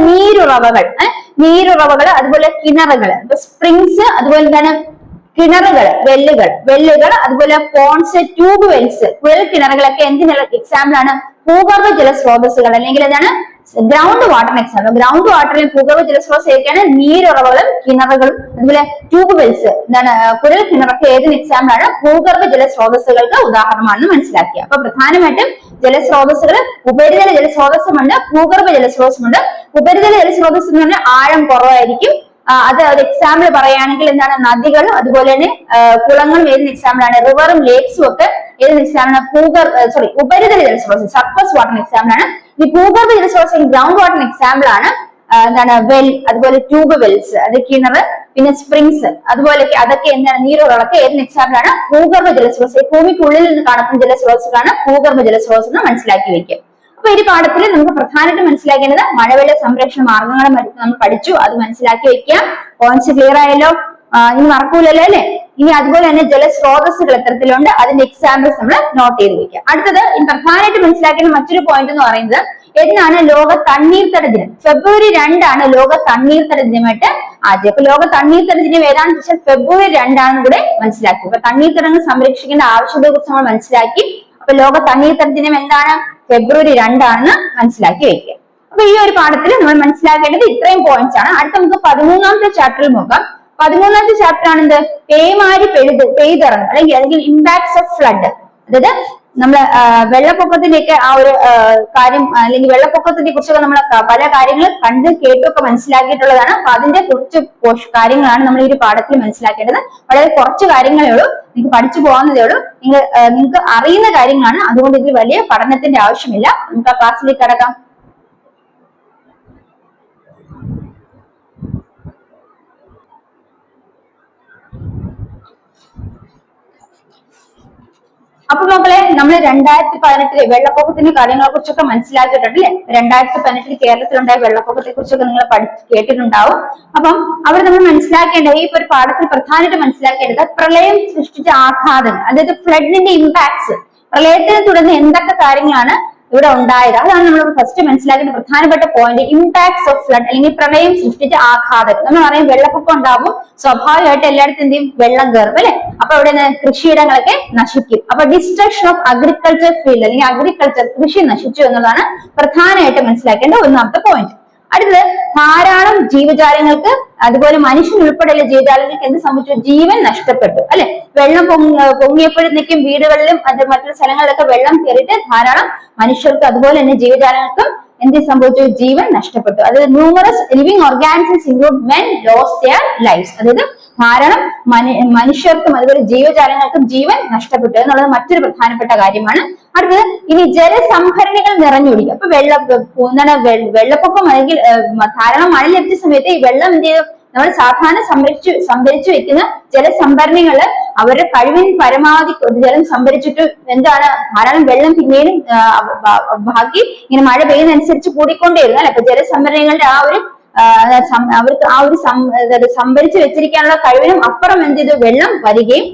നീരുറവകൾ, അതുപോലെ കിണറുകൾ, സ്പ്രിങ്സ്, അതുപോലെ തന്നെ കിണറുകൾ, വെല്ലുകൾ, അതുപോലെ പോൺസ്, ട്യൂബ് വെൽസ്, കുഴൽ കിണറുകളൊക്കെ എന്തിനുള്ള എക്സാമ്പിൾ ആണ്? ഭൂഗർഭ ജലസ്രോതസ്സുകൾ അല്ലെങ്കിൽ എന്താണ്? Ground വാട്ടറിന് example. ഗ്രൗണ്ട് വാട്ടറിൽ ഭൂഗർഭ ജലസ്രോതസ് ഏതൊക്കെയാണ്? നീരുറവകളും കിണറുകളും അതുപോലെ ട്യൂബ് വെൽസ്, എന്താണ്? കുഴൽ കിണറൊക്കെ ഏതിന് എക്സാമ്പിൾ ആണ്? ഭൂഗർഭ ജലസ്രോതസ്സുകൾക്ക് ഉദാഹരണമാണെന്ന് മനസ്സിലാക്കുക. അപ്പൊ പ്രധാനമായിട്ടും ജലസ്രോതസ്സുകൾ ഉപരിതല ജലസ്രോതസ്സുമുണ്ട്, ഭൂഗർഭ ജലസ്രോതസ്സുമുണ്ട്. ഉപരിതല ജലസ്രോതസ് എന്ന് പറഞ്ഞാൽ ആഴം കുറവായിരിക്കും. അത് ഒരു എക്സാമ്പിൾ പറയുകയാണെങ്കിൽ എന്താണ്? നദികളും അതുപോലെ തന്നെ കുളങ്ങളും ഏതിന് എക്സാമ്പിൾ ആണ്? റിവറും ലേക്സും ഒക്കെ ഏതിന് എക്സാമ്പിൾ ആണ്? ഉപരിതല ജലസ്രോതസ്, സർഫസ് വാട്ടറിന് എക്സാമ്പിൾ ആണ്. ഈ ഭൂഗർഭ ജലസ്രോതസ് ഗ്രൗണ്ട് വാട്ടറിന് എക്സാമ്പിൾ ആണ്. എന്താണ്? വെൽ, അതുപോലെ ട്യൂബ് വെൽസ്, അത് കിണർ, പിന്നെ സ്പ്രിങ്സ്, അതുപോലെ അതൊക്കെ എന്താണ്? നീരുറവൊക്കെ ഏതിന് എക്സാമ്പിൾ ആണ്? ഭൂഗർഭ ജലസ്രോതസ്. ഭൂമിക്കുള്ളിൽ നിന്ന് കാണുന്ന ജലസ്രോതസ്സുകളാണ് ഭൂഗർഭ ജലസ്രോതസ് എന്ന് മനസ്സിലാക്കി വെക്കുക. അപ്പൊ അപ്പൊ ഈ പാഠത്തിൽ നമുക്ക് പ്രധാനമായിട്ട് മനസ്സിലാക്കേണ്ടത് മഴവെള്ള സംരക്ഷണ മാർഗങ്ങളും നമ്മൾ പഠിച്ചു, അത് മനസ്സിലാക്കി വെക്കുക. പോയിന്റ്സ് ക്ലിയർ ആയല്ലോ? ഇനി മറക്കൂലല്ലോ അല്ലെ? ഇനി അതുപോലെ തന്നെ ജലസ്രോതസ്സുകൾ എത്തരത്തിലുണ്ട്, അതിന്റെ എക്സാമ്പിൾസ് നമ്മൾ നോട്ട് ചെയ്ത് വെക്കുക. അടുത്തത് പ്രധാനമായിട്ട് മനസ്സിലാക്കേണ്ട മറ്റൊരു പോയിന്റ് എന്ന് പറയുന്നത്, എന്നാണ് ലോക തണ്ണീർത്തട ദിനം. ഫെബ്രുവരി 2 ലോക തണ്ണീർത്തട ദിനമായിട്ട് ആദ്യം. അപ്പൊ ലോക തണ്ണീർത്തട ദിനം ഏതാണെന്ന് വെച്ചാൽ ഫെബ്രുവരി 2 കൂടെ മനസ്സിലാക്കി. അപ്പൊ തണ്ണീർത്തടങ്ങൾ സംരക്ഷിക്കേണ്ട ആവശ്യകതയെ കുറിച്ച് നമ്മൾ മനസ്സിലാക്കി. അപ്പൊ ലോക തണ്ണീർത്തട ദിനം എന്താണ്? ഫെബ്രുവരി 2 മനസ്സിലാക്കി വെക്കുക. അപ്പൊ ഈ ഒരു പാഠത്തിൽ നമ്മൾ മനസ്സിലാക്കേണ്ടത് ഇത്രയും പോയിന്റ്സ് ആണ്. അടുത്ത നമുക്ക് 13ാമത്തെ ചാപ്റ്ററിൽ നോക്കാം. 13ാമത്തെ ചാപ്റ്റർ ആണ് എന്ത്? പേമാരി പെയ്തിറങ്ങും അല്ലെങ്കിൽ ഇമ്പാക്ട്സ് ഓഫ് ഫ്ലഡ്. അതായത് നമ്മള് വെള്ളപ്പൊക്കത്തിന്റെയൊക്കെ ആ ഒരു കാര്യം അല്ലെങ്കിൽ വെള്ളപ്പൊക്കത്തിനെ കുറിച്ചൊക്കെ നമ്മൾ പല കാര്യങ്ങൾ കണ്ടും കേട്ടൊക്കെ മനസ്സിലാക്കിയിട്ടുള്ളതാണ്. അപ്പൊ അതിന്റെ കുറച്ച് കാര്യങ്ങളാണ് നമ്മൾ ഈ ഒരു പാഠത്തിൽ മനസ്സിലാക്കേണ്ടത്. വളരെ കുറച്ച് കാര്യങ്ങളേ ഉള്ളൂ, നിങ്ങൾക്ക് പഠിച്ചു പോകാവുന്നതേ ഉള്ളൂ. നിങ്ങൾക്ക് അറിയുന്ന കാര്യങ്ങളാണ്, അതുകൊണ്ട് ഇതിൽ വലിയ പഠനത്തിന്റെ ആവശ്യമില്ല. നമുക്ക് ആ ക്ലാസ്സിലേക്ക് കടക്കാം. അപ്പൊ മക്കളെ, നമ്മൾ 2018 വെള്ളപ്പൊക്കത്തിന്റെ കാര്യങ്ങളെ കുറിച്ചൊക്കെ മനസ്സിലാക്കിയിട്ടുണ്ട് അല്ലെ? 2018 കേരളത്തിലുണ്ടായ വെള്ളപ്പൊക്കത്തെ കുറിച്ചൊക്കെ നിങ്ങൾ കേട്ടിട്ടുണ്ടാവും. അപ്പം അവിടെ നമ്മൾ മനസ്സിലാക്കേണ്ട ഈ ഒരു പാഠത്തിൽ പ്രധാനമായിട്ട് മനസ്സിലാക്കേണ്ടത് പ്രളയം സൃഷ്ടിച്ച ആഘാതങ്ങൾ, അതായത് ഫ്ലഡിന്റെ ഇമ്പാക്ട്സ്, പ്രളയത്തിനെ തുടർന്ന് എന്തൊക്കെ കാര്യങ്ങളാണ് ഇവിടെ ഉണ്ടായത്, അതാണ് നമ്മൾ ഫസ്റ്റ് മനസ്സിലാക്കേണ്ട പ്രധാനപ്പെട്ട പോയിന്റ്. ഇമ്പാക്ട്സ് ഓഫ് ഫ്ലഡ് അല്ലെങ്കിൽ പ്രളയം സൃഷ്ടിച്ച ആഘാതം. നമ്മൾ പറയും വെള്ളപ്പൊക്കം ഉണ്ടാവും, സ്വാഭാവികമായിട്ട് എല്ലായിടത്തും എന്ത് ചെയ്യും? വെള്ളം കയറും അല്ലെ? അപ്പൊ അവിടെ കൃഷിയിടങ്ങളൊക്കെ നശിക്കും. അപ്പൊ ഡിസ്ട്രക്ഷൻ ഓഫ് അഗ്രികൾച്ചർ ഫീൽഡ് അല്ലെങ്കിൽ അഗ്രികൾച്ചർ, കൃഷി നശിച്ചു എന്നതാണ് പ്രധാനമായിട്ട് മനസ്സിലാക്കേണ്ട ഒന്നാമത്തെ പോയിന്റ്. അടുത്തത് ധാരാളം ജീവജാലങ്ങൾക്ക്, അതുപോലെ മനുഷ്യൻ ഉൾപ്പെടെയുള്ള ജീവജാലങ്ങൾക്ക് എന്ത് സംഭവിച്ചു? ജീവൻ നഷ്ടപ്പെട്ടു അല്ലെ? വെള്ളം പൊങ്ങിയപ്പോഴത്തേക്കും വീടുകളിലും മറ്റു സ്ഥലങ്ങളിലൊക്കെ വെള്ളം കയറിയിട്ട് ധാരാളം മനുഷ്യർക്ക് അതുപോലെ തന്നെ ജീവജാലങ്ങൾക്കും എന്ത് സംഭവിച്ചു? ജീവൻ നഷ്ടപ്പെട്ടു. അതായത് numerous living organisms include men lost their lifes. അതായത് ധാരാളം മനുഷ്യർക്കും അതുപോലെ ജീവജാലങ്ങൾക്കും ജീവൻ നഷ്ടപ്പെട്ടു എന്നുള്ളത് മറ്റൊരു പ്രധാനപ്പെട്ട കാര്യമാണ്. അടുത്തത് ഇനി ജലസംഭരണികൾ നിറഞ്ഞൊഴുകി. അപ്പൊ വെള്ളപ്പൊക്കം അല്ലെങ്കിൽ ധാരാളം മഴ ലഭിച്ച സമയത്ത് ഈ വെള്ളം എന്ത് ചെയ്തു? നമ്മൾ സാധാരണ സംഭരിച്ചു വെക്കുന്ന ജലസംഭരണികള് അവരുടെ കഴിവിന് പരമാവധി ജലം സംഭരിച്ചിട്ട് എന്താണ് ധാരാളം വെള്ളം പിന്നീട് ബാക്കി ഇങ്ങനെ മഴ പെയ്യുന്നതനുസരിച്ച് കൂടിക്കൊണ്ടേയിരുന്നു അല്ലെ? അപ്പൊ ജലസംഭരണികളുടെ ആ ഒരു അവർക്ക് ആ ഒരു സംഭരിച്ചു വെച്ചിരിക്കാനുള്ള കഴിവിനും അപ്പുറം എന്ത് ചെയ്തു? വെള്ളം വരികയും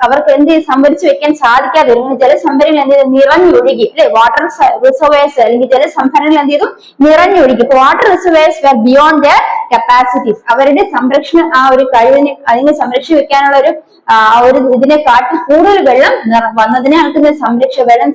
അവർക്ക് എന്ത് ചെയ്ത് സംഭരിച്ചു വെക്കാൻ സാധിക്കാതെ വരുന്ന ജലസംഭരണികൾ എന്ത് ചെയ്തു? നിറഞ്ഞൊഴുകി അല്ലെ? വാട്ടർ റിസർവേഴ്സ് അല്ലെങ്കിൽ ജലസംഭരണികൾ എന്ത് ചെയ്തു? നിറഞ്ഞൊഴുകി. Water reservoirs were beyond their capacities. അവരുടെ സംരക്ഷണ ആ ഒരു കഴിവിനെ അതിനെ സംരക്ഷിച്ചു വെക്കാനുള്ള ഒരു ഇതിനെ കാട്ടി കൂടുതൽ വെള്ളം വന്നതിനെ അവർക്ക് വെള്ളം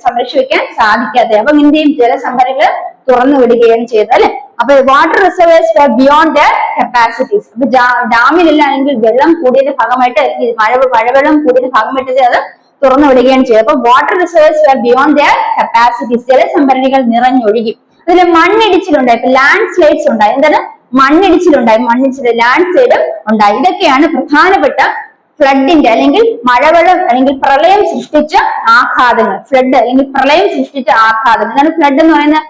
സംരക്ഷിച്ചു വെക്കാൻ സാധിക്കാതെ അപ്പൊ എന്ത് ചെയ്യും? ജലസംഭരണികൾ തുറന്നു വിടുകയാണ് ചെയ്തത് അല്ലെ? അപ്പൊ water reservoirs for beyond their capacities. അപ്പൊ ഡാമിലാണെങ്കിൽ വെള്ളം കൂടിയതിന്റെ ഭാഗമായിട്ട് മഴവെള്ളം കൂടിയതിന്റെ ഭാഗമായിട്ട് അത് തുറന്നു വിടുകയാണ് ചെയ്തത്. അപ്പൊ water reservoirs for beyond their capacities, ജലസംഭരണികൾ നിറഞ്ഞൊഴുകി. അതിൽ മണ്ണിടിച്ചിലുണ്ടായി, ഇപ്പൊ ലാൻഡ് സ്ലൈഡ്സ് ഉണ്ടായി. എന്താണ്? മണ്ണിടിച്ചിലുണ്ടായി, ലാൻഡ് സ്ലൈഡ് ഉണ്ടായി. ഇതൊക്കെയാണ് പ്രധാനപ്പെട്ട ഫ്ലഡിന്റെ അല്ലെങ്കിൽ മഴവെള്ളം അല്ലെങ്കിൽ പ്രളയം സൃഷ്ടിച്ച ആഘാതങ്ങൾ. ഫ്ലഡ് അല്ലെങ്കിൽ പ്രളയം സൃഷ്ടിച്ച ആഘാതം. എന്താണ് ഫ്ലഡ് എന്ന് പറയുന്നത്?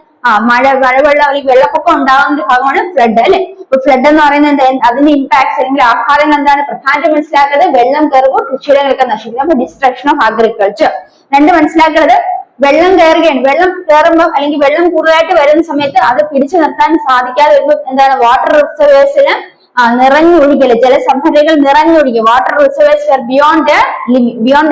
മഴവെള്ളം അല്ലെങ്കിൽ വെള്ളപ്പൊക്കം ഉണ്ടാകുന്ന ഭാഗമാണ് ഫ്ലഡ് അല്ലെ? ഇപ്പൊ ഫ്ലഡ് എന്ന് പറയുന്നത് അതിന്റെ ഇമ്പാക്ട്സ് അല്ലെങ്കിൽ ആഘാതങ്ങൾ എന്താണ്? പ്രധാനമായിട്ട് മനസ്സിലാക്കുന്നത് വെള്ളം കയറുമ്പോൾ കൃഷിയിടങ്ങളൊക്കെ നശിക്കും. അപ്പൊ ഡിസ്ട്രക്ഷൻ ഓഫ് അഗ്രികൾച്ചർ. രണ്ട് മനസ്സിലാക്കുന്നത് വെള്ളം കയറുകയാണ്. വെള്ളം കയറുമ്പോൾ അല്ലെങ്കിൽ വെള്ളം കൂടുതലായിട്ട് വരുന്ന സമയത്ത് അത് പിടിച്ചു നിർത്താൻ സാധിക്കാതെ വരുമ്പോൾ എന്താണ്? വാട്ടർ റിസർവേഴ്സിന് നിറഞ്ഞൊഴുകല്, ജലസംഭരണികൾ നിറഞ്ഞൊഴുകി. Water reservoirs beyond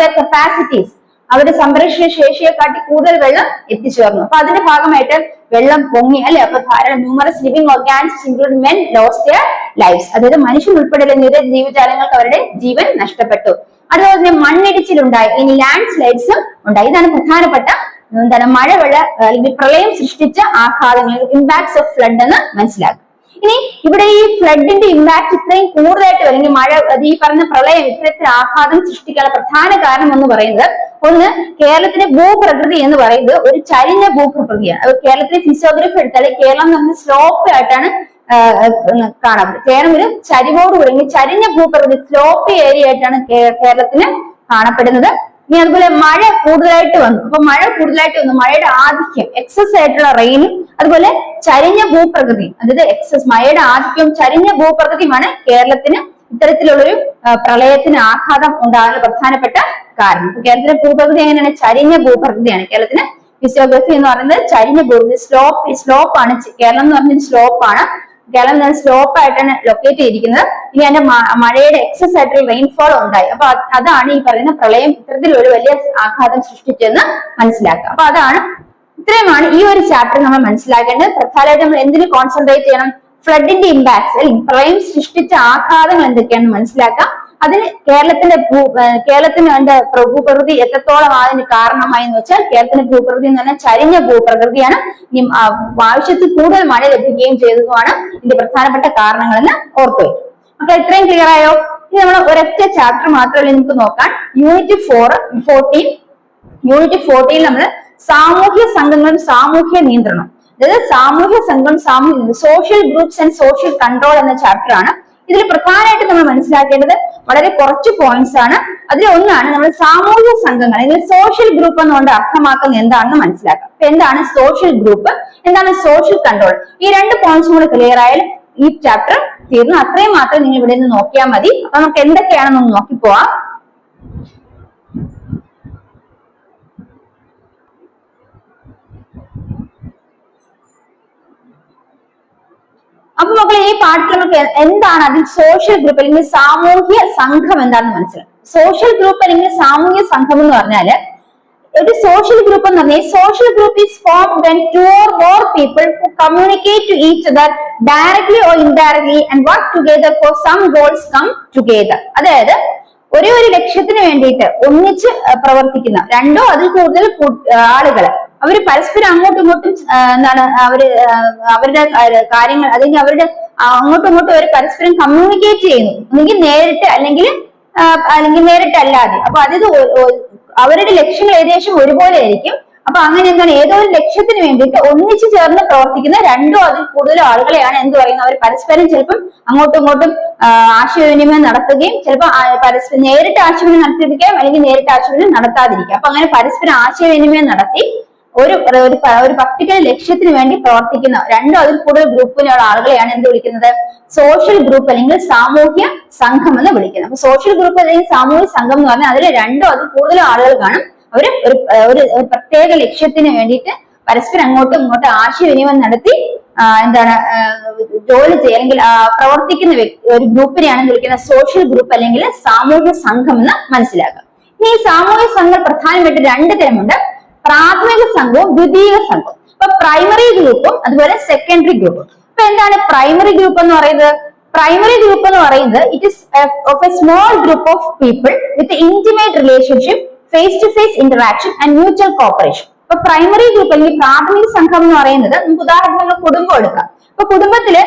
their capacities, അവരുടെ സംരക്ഷണ ശേഷിയെ കാട്ടി കൂടുതൽ വെള്ളം എത്തിച്ചേർന്നു. അപ്പൊ അതിന്റെ ഭാഗമായിട്ട് വെള്ളം പൊങ്ങി അല്ലെ? അപ്പൊ ധാരാളം numerous living organisms include men lost their lifes. അതായത് മനുഷ്യൻ ഉൾപ്പെടെയുള്ള നിരവധി ജീവജാലങ്ങൾക്ക് അവരുടെ ജീവൻ നഷ്ടപ്പെട്ടു. അതുപോലെ തന്നെ മണ്ണിടിച്ചിലുണ്ടായി, ഇനി ലാൻഡ് സ്ലൈഡ്സും ഉണ്ടായി. ഇതാണ് പ്രധാനപ്പെട്ട മഴവെള്ള അല്ലെങ്കിൽ പ്രളയം സൃഷ്ടിച്ച ആഘാതങ്ങൾ, ഇമ്പാക്ട്സ് ഓഫ് ഫ്ലഡ് എന്ന് മനസ്സിലാക്കുക. ഇനി ഇവിടെ ഈ ഫ്ലഡിന്റെ ഇമ്പാക്ട് ഇത്രയും കൂടുതലായിട്ട് അല്ലെങ്കിൽ മഴ ഈ പറഞ്ഞ പ്രളയം ഇത്തരത്തിൽ ആഘാതം സൃഷ്ടിക്കാനുള്ള പ്രധാന കാരണം എന്ന് പറയുന്നത്, ഒന്ന് കേരളത്തിലെ ഭൂപ്രകൃതി എന്ന് പറയുന്നത് ഒരു ചരിഞ്ഞ ഭൂപ്രകൃതിയാണ്. കേരളത്തിലെ ഫിസിയോഗ്രഫി എടുത്താൽ കേരളം എന്ന് പറഞ്ഞ സ്ലോപ്പ് ആയിട്ടാണ് കാണപ്പെടുന്നത്. കേരളം ഒരു ചരിവോടുകൂടി ചരിഞ്ഞ ഭൂപ്രകൃതി സ്ലോപ്പ് ഏരിയ ആയിട്ടാണ് കേരളത്തിന് കാണപ്പെടുന്നത്. ഇനി അതുപോലെ മഴ കൂടുതലായിട്ട് വന്നു. അപ്പൊ മഴ കൂടുതലായിട്ട് വന്നു, മഴയുടെ ആധിക്യം എക്സസ് ആയിട്ടുള്ള റെയിനും അതുപോലെ ചരിഞ്ഞ ഭൂപ്രകൃതി, അതായത് മഴയുടെ ആധിക്യവും ചരിഞ്ഞ ഭൂപ്രകൃതിയുമാണ് കേരളത്തിന് ഇത്തരത്തിലുള്ളൊരു പ്രളയത്തിന് ആഘാതം ഉണ്ടാകാനുള്ള പ്രധാനപ്പെട്ട കാരണം. കേരളത്തിലെ ഭൂപ്രകൃതി എങ്ങനെയാണ്? ചരിഞ്ഞ ഭൂപ്രകൃതിയാണ് കേരളത്തിന് ഫിസിയോഗ്രഫി എന്ന് പറയുന്നത് ചരിഞ്ഞ ഭൂമി, സ്ലോപ്പ് ആണ്. കേരളം എന്ന് പറഞ്ഞ സ്ലോപ്പ് ആണ്. കേരളം സ്ലോപ്പ് ആയിട്ടാണ് ലൊക്കേറ്റ് ചെയ്തിരിക്കുന്നത്. ഇനി അതിന്റെ മഴയുടെ എക്സസ് ആയിട്ടുള്ള റെയിൻഫോൾ ഉണ്ടായി. അപ്പൊ അതാണ് ഈ പറയുന്ന പ്രളയം ഇത്തരത്തിലൊരു വലിയ ആഘാതം സൃഷ്ടിച്ചെന്ന് മനസ്സിലാക്കുക. അപ്പൊ അതാണ് ഇത്രയുമാണ് ഈ ഒരു ചാപ്റ്റർ നമ്മൾ മനസ്സിലാക്കേണ്ടത്. പ്രധാനമായിട്ട് നമ്മൾ എന്തിന് കോൺസെൻട്രേറ്റ് ചെയ്യണം? ഫ്ലഡിന്റെ ഇമ്പാക്ട്സ്, അല്ലെങ്കിൽ പ്രളയം സൃഷ്ടിച്ച ആഘാതങ്ങൾ എന്തൊക്കെയാണെന്ന് മനസ്സിലാക്കാം. അതിന് കേരളത്തിന് വേണ്ട ഭൂപ്രകൃതി എത്രത്തോളം അതിന് കാരണമായി എന്ന് വെച്ചാൽ, കേരളത്തിന്റെ ഭൂപ്രകൃതി എന്ന് പറഞ്ഞാൽ ചരിഞ്ഞ ഭൂപ്രകൃതിയാണ്. ആവശ്യത്തിൽ കൂടുതൽ മഴ ലഭിക്കുകയും ചെയ്തതുമാണ് ഇതിന്റെ പ്രധാനപ്പെട്ട കാരണങ്ങളെന്ന് ഓർത്തു വയ്ക്കും. അപ്പൊ ഇത്രയും ക്ലിയർ ആയോ? ഇനി നമ്മൾ ഒരൊറ്റ ചാപ്റ്റർ മാത്രമല്ല നമുക്ക് നോക്കാൻ. യൂണിറ്റ് 14 നമ്മൾ സാമൂഹ്യ സംഘങ്ങളും സാമൂഹ്യ നിയന്ത്രണം, അതായത് സാമൂഹ്യ സംഘം, social groups and social control എന്ന ചാപ്റ്റർ ആണ്. ഇതിൽ പ്രധാനമായിട്ട് നമ്മൾ മനസ്സിലാക്കേണ്ടത് വളരെ കുറച്ച് പോയിന്റ്സ് ആണ്. അതിൽ ഒന്നാണ് നമ്മൾ സാമൂഹ്യ സംഘങ്ങൾ അല്ലെങ്കിൽ സോഷ്യൽ ഗ്രൂപ്പ് എന്നുകൊണ്ട് അർത്ഥമാക്കുന്നത് എന്താണെന്ന് മനസ്സിലാക്കാം. അപ്പൊ എന്താണ് സോഷ്യൽ ഗ്രൂപ്പ്, എന്താണ് സോഷ്യൽ കൺട്രോൾ? ഈ രണ്ട് പോയിന്റ്സും കൂടെ ക്ലിയർ ആയാലും ഈ ചാപ്റ്റർ തീർന്നു. അത്രയും മാത്രം നിങ്ങൾ ഇവിടെ നിന്ന് നോക്കിയാൽ മതി. അപ്പൊ നമുക്ക് എന്തൊക്കെയാണെന്ന് നോക്കിപ്പോവാം. അപ്പൊ മക്കളെ ഈ പാഠത്തിൽ നമുക്ക് എന്താണ് അതിൽ സോഷ്യൽ ഗ്രൂപ്പ് അല്ലെങ്കിൽ സാമൂഹ്യ സംഘം എന്താണെന്ന് മനസ്സിലാവും. സോഷ്യൽ ഗ്രൂപ്പ് അല്ലെങ്കിൽ സാമൂഹ്യ സംഘം എന്ന് പറഞ്ഞാല് ഒരു സോഷ്യൽ ഗ്രൂപ്പ് എന്ന് പറഞ്ഞാൽ social group is formed when two or more people who communicate to each other directly or indirectly and work together for some goals come together. അതായത് ഒരേ ഒരു ലക്ഷ്യത്തിന് വേണ്ടിയിട്ട് ഒന്നിച്ച് പ്രവർത്തിക്കുന്ന രണ്ടോ അതിൽ കൂടുതൽ ആളുകൾ അവര് പരസ്പരം അങ്ങോട്ടും ഇങ്ങോട്ടും എന്താണ് അവരുടെ കാര്യങ്ങൾ അല്ലെങ്കിൽ അവരുടെ അങ്ങോട്ടും ഇങ്ങോട്ടും അവർ പരസ്പരം കമ്മ്യൂണിക്കേറ്റ് ചെയ്യുന്നു, ഒന്നുകിൽ നേരിട്ട് അല്ലെങ്കിൽ നേരിട്ടല്ലാതെ. അപ്പൊ അതായത് അവരുടെ ലക്ഷ്യങ്ങൾ ഏകദേശം ഒരുപോലെ ആയിരിക്കും. അപ്പൊ അങ്ങനെ എന്താണ് ഏതോ ഒരു ലക്ഷ്യത്തിന് വേണ്ടിയിട്ട് ഒന്നിച്ചു ചേർന്ന് പ്രവർത്തിക്കുന്ന രണ്ടോ അതിൽ കൂടുതൽ ആളുകളെയാണ് എന്ത് പറയുന്നത്, അവർ പരസ്പരം ചിലപ്പം അങ്ങോട്ടും ഇങ്ങോട്ടും ആശയവിനിമയം നടത്തുകയും ചിലപ്പോൾ പരസ്പരം നേരിട്ട് ആശയവിനിമയം നടത്തിയിരിക്കാം അല്ലെങ്കിൽ നേരിട്ട് ആശയവിനിമയം നടത്താതിരിക്കാം. അപ്പൊ അങ്ങനെ പരസ്പരം ആശയവിനിമയം നടത്തി ഒരു പർട്ടിക്കുലർ ലക്ഷ്യത്തിന് വേണ്ടി പ്രവർത്തിക്കുന്ന രണ്ടോ അതിൽ കൂടുതൽ ഗ്രൂപ്പിലുള്ള ആളുകളെയാണ് എന്ത് വിളിക്കുന്നത്, സോഷ്യൽ ഗ്രൂപ്പ് അല്ലെങ്കിൽ സാമൂഹ്യ സംഘം എന്ന് വിളിക്കുന്നത്. അപ്പൊ സോഷ്യൽ ഗ്രൂപ്പ് അല്ലെങ്കിൽ സാമൂഹ്യ സംഘം എന്ന് പറഞ്ഞാൽ അതിൽ രണ്ടോ അതിൽ കൂടുതൽ ആളുകൾ കാണും. അവര് ഒരു പ്രത്യേക ലക്ഷ്യത്തിന് വേണ്ടിയിട്ട് പരസ്പരം അങ്ങോട്ടും ഇങ്ങോട്ടും ആശയവിനിമയം നടത്തി ജോലി ചെയ്യുക അല്ലെങ്കിൽ പ്രവർത്തിക്കുന്ന ഒരു ഗ്രൂപ്പിനെയാണ് വിളിക്കുന്നത് സോഷ്യൽ ഗ്രൂപ്പ് അല്ലെങ്കിൽ സാമൂഹ്യ സംഘം എന്ന് മനസ്സിലാക്കുക. ഇനി ഈ സാമൂഹ്യ സംഘം പ്രധാനമായിട്ട് രണ്ട് തരമുണ്ട്, പ്രാഥമിക സംഘവും ദ്വിതീയ സംഘവും. ഇപ്പൊ പ്രൈമറി ഗ്രൂപ്പും അതുപോലെ സെക്കൻഡറി ഗ്രൂപ്പും. ഇപ്പൊ എന്താണ് പ്രൈമറി ഗ്രൂപ്പ് എന്ന് പറയുന്നത്? പ്രൈമറി ഗ്രൂപ്പ് എന്ന് പറയുന്നത് it is of a small group of people with intimate relationship, face to face interaction and mutual cooperation. ഇപ്പൊ പ്രൈമറി ഗ്രൂപ്പ് അല്ലെങ്കിൽ പ്രാഥമിക സംഘം എന്ന് പറയുന്നത് നമുക്ക് ഉദാഹരണം നമ്മൾ കുടുംബം എടുക്കാം. ഇപ്പൊ കുടുംബത്തില്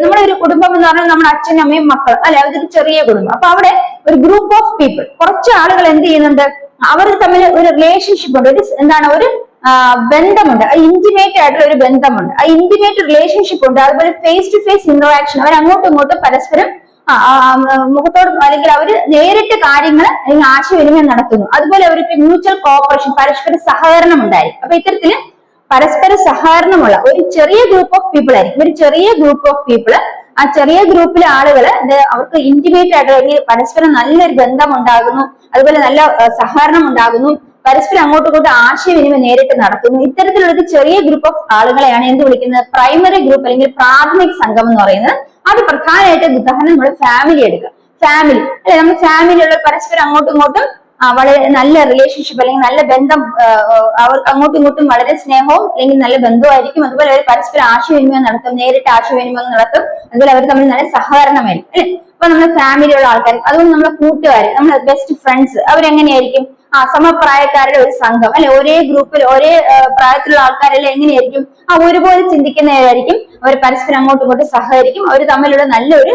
നമ്മുടെ ഒരു കുടുംബം എന്ന് പറഞ്ഞാൽ നമ്മുടെ അച്ഛനും അമ്മയും മക്കൾ അല്ലെ, അതൊരു ചെറിയ കുടുംബം. അപ്പൊ അവിടെ ഒരു ഗ്രൂപ്പ് ഓഫ് പീപ്പിൾ, കുറച്ച് ആളുകൾ എന്ത് ചെയ്യുന്നുണ്ട്, അവർ തമ്മിൽ ഒരു റിലേഷൻഷിപ്പ് ഉണ്ട്, ഒരു ബന്ധമുണ്ട്, ഇന്റിമേറ്റ് ആയിട്ടുള്ള ഒരു ബന്ധമുണ്ട്, ആ ഇന്റിമേറ്റ് റിലേഷൻഷിപ്പ് ഉണ്ട്. അതുപോലെ ഫേസ് ടു ഫേസ് ഇന്ററാക്ഷൻ, അവർ അങ്ങോട്ടും ഇങ്ങോട്ടും പരസ്പരം മുഖത്തോട് അല്ലെങ്കിൽ അവര് നേരിട്ട് കാര്യങ്ങൾ അല്ലെങ്കിൽ ആശയവിനിമയം നടത്തുന്നു. അതുപോലെ അവർക്ക് മ്യൂച്വൽ കോപ്പറേഷൻ, പരസ്പര സഹകരണം ഉണ്ടായിരിക്കും. അപ്പൊ ഇത്തരത്തില് പരസ്പര സഹകരണമുള്ള ഒരു ചെറിയ ഗ്രൂപ്പ് ഓഫ് പീപ്പിൾ ആയിരിക്കും. ഒരു ചെറിയ ഗ്രൂപ്പ് ഓഫ് പീപ്പിൾ, ആ ചെറിയ ഗ്രൂപ്പിലെ ആളുകൾ അവർക്ക് ഇന്റിമേറ്റ് ആയിട്ട് അല്ലെങ്കിൽ പരസ്പരം നല്ലൊരു ബന്ധം ഉണ്ടാകുന്നു, അതുപോലെ നല്ല സഹകരണം ഉണ്ടാകുന്നു, പരസ്പരം അങ്ങോട്ടും ഇങ്ങോട്ടും ആശയവിനിമയം നേരിട്ട് നടത്തുന്നു. ഇത്തരത്തിലുള്ള ഒരു ചെറിയ ഗ്രൂപ്പ് ഓഫ് ആളുകളെയാണ് എന്ത് വിളിക്കുന്നത്, പ്രൈമറി ഗ്രൂപ്പ് അല്ലെങ്കിൽ പ്രാഥമിക സംഘം എന്ന് പറയുന്നത്. അത് പ്രധാനമായിട്ട് ഉദാഹരണം നമ്മൾ ഫാമിലി എടുക്കുക. ഫാമിലി അല്ലെ, നമ്മൾ ഫാമിലിയുള്ള പരസ്പരം അങ്ങോട്ടും ഇങ്ങോട്ടും വളരെ നല്ല റിലേഷൻഷിപ്പ് അല്ലെങ്കിൽ നല്ല ബന്ധം, അവർക്ക് അങ്ങോട്ടും ഇങ്ങോട്ടും വളരെ സ്നേഹവും അല്ലെങ്കിൽ നല്ല ബന്ധമായിരിക്കും. അതുപോലെ അവർ പരസ്പരം ആശയവിനിമയം നടത്തും, നേരിട്ട് ആശയവിനിമയം നടത്തും. അതുപോലെ അവർ തമ്മിൽ നല്ല സഹകരണമായിരിക്കും അല്ലെ. അപ്പൊ നമ്മുടെ ഫാമിലിയുള്ള ആൾക്കാർ, അതുകൊണ്ട് നമ്മുടെ കൂട്ടുകാർ, നമ്മുടെ ബെസ്റ്റ് ഫ്രണ്ട്സ്, അവരെങ്ങനെയായിരിക്കും, സമപ്രായക്കാരുടെ ഒരു സംഘം അല്ലെ, ഒരേ ഗ്രൂപ്പിൽ ഒരേ പ്രായത്തിലുള്ള ആൾക്കാരെല്ലാം എങ്ങനെയായിരിക്കും, ഒരുപോലെ ചിന്തിക്കുന്നവരായിരിക്കും. അവർ പരസ്പരം അങ്ങോട്ടും ഇങ്ങോട്ടും സഹകരിക്കും, അവർ തമ്മിലുള്ള നല്ലൊരു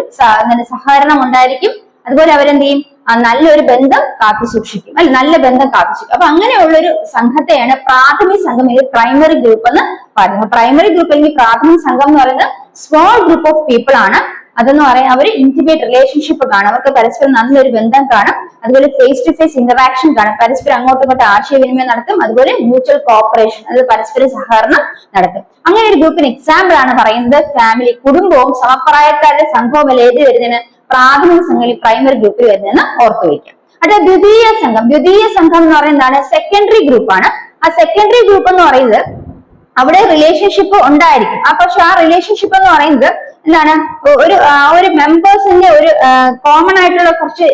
സഹകരണം ഉണ്ടായിരിക്കും. അതുപോലെ അവരെന്ത് ചെയ്യും, നല്ലൊരു ബന്ധം കാത്തു സൂക്ഷിക്കും അല്ലെ, നല്ല ബന്ധം കാത്തു സൂക്ഷിക്കും. അപ്പൊ അങ്ങനെയുള്ള ഒരു സംഘത്തെയാണ് പ്രാഥമിക സംഘം അല്ലെങ്കിൽ പ്രൈമറി ഗ്രൂപ്പ് എന്ന് പറയുന്നത്. പ്രൈമറി ഗ്രൂപ്പ് അല്ലെങ്കിൽ പ്രാഥമിക സംഘം എന്ന് പറയുന്നത് സ്മോൾ ഗ്രൂപ്പ് ഓഫ് പീപ്പിൾ ആണ്. അതെന്ന് പറയാൻ അവർ ഇന്റിമേറ്റ് റിലേഷൻഷിപ്പ് കാണും, അവർക്ക് പരസ്പരം നല്ലൊരു ബന്ധം കാണും. അതുപോലെ ഫേസ് ടു ഫേസ് ഇന്ററാക്ഷൻ കാണും, പരസ്പരം അങ്ങോട്ടും ഇങ്ങോട്ടും ആശയവിനിമയം നടത്തും. അതുപോലെ മ്യൂച്വൽ കോപ്പറേഷൻ, അത് പരസ്പര സഹകരണം നടത്തും. അങ്ങനെ ഒരു ഗ്രൂപ്പിന് എക്സാമ്പിൾ ആണ് പറയുന്നത് ഫാമിലി, കുടുംബവും സമപ്രായക്കാരുടെ സംഘവും അല്ലെ ഏത് വരുന്നതിന്, പ്രാഥമിക സംഘം പ്രൈമറി ഗ്രൂപ്പിൽ വരുന്നതെന്ന് ഓർത്തു വയ്ക്കാം. അടുത്ത ദ്വിതീയ സംഘം. ദ്വിതീയ സംഘം എന്ന് പറയുന്നതാണ് സെക്കൻഡറി ഗ്രൂപ്പ് ആണ്. ആ സെക്കൻഡറി ഗ്രൂപ്പ് എന്ന് പറയുന്നത് അവിടെ റിലേഷൻഷിപ്പ് ഉണ്ടായിരിക്കും. പക്ഷെ ആ റിലേഷൻഷിപ്പ് എന്ന് പറയുന്നത് എന്താണ്, ഒരു മെമ്പേഴ്സിന്റെ ഒരു കോമൺ ആയിട്ടുള്ള കുറച്ച്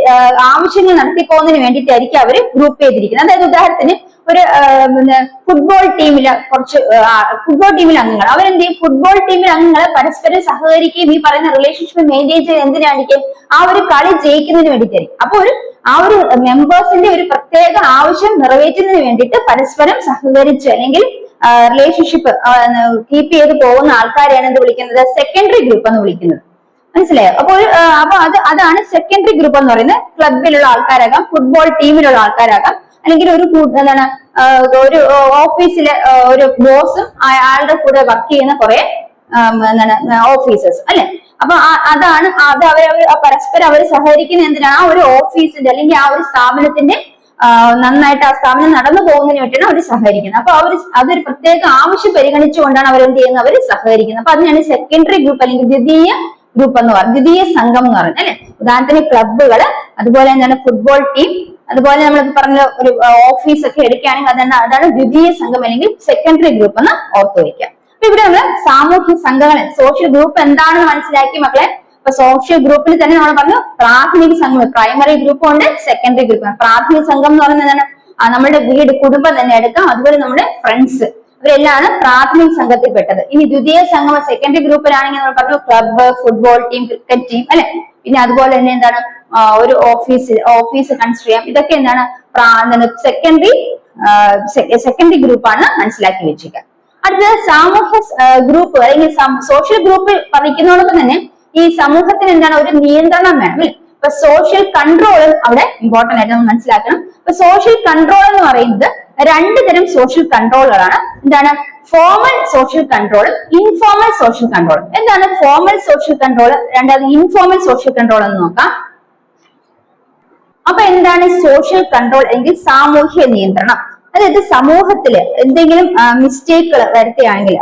ആവശ്യങ്ങൾ നടത്തിപ്പോകുന്നതിന് വേണ്ടിയിട്ടായിരിക്കും അവർ ഗ്രൂപ്പ് ചെയ്തിരിക്കുന്നത്. അതായത് ഉദാഹരണത്തിന് ഒരു ഫുട്ബോൾ ടീമിലെ അംഗങ്ങൾ അവരെന്ത് ചെയ്യും, ഫുട്ബോൾ ടീമിലെ അംഗങ്ങൾ പരസ്പരം സഹകരിക്കുകയും ഈ പറയുന്ന റിലേഷൻഷിപ്പ് മെയിൻറ്റെയിൻ ചെയ്ത് എന്തിനായിരിക്കും, ആ ഒരു കളി ജയിക്കുന്നതിന് വേണ്ടിയിട്ടായിരിക്കും. അപ്പൊ ആ ഒരു മെമ്പേഴ്സിന്റെ ഒരു പ്രത്യേക ആവശ്യം നിറവേറ്റുന്നതിന് വേണ്ടിയിട്ട് പരസ്പരം സഹകരിച്ച് അല്ലെങ്കിൽ റിലേഷൻഷിപ്പ് കീപ്പ് ചെയ്ത് പോകുന്ന ആൾക്കാരെയാണ് എന്ത് വിളിക്കുന്നത്, സെക്കൻഡറി ഗ്രൂപ്പ് എന്ന് വിളിക്കുന്നത്. മനസ്സിലായോ? അപ്പൊ അതാണ് സെക്കൻഡറി ഗ്രൂപ്പ് എന്ന് പറയുന്നത്. ക്ലബിലുള്ള ആൾക്കാരാകാം, ഫുട്ബോൾ ടീമിലുള്ള ആൾക്കാരാകാം, അല്ലെങ്കിൽ ഒരു ഓഫീസിലെ ഒരു ബോസും അയാളുടെ കൂടെ വർക്ക് ചെയ്യുന്ന കുറെ ഓഫീസേഴ്സ് അല്ലെ. അപ്പൊ അതാണ് അവരവർ പരസ്പരം അവർ സഹകരിക്കുന്ന എന്തിനാണ്, ആ ഒരു ഓഫീസിന്റെ അല്ലെങ്കിൽ ആ ഒരു സ്ഥാപനത്തിന്റെ നന്നായിട്ട് ആ സ്ഥാപനം നടന്നു പോകുന്നതിന് വേണ്ടിയാണ് അവർ സഹകരിക്കുന്നത്. അപ്പൊ അതൊരു പ്രത്യേക ആവശ്യം പരിഗണിച്ചുകൊണ്ടാണ് അവർ എന്ത് ചെയ്യുന്നത്, അവർ സഹകരിക്കുന്നത്. അപ്പൊ അതിനാണ് സെക്കൻഡറി ഗ്രൂപ്പ് അല്ലെങ്കിൽ ദ്വിതീയ ഗ്രൂപ്പ് എന്ന് പറയുന്നത്, ദ്വിതീയ സംഘം എന്ന് പറയുന്നത് അല്ലെ. ഉദാഹരണത്തിന് ക്ലബ്ബുകള്, അതുപോലെ എന്താണ് ഫുട്ബോൾ ടീം, അതുപോലെ നമ്മൾ പറഞ്ഞ ഒരു ഓഫീസ് ഒക്കെ എടുക്കുകയാണെങ്കിൽ അതാണ് ദ്വിതീയ സംഘം അല്ലെങ്കിൽ സെക്കൻഡറി ഗ്രൂപ്പ് എന്ന് ഓർത്തു വയ്ക്കുക. അപ്പൊ ഇവിടെ നമ്മൾ സാമൂഹ്യ സംഘങ്ങൾ, സോഷ്യൽ ഗ്രൂപ്പ് എന്താണെന്ന് മനസ്സിലാക്കി മക്കളെ. ഇപ്പൊ സോഷ്യൽ ഗ്രൂപ്പിൽ തന്നെ നമ്മൾ പറഞ്ഞു പ്രാഥമിക സംഘം, പ്രൈമറി ഗ്രൂപ്പും ഉണ്ട്, സെക്കൻഡറി ഗ്രൂപ്പ്. പ്രാഥമിക സംഘം എന്ന് പറയുന്നത് എന്താണ്, നമ്മുടെ വീട് കുടുംബം തന്നെ എടുക്കാം, അതുപോലെ നമ്മുടെ ഫ്രണ്ട്സ്, ഇവരെല്ലാം പ്രാഥമിക സംഘത്തിൽപ്പെട്ടത്. ഇനി ദ്വിതീയ സംഘം സെക്കൻഡറി ഗ്രൂപ്പിലാണെങ്കിൽ നമ്മൾ പറഞ്ഞു club, football team, cricket team അല്ലെ. പിന്നെ അതുപോലെ തന്നെ എന്താണ്, ഒരു ഓഫീസ് കൺസിഡർ ചെയ്യാം. ഇതൊക്കെ എന്താണ് സെക്കൻഡറി ഗ്രൂപ്പാണ് മനസ്സിലാക്കി വെച്ചിരിക്കുക. അടുത്തത് സാമൂഹ്യ ഗ്രൂപ്പ് അല്ലെങ്കിൽ സോഷ്യൽ ഗ്രൂപ്പ് പഠിക്കുന്നതോടൊപ്പം തന്നെ ഈ സമൂഹത്തിന് എന്താണ്, ഒരു നിയന്ത്രണം വേണം. ഇപ്പൊ സോഷ്യൽ കൺട്രോൾ അവിടെ ഇമ്പോർട്ടന്റ് ആയിട്ട് നമ്മൾ മനസ്സിലാക്കണം. ഇപ്പൊ സോഷ്യൽ കൺട്രോൾ എന്ന് പറയുന്നത് രണ്ട് തരം സോഷ്യൽ കൺട്രോളുകളാണ്. എന്താണ്, formal social control, informal social control. എന്താണ് ഫോർമൽ സോഷ്യൽ കൺട്രോൾ, രണ്ടാമത് ഇൻഫോർമൽ സോഷ്യൽ കൺട്രോൾ എന്ന് നോക്കാം. അപ്പൊ എന്താണ് സോഷ്യൽ കൺട്രോൾ അല്ലെങ്കിൽ സാമൂഹ്യ നിയന്ത്രണം? അതായത് സമൂഹത്തില് എന്തെങ്കിലും മിസ്റ്റേക്കുകൾ വരുത്തുകയാണെങ്കിൽ,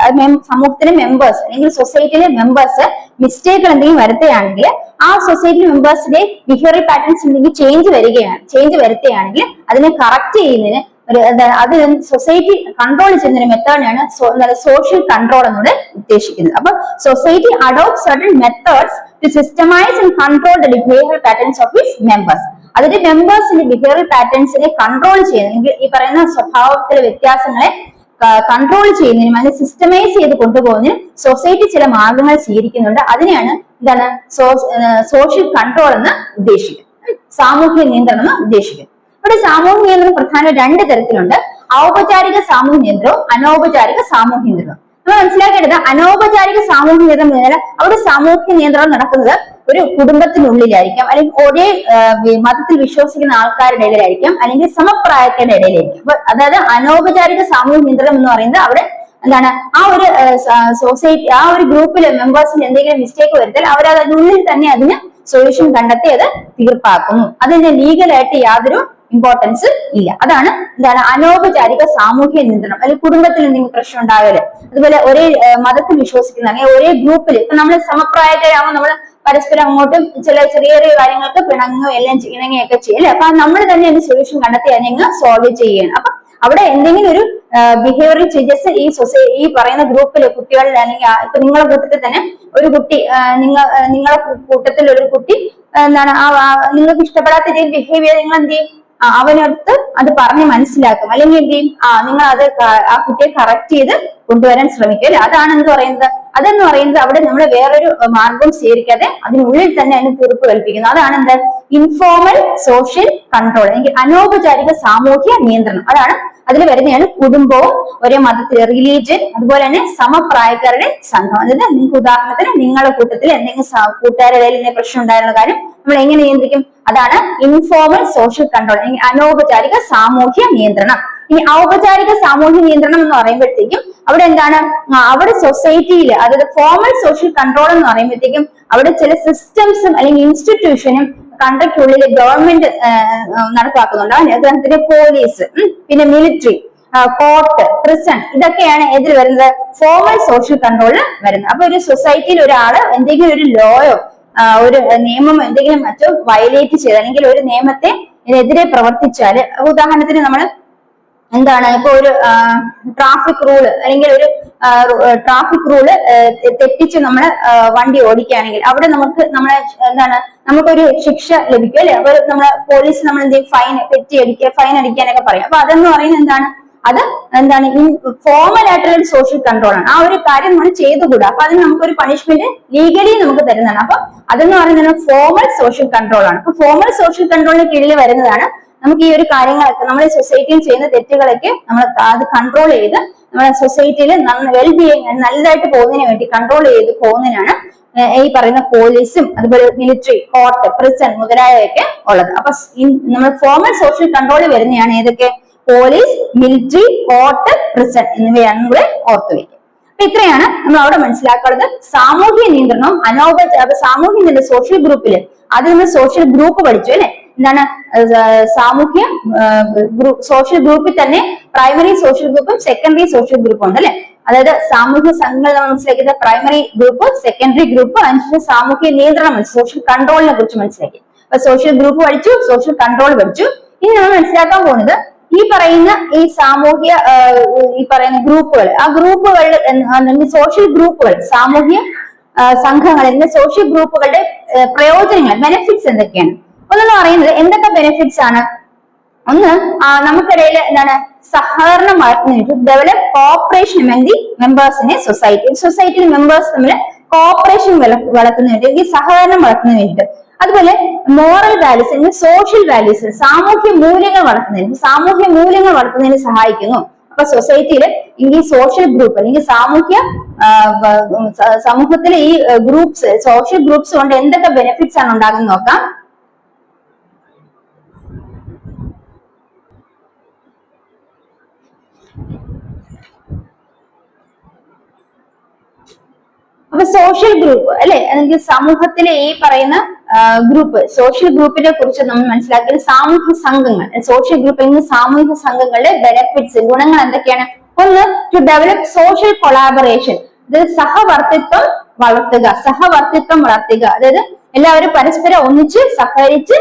സമൂഹത്തിലെ മെമ്പേഴ്സ് അല്ലെങ്കിൽ സൊസൈറ്റിയിലെ മെമ്പേഴ്സ് മിസ്റ്റേക്കുകൾ എന്തെങ്കിലും വരുത്തുകയാണെങ്കിൽ ആ സൊസൈറ്റി മെമ്പേഴ്സിന്റെ ബിഹേവിയർ പാറ്റേൺസ് എന്തെങ്കിലും ചേഞ്ച് വരുത്തുകയാണെങ്കിൽ അതിനെ കറക്റ്റ് ചെയ്യുന്നതിന് അത് സൊസൈറ്റി കൺട്രോൾ ചെയ്യുന്ന ഒരു മെത്തേഡിനാണ് സോഷ്യൽ കൺട്രോൾ എന്നോട് ഉദ്ദേശിക്കുന്നത്. അപ്പൊ society adopt certain methods to systematise and control the behaviour patterns of its members. അതിന്റെ മെമ്പേഴ്സിന്റെ ബിഹേവിയർ പാറ്റേൺസിനെ കൺട്രോൾ ചെയ്യുന്നതിന്, ഈ പറയുന്ന സ്വഭാവത്തിലെ വ്യത്യാസങ്ങളെ കൺട്രോൾ ചെയ്യുന്നതിനും അതിനെ സിസ്റ്റമൈസ് ചെയ്ത് കൊണ്ടുപോകുന്നതിനും സൊസൈറ്റി ചില മാർഗങ്ങൾ സ്വീകരിക്കുന്നുണ്ട്. അതിനെയാണ് എന്താണ് സോഷ്യൽ കൺട്രോൾ എന്ന് ഉദ്ദേശിക്കുന്നത്, സാമൂഹ്യ നിയന്ത്രണം എന്ന് ഉദ്ദേശിക്കുന്നത്. ഇവിടെ സാമൂഹ്യ നിയന്ത്രണം പ്രധാന രണ്ട് തരത്തിലുണ്ട്. ഔപചാരിക സാമൂഹ്യ നിയന്ത്രണവും അനൗപചാരിക സാമൂഹ്യ നിയന്ത്രണവും. നമ്മൾ മനസ്സിലാക്കേണ്ടത് അനൗപചാരിക സാമൂഹ്യ നിയന്ത്രണം എന്നാൽ അവിടെ സാമൂഹ്യ നിയന്ത്രണം നടക്കുന്നത് ഒരു കുടുംബത്തിനുള്ളിലായിരിക്കാം, അല്ലെങ്കിൽ ഒരേ മതത്തിൽ വിശ്വസിക്കുന്ന ആൾക്കാരുടെ ഇടയിലായിരിക്കാം, അല്ലെങ്കിൽ സമപ്രായക്കാരുടെ ഇടയിലായിരിക്കും. അപ്പൊ അതായത് അനൗപചാരിക സാമൂഹ്യ നിയന്ത്രണം എന്ന് പറയുന്നത് അവിടെ എന്താണ്, ആ ഒരു സൊസൈറ്റി ആ ഒരു ഗ്രൂപ്പിലെ മെമ്പേഴ്സിന് എന്തെങ്കിലും മിസ്റ്റേക്ക് വരുത്താൽ അവർ അതിനുള്ളിൽ തന്നെ അതിന് സൊല്യൂഷൻ കണ്ടെത്തി അത് തീർപ്പാക്കുന്നു. അതിന് ലീഗലായിട്ട് യാതൊരു ഇമ്പോർട്ടൻസ് ഇല്ല. അതാണ് എന്താണ് അനൗപചാരിക സാമൂഹ്യ നിയന്ത്രണം. അല്ലെങ്കിൽ കുടുംബത്തിൽ എന്തെങ്കിലും പ്രശ്നം ഉണ്ടായാല്, അതുപോലെ ഒരേ മതത്തിൽ വിശ്വസിക്കുന്ന അല്ലെങ്കിൽ ഒരേ ഗ്രൂപ്പിൽ ഇപ്പൊ നമ്മൾ സമപ്രായക്കാരാകുമ്പോൾ നമ്മൾ പരസ്പരം അങ്ങോട്ടും ചില ചെറിയ ചെറിയ കാര്യങ്ങൾക്ക് പിണങ്ങുകയോ എല്ലാം ഇണങ്ങുകയൊക്കെ ചെയ്യും അല്ലെ. അപ്പൊ നമ്മൾ തന്നെ അതിന് സൊല്യൂഷൻ കണ്ടെത്തി അതിനെ സോൾവ് ചെയ്യണം. അപ്പൊ അവിടെ എന്തെങ്കിലും ഒരു ബിഹേവിയറൽ ചേഞ്ചസ് ഈ പറയുന്ന ഗ്രൂപ്പിലെ കുട്ടികളിൽ, അല്ലെങ്കിൽ ഇപ്പൊ നിങ്ങളുടെ കൂട്ടത്തിൽ തന്നെ ഒരു കുട്ടി നിങ്ങളുടെ കൂട്ടത്തിൽ ഒരു കുട്ടി എന്താണ് നിങ്ങൾക്ക് ഇഷ്ടപ്പെടാത്ത രീതിയിൽ ബിഹേവ് ചെയ്ത് നിങ്ങൾ എന്ത് ചെയ്യും, അവനടുത്ത് അത് പറഞ്ഞ് മനസ്സിലാക്കും, അല്ലെങ്കിൽ എന്ത് ചെയ്യും, നിങ്ങൾ അത് ആ കുട്ടിയെ കറക്റ്റ് ചെയ്ത് കൊണ്ടുവരാൻ ശ്രമിക്കും അല്ലെ. അതാണ് എന്ത് പറയുന്നത്, അതെന്ന് പറയുന്നത് അവിടെ നമ്മൾ വേറൊരു മാർഗം സ്വീകരിക്കാതെ അതിനുള്ളിൽ തന്നെ അതിന് തീർപ്പ് കൽപ്പിക്കുന്നു. അതാണ് എന്താ ഇൻഫോർമൽ സോഷ്യൽ കൺട്രോൾ അല്ലെങ്കിൽ അനൗപചാരിക സാമൂഹ്യ നിയന്ത്രണം. അതാണ് അതിൽ വരുന്നതാണ് കുടുംബവും ഒരേ മതത്തിലെ റിലീജിയൻ, അതുപോലെ തന്നെ സമപ്രായക്കാരുടെ സംഘം. അതായത് നിങ്ങൾക്ക് ഉദാഹരണത്തിന് നിങ്ങളുടെ കൂട്ടത്തിൽ എന്തെങ്കിലും കൂട്ടുകാരുടെ ഇടയിൽ പ്രശ്നം ഉണ്ടായിരുന്ന കാര്യം നമ്മൾ എങ്ങനെ നിയന്ത്രിക്കും, അതാണ് ഇൻഫോർമൽ സോഷ്യൽ കൺട്രോൾ അല്ലെങ്കിൽ അനൗപചാരിക സാമൂഹ്യ നിയന്ത്രണം. ഇനി ഔപചാരിക സാമൂഹ്യ നിയന്ത്രണം എന്ന് പറയുമ്പോഴത്തേക്കും അവിടെ എന്താണ്, അവിടെ സൊസൈറ്റിയിൽ അതായത് ഫോർമൽ സോഷ്യൽ കൺട്രോൾ എന്ന് പറയുമ്പോഴത്തേക്കും അവിടെ ചില സിസ്റ്റംസും അല്ലെങ്കിൽ ഇൻസ്റ്റിറ്റ്യൂഷനും കൺട്രിക്കുള്ളിൽ ഗവൺമെന്റ് നടപ്പാക്കുന്നുണ്ട്. ഉദാഹരണത്തിന് പോലീസ്, പിന്നെ മിലിറ്ററി, കോർട്ട്, പ്രിസൺ, ഇതൊക്കെയാണ് ഇതിൽ വരുന്നത് ഫോർമൽ സോഷ്യൽ കൺട്രോളിൽ വരുന്നത്. അപ്പൊ ഒരു സൊസൈറ്റിയിൽ ഒരാള് എന്തെങ്കിലും ഒരു ലോയോ ഒരു നിയമം എന്തെങ്കിലും മറ്റോ വയലേറ്റ് ചെയ്ത് അല്ലെങ്കിൽ ഒരു നിയമത്തെ ഇതിനെതിരെ പ്രവർത്തിച്ചാല്, ഉദാഹരണത്തിന് നമ്മൾ എന്താണ് ഇപ്പൊ ഒരു ട്രാഫിക് റൂള് അല്ലെങ്കിൽ ഒരു ട്രാഫിക് റൂള് തെറ്റിച്ച് നമ്മൾ വണ്ടി ഓടിക്കുകയാണെങ്കിൽ അവിടെ നമ്മളെ എന്താണ് നമുക്കൊരു ശിക്ഷ ലഭിക്കും അല്ലെ. അപ്പൊ നമ്മളെ പോലീസ് നമ്മൾ എന്ത് ചെയ്യും, ഫൈൻ അടിക്കാനൊക്കെ പറയും. അപ്പൊ അതെന്ന് പറയുന്നത് എന്താണ്, അത് എന്താണ് ഫോർമൽ ആയിട്ടുള്ള ഒരു സോഷ്യൽ കൺട്രോൾ ആണ്. ആ ഒരു കാര്യം നമ്മൾ ചെയ്തുകൂടാ, അപ്പൊ അതിന് നമുക്കൊരു പണിഷ്മെന്റ് ലീഗലി നമുക്ക് തരുന്നതാണ്. അപ്പൊ അതെന്ന് പറയുന്നത് ഫോർമൽ സോഷ്യൽ കൺട്രോൾ ആണ്. അപ്പൊ ഫോർമൽ സോഷ്യൽ കൺട്രോളിന് കീഴിൽ വരുന്നതാണ് നമുക്ക് ഈ ഒരു കാര്യങ്ങളൊക്കെ നമ്മുടെ സൊസൈറ്റിയിൽ ചെയ്യുന്ന തെറ്റുകളൊക്കെ നമ്മൾ അത് കൺട്രോൾ ചെയ്ത് നമ്മുടെ സൊസൈറ്റിയിൽ വെൽബീയിങ് നല്ലതായിട്ട് പോകുന്നതിന് വേണ്ടി കൺട്രോൾ ചെയ്ത് പോകുന്നതിനാണ് ഈ പറയുന്ന പോലീസും അതുപോലെ മിലിറ്ററി, കോർട്ട്, പ്രിസൺ മുതലായവയൊക്കെ ഉള്ളത്. അപ്പൊ നമ്മൾ ഫോർമൽ സോഷ്യൽ കൺട്രോൾ വരുന്നതാണ് ഏതൊക്കെ, പോലീസ്, മിലിറ്ററി, കോർട്ട്, പ്രിസൺ എന്നിവയാണ് കൂടെ ഓർത്തു വയ്ക്കുക. അപ്പൊ ഇത്രയാണ് നമ്മൾ അവിടെ മനസ്സിലാക്കുന്നത്. സാമൂഹ്യ നിയന്ത്രണവും സാമൂഹ്യ നിയന്ത്രണം സോഷ്യൽ ഗ്രൂപ്പില് അത് നമ്മൾ സോഷ്യൽ ഗ്രൂപ്പ് പഠിച്ചു അല്ലെ. എന്താണ് സാമൂഹ്യ സോഷ്യൽ ഗ്രൂപ്പിൽ തന്നെ പ്രൈമറി സോഷ്യൽ ഗ്രൂപ്പും സെക്കൻഡറി സോഷ്യൽ ഗ്രൂപ്പും ഉണ്ട് അല്ലെ. അതായത് സാമൂഹ്യ സംഘങ്ങൾ നമ്മൾ മനസ്സിലാക്കിയത് പ്രൈമറി ഗ്രൂപ്പ്, സെക്കൻഡറി ഗ്രൂപ്പ്, അതിനുശേഷം സാമൂഹ്യ നിയന്ത്രണം, സോഷ്യൽ കൺട്രോളിനെ കുറിച്ച് മനസ്സിലാക്കി. അപ്പൊ സോഷ്യൽ ഗ്രൂപ്പ് പഠിച്ചു, സോഷ്യൽ കൺട്രോൾ പഠിച്ചു. ഇനി നമ്മൾ മനസ്സിലാക്കാൻ പോകുന്നത് ഈ പറയുന്ന ഗ്രൂപ്പുകൾ, ആ ഗ്രൂപ്പുകൾ സോഷ്യൽ ഗ്രൂപ്പുകൾ, സാമൂഹ്യ സംഘങ്ങൾ എന്ന സോഷ്യൽ ഗ്രൂപ്പുകളുടെ പ്രയോജനങ്ങൾ, ബെനിഫിറ്റ്സ് എന്തൊക്കെയാണ്. ഒന്നെന്ന് പറയുന്നത് എന്തൊക്കെ ബെനിഫിറ്റ്സ് ആണ്. ഒന്ന്, നമുക്കിടയിൽ എന്താണ് സഹകരണം വളർത്തുന്നതിന് develop cooperation among the members in a society. സൊസൈറ്റിയിൽ മെമ്പേഴ്സ് തമ്മിൽ കോഓപ്പറേഷൻ വളർത്തുന്നതിന് വേണ്ടി, സഹകരണം വളർത്തുന്നതിന് വേണ്ടിയിട്ട്. അതുപോലെ മോറൽ വാല്യൂസ് അല്ലെങ്കിൽ സോഷ്യൽ വാല്യൂസ്, സാമൂഹ്യ മൂല്യങ്ങൾ വളർത്തുന്നതിന് സഹായിക്കുന്നു. അപ്പൊ സൊസൈറ്റിയിൽ ഈ സോഷ്യൽ ഗ്രൂപ്പ് അല്ലെങ്കിൽ സമൂഹത്തിലെ ഈ ഗ്രൂപ്പ്സ്, സോഷ്യൽ ഗ്രൂപ്പ്സ് കൊണ്ട് എന്തൊക്കെ ബെനിഫിറ്റ്സ് ആണ് ഉണ്ടാകുന്നത് നോക്കാം. അപ്പൊ സോഷ്യൽ ഗ്രൂപ്പ് അല്ലെ, അല്ലെങ്കിൽ സമൂഹത്തിലെ ഈ പറയുന്ന ഗ്രൂപ്പ്, സോഷ്യൽ ഗ്രൂപ്പിനെ കുറിച്ച് നമ്മൾ മനസ്സിലാക്കിയത് സാമൂഹ്യ സംഘങ്ങൾ, സോഷ്യൽ ഗ്രൂപ്പിൽ നിന്ന് സാമൂഹ്യ സംഘങ്ങളുടെ ബെനിഫിറ്റ്സ്, ഗുണങ്ങൾ എന്തൊക്കെയാണ്. ഒന്ന്, ടു ഡെവലപ്പ് സോഷ്യൽ കൊളാബറേഷൻ, അതായത് സഹവർത്തിത്വം വളർത്തുക. അതായത് എല്ലാവരും പരസ്പരം ഒന്നിച്ച് സഹകരിച്ച്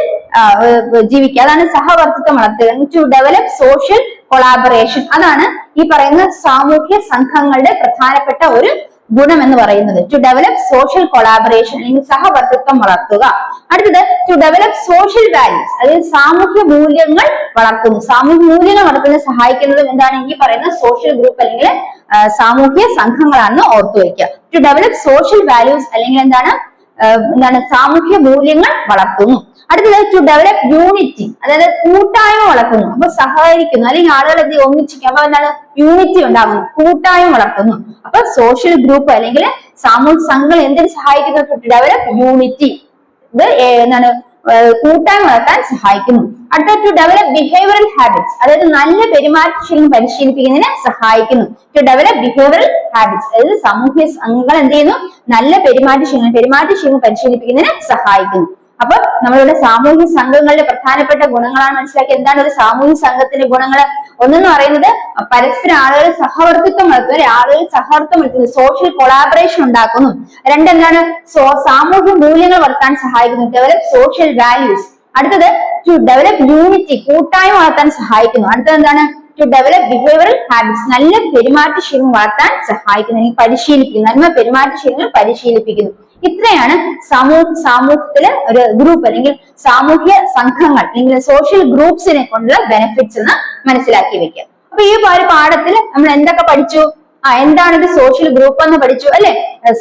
ജീവിക്കുക, അതാണ് സഹവർത്തിത്വം വളർത്തുക. ടു ഡെവലപ്പ് സോഷ്യൽ കൊളാബറേഷൻ, അതാണ് ഈ പറയുന്ന സാമൂഹ്യ സംഘങ്ങളുടെ പ്രധാനപ്പെട്ട ഒരു ഗുണം എന്ന് പറയുന്നത്. ടു ഡെവലപ്പ് സോഷ്യൽ കൊളാബറേഷൻ അല്ലെങ്കിൽ സഹവർത്തിത്വം വളർത്തുക. അടുത്തത് ടു ഡെവലപ്പ് സോഷ്യൽ വാല്യൂസ്, അതായത് സാമൂഹ്യ മൂല്യങ്ങൾ വളർത്തുന്നു. സാമൂഹ്യ മൂല്യങ്ങൾ വളർത്തുന്നതിന് സഹായിക്കുന്നത് എന്താണ്, ഈ പറയുന്ന സോഷ്യൽ ഗ്രൂപ്പ് അല്ലെങ്കിൽ സാമൂഹ്യ സംഘങ്ങളാണെന്ന് ഓർത്തു വയ്ക്കുക. ടു ഡെവലപ്പ് സോഷ്യൽ വാല്യൂസ് അല്ലെങ്കിൽ എന്താണ് സാമൂഹ്യ മൂല്യങ്ങൾ വളർത്തുന്നു. അടുത്തത് ടു ഡെവലപ്പ് യൂണിറ്റി, അതായത് കൂട്ടായ്മ വളർത്തുന്നു. അപ്പൊ സഹകരിക്കുന്നു അല്ലെങ്കിൽ ആളുകൾ ഒന്നിച്ചിരിക്കും, അപ്പൊ എന്താണ് യൂണിറ്റി ഉണ്ടാകുന്നു, കൂട്ടായ്മ വളർത്തുന്നു. അപ്പൊ സോഷ്യൽ ഗ്രൂപ്പ് അല്ലെങ്കിൽ സാമൂഹ്യ സംഘങ്ങൾ എന്തിനു സഹായിക്കുന്നു, ടു ഡെവലപ്പ് യൂണിറ്റി, ഇത് എന്താണ് കൂട്ടായ്മ വളർത്താൻ സഹായിക്കുന്നു. അടുത്ത ടു ഡെവലപ്പ് ബിഹേവിയറൽ ഹാബിറ്റ്സ്, അതായത് നല്ല പെരുമാറ്റശീലം പരിശീലിപ്പിക്കുന്നതിന് സഹായിക്കുന്നു. ടു ഡെവലപ്പ് ബിഹേവിയറൽ ഹാബിറ്റ്സ്, അതായത് സാമൂഹ്യ സംഘങ്ങൾ എന്ത് ചെയ്യുന്നു, നല്ല പെരുമാറ്റശീലം പരിശീലിപ്പിക്കുന്നതിന് സഹായിക്കുന്നു. അപ്പൊ നമ്മളുടെ സാമൂഹ്യ സംഘങ്ങളുടെ പ്രധാനപ്പെട്ട ഗുണങ്ങളാണ് മനസ്സിലാക്കി. എന്താണ് ഒരു സാമൂഹ്യ സംഘത്തിന്റെ ഗുണങ്ങൾ? ഒന്നെന്ന് പറയുന്നത് പരസ്പരം ആളുകൾ സഹവർത്തിത്വം വളർത്തുന്നു, സോഷ്യൽ കൊളാബറേഷൻ ഉണ്ടാക്കുന്നു. രണ്ടെന്താണ് സാമൂഹ്യ മൂല്യങ്ങൾ വളർത്താൻ സഹായിക്കുന്നു, ഡെവലപ്പ് സോഷ്യൽ വാല്യൂസ്. അടുത്തത് ടു ഡെവലപ്പ് യൂണിറ്റി, കൂട്ടായ്മ വളർത്താൻ സഹായിക്കുന്നു. അടുത്തത് എന്താണ് ടു ഡെവലപ്പ് ബിഹേവിയറൽ ഹാബിറ്റ്സ്, നല്ല പെരുമാറ്റശീലം വളർത്താൻ സഹായിക്കുന്നു, പരിശീലിപ്പിക്കുന്നു, നന്മ പെരുമാറ്റശീലങ്ങൾ പരിശീലിപ്പിക്കുന്നു. ഇത്രയാണ് സമൂഹത്തിലെ ഒരു ഗ്രൂപ്പ് അല്ലെങ്കിൽ സാമൂഹ്യ സംഘങ്ങൾ അല്ലെങ്കിൽ സോഷ്യൽ ഗ്രൂപ്പ്സിനെ കൊണ്ടുള്ള ബെനിഫിറ്റ്സ് എന്ന് മനസ്സിലാക്കി വെക്കുക. അപ്പൊ ഈ ഒരു പാഠത്തിൽ നമ്മൾ എന്തൊക്കെ പഠിച്ചു? എന്താണ് ഇത് സോഷ്യൽ ഗ്രൂപ്പ് എന്ന് പഠിച്ചു അല്ലെ.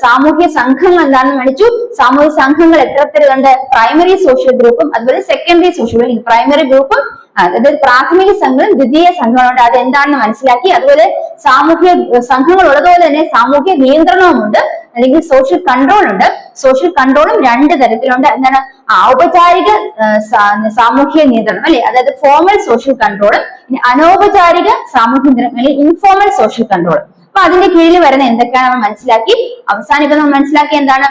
സാമൂഹ്യ സംഘങ്ങൾ എന്താണെന്ന് പഠിച്ചു. സാമൂഹ്യ സംഘങ്ങൾ എത്ര തരമുണ്ട്? പ്രൈമറി സോഷ്യൽ ഗ്രൂപ്പും അതുപോലെ സെക്കൻഡറി സോഷ്യൽ ഗ്രൂപ്പും. പ്രൈമറി ഗ്രൂപ്പും അതായത് പ്രാഥമിക സംഘങ്ങളും ദ്വിതീയ സംഘങ്ങളുണ്ട്, അത് എന്താണെന്ന് മനസ്സിലാക്കി. അതുപോലെ സാമൂഹ്യ സംഘങ്ങൾ ഉള്ളതുപോലെ തന്നെ സാമൂഹ്യ നിയന്ത്രണവുമുണ്ട് അല്ലെങ്കിൽ സോഷ്യൽ കൺട്രോൾ ഉണ്ട്. സോഷ്യൽ കൺട്രോളും രണ്ട് തരത്തിലുണ്ട്. എന്താണ് ഔപചാരിക സാമൂഹ്യ നിയന്ത്രണം അല്ലെ, അതായത് ഫോർമൽ സോഷ്യൽ കൺട്രോൾ, അനൗപചാരിക സാമൂഹ്യ നിയന്ത്രണം അല്ലെങ്കിൽ ഇൻഫോർമൽ സോഷ്യൽ കൺട്രോൾ. അപ്പൊ അതിന്റെ കീഴിൽ വരുന്ന എന്തൊക്കെയാണ് മനസ്സിലാക്കി. അവസാനം ഇപ്പൊ നമ്മൾ മനസ്സിലാക്കി എന്താണ്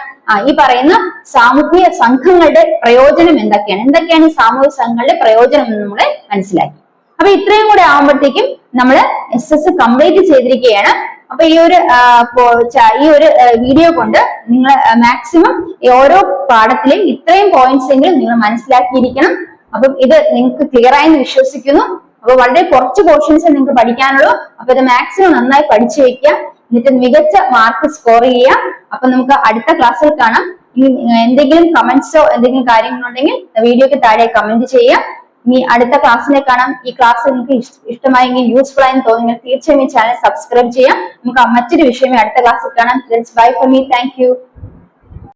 ഈ പറയുന്ന സാമൂഹിക സംഘങ്ങളുടെ പ്രയോജനം എന്തൊക്കെയാണ് ഈ സാമൂഹിക സംഘങ്ങളുടെ പ്രയോജനം എന്ന് നമ്മളെ മനസ്സിലാക്കി. അപ്പൊ ഇത്രയും കൂടെ ആകുമ്പോഴത്തേക്കും നമ്മൾ SS കംപ്ലീറ്റ് ചെയ്തിരിക്കുകയാണ്. അപ്പൊ ഈ ഒരു വീഡിയോ കൊണ്ട് നിങ്ങൾ മാക്സിമം ഓരോ പാഠത്തിലെയും ഇത്രയും പോയിന്റ്സ് എങ്കിലും നിങ്ങൾ മനസ്സിലാക്കിയിരിക്കണം. അപ്പം ഇത് നിങ്ങൾക്ക് ക്ലിയർ ആയെന്ന് വിശ്വസിക്കുന്നു. അപ്പൊ വളരെ കുറച്ച് പോർഷൻസ് നിങ്ങൾക്ക് പഠിക്കാനുള്ളൂ. അപ്പൊ ഇത് മാക്സിമം നന്നായി പഠിച്ചു വെക്കുക, എന്നിട്ട് മികച്ച മാർക്ക് സ്കോർ ചെയ്യുക. അപ്പൊ നമുക്ക് അടുത്ത ക്ലാസ്സിൽ കാണാം. ഇനി എന്തെങ്കിലും കമന്റ്സോ എന്തെങ്കിലും കാര്യങ്ങളുണ്ടെങ്കിൽ വീഡിയോക്ക് താഴെ കമന്റ് ചെയ്യുക. ഇനി അടുത്ത ക്ലാസ്സിനെ കാണാം. ഈ ക്ലാസ് നിങ്ങൾക്ക് ഇഷ്ടമായെങ്കിൽ യൂസ്ഫുൾ ആയെന്ന് തോന്നുമെങ്കിൽ തീർച്ചയായും ഈ ചാനൽ സബ്സ്ക്രൈബ് ചെയ്യാം. നമുക്ക് മറ്റൊരു വിഷയമേ അടുത്ത ക്ലാസ്സിൽ കാണാം. Bye from me. Thank you.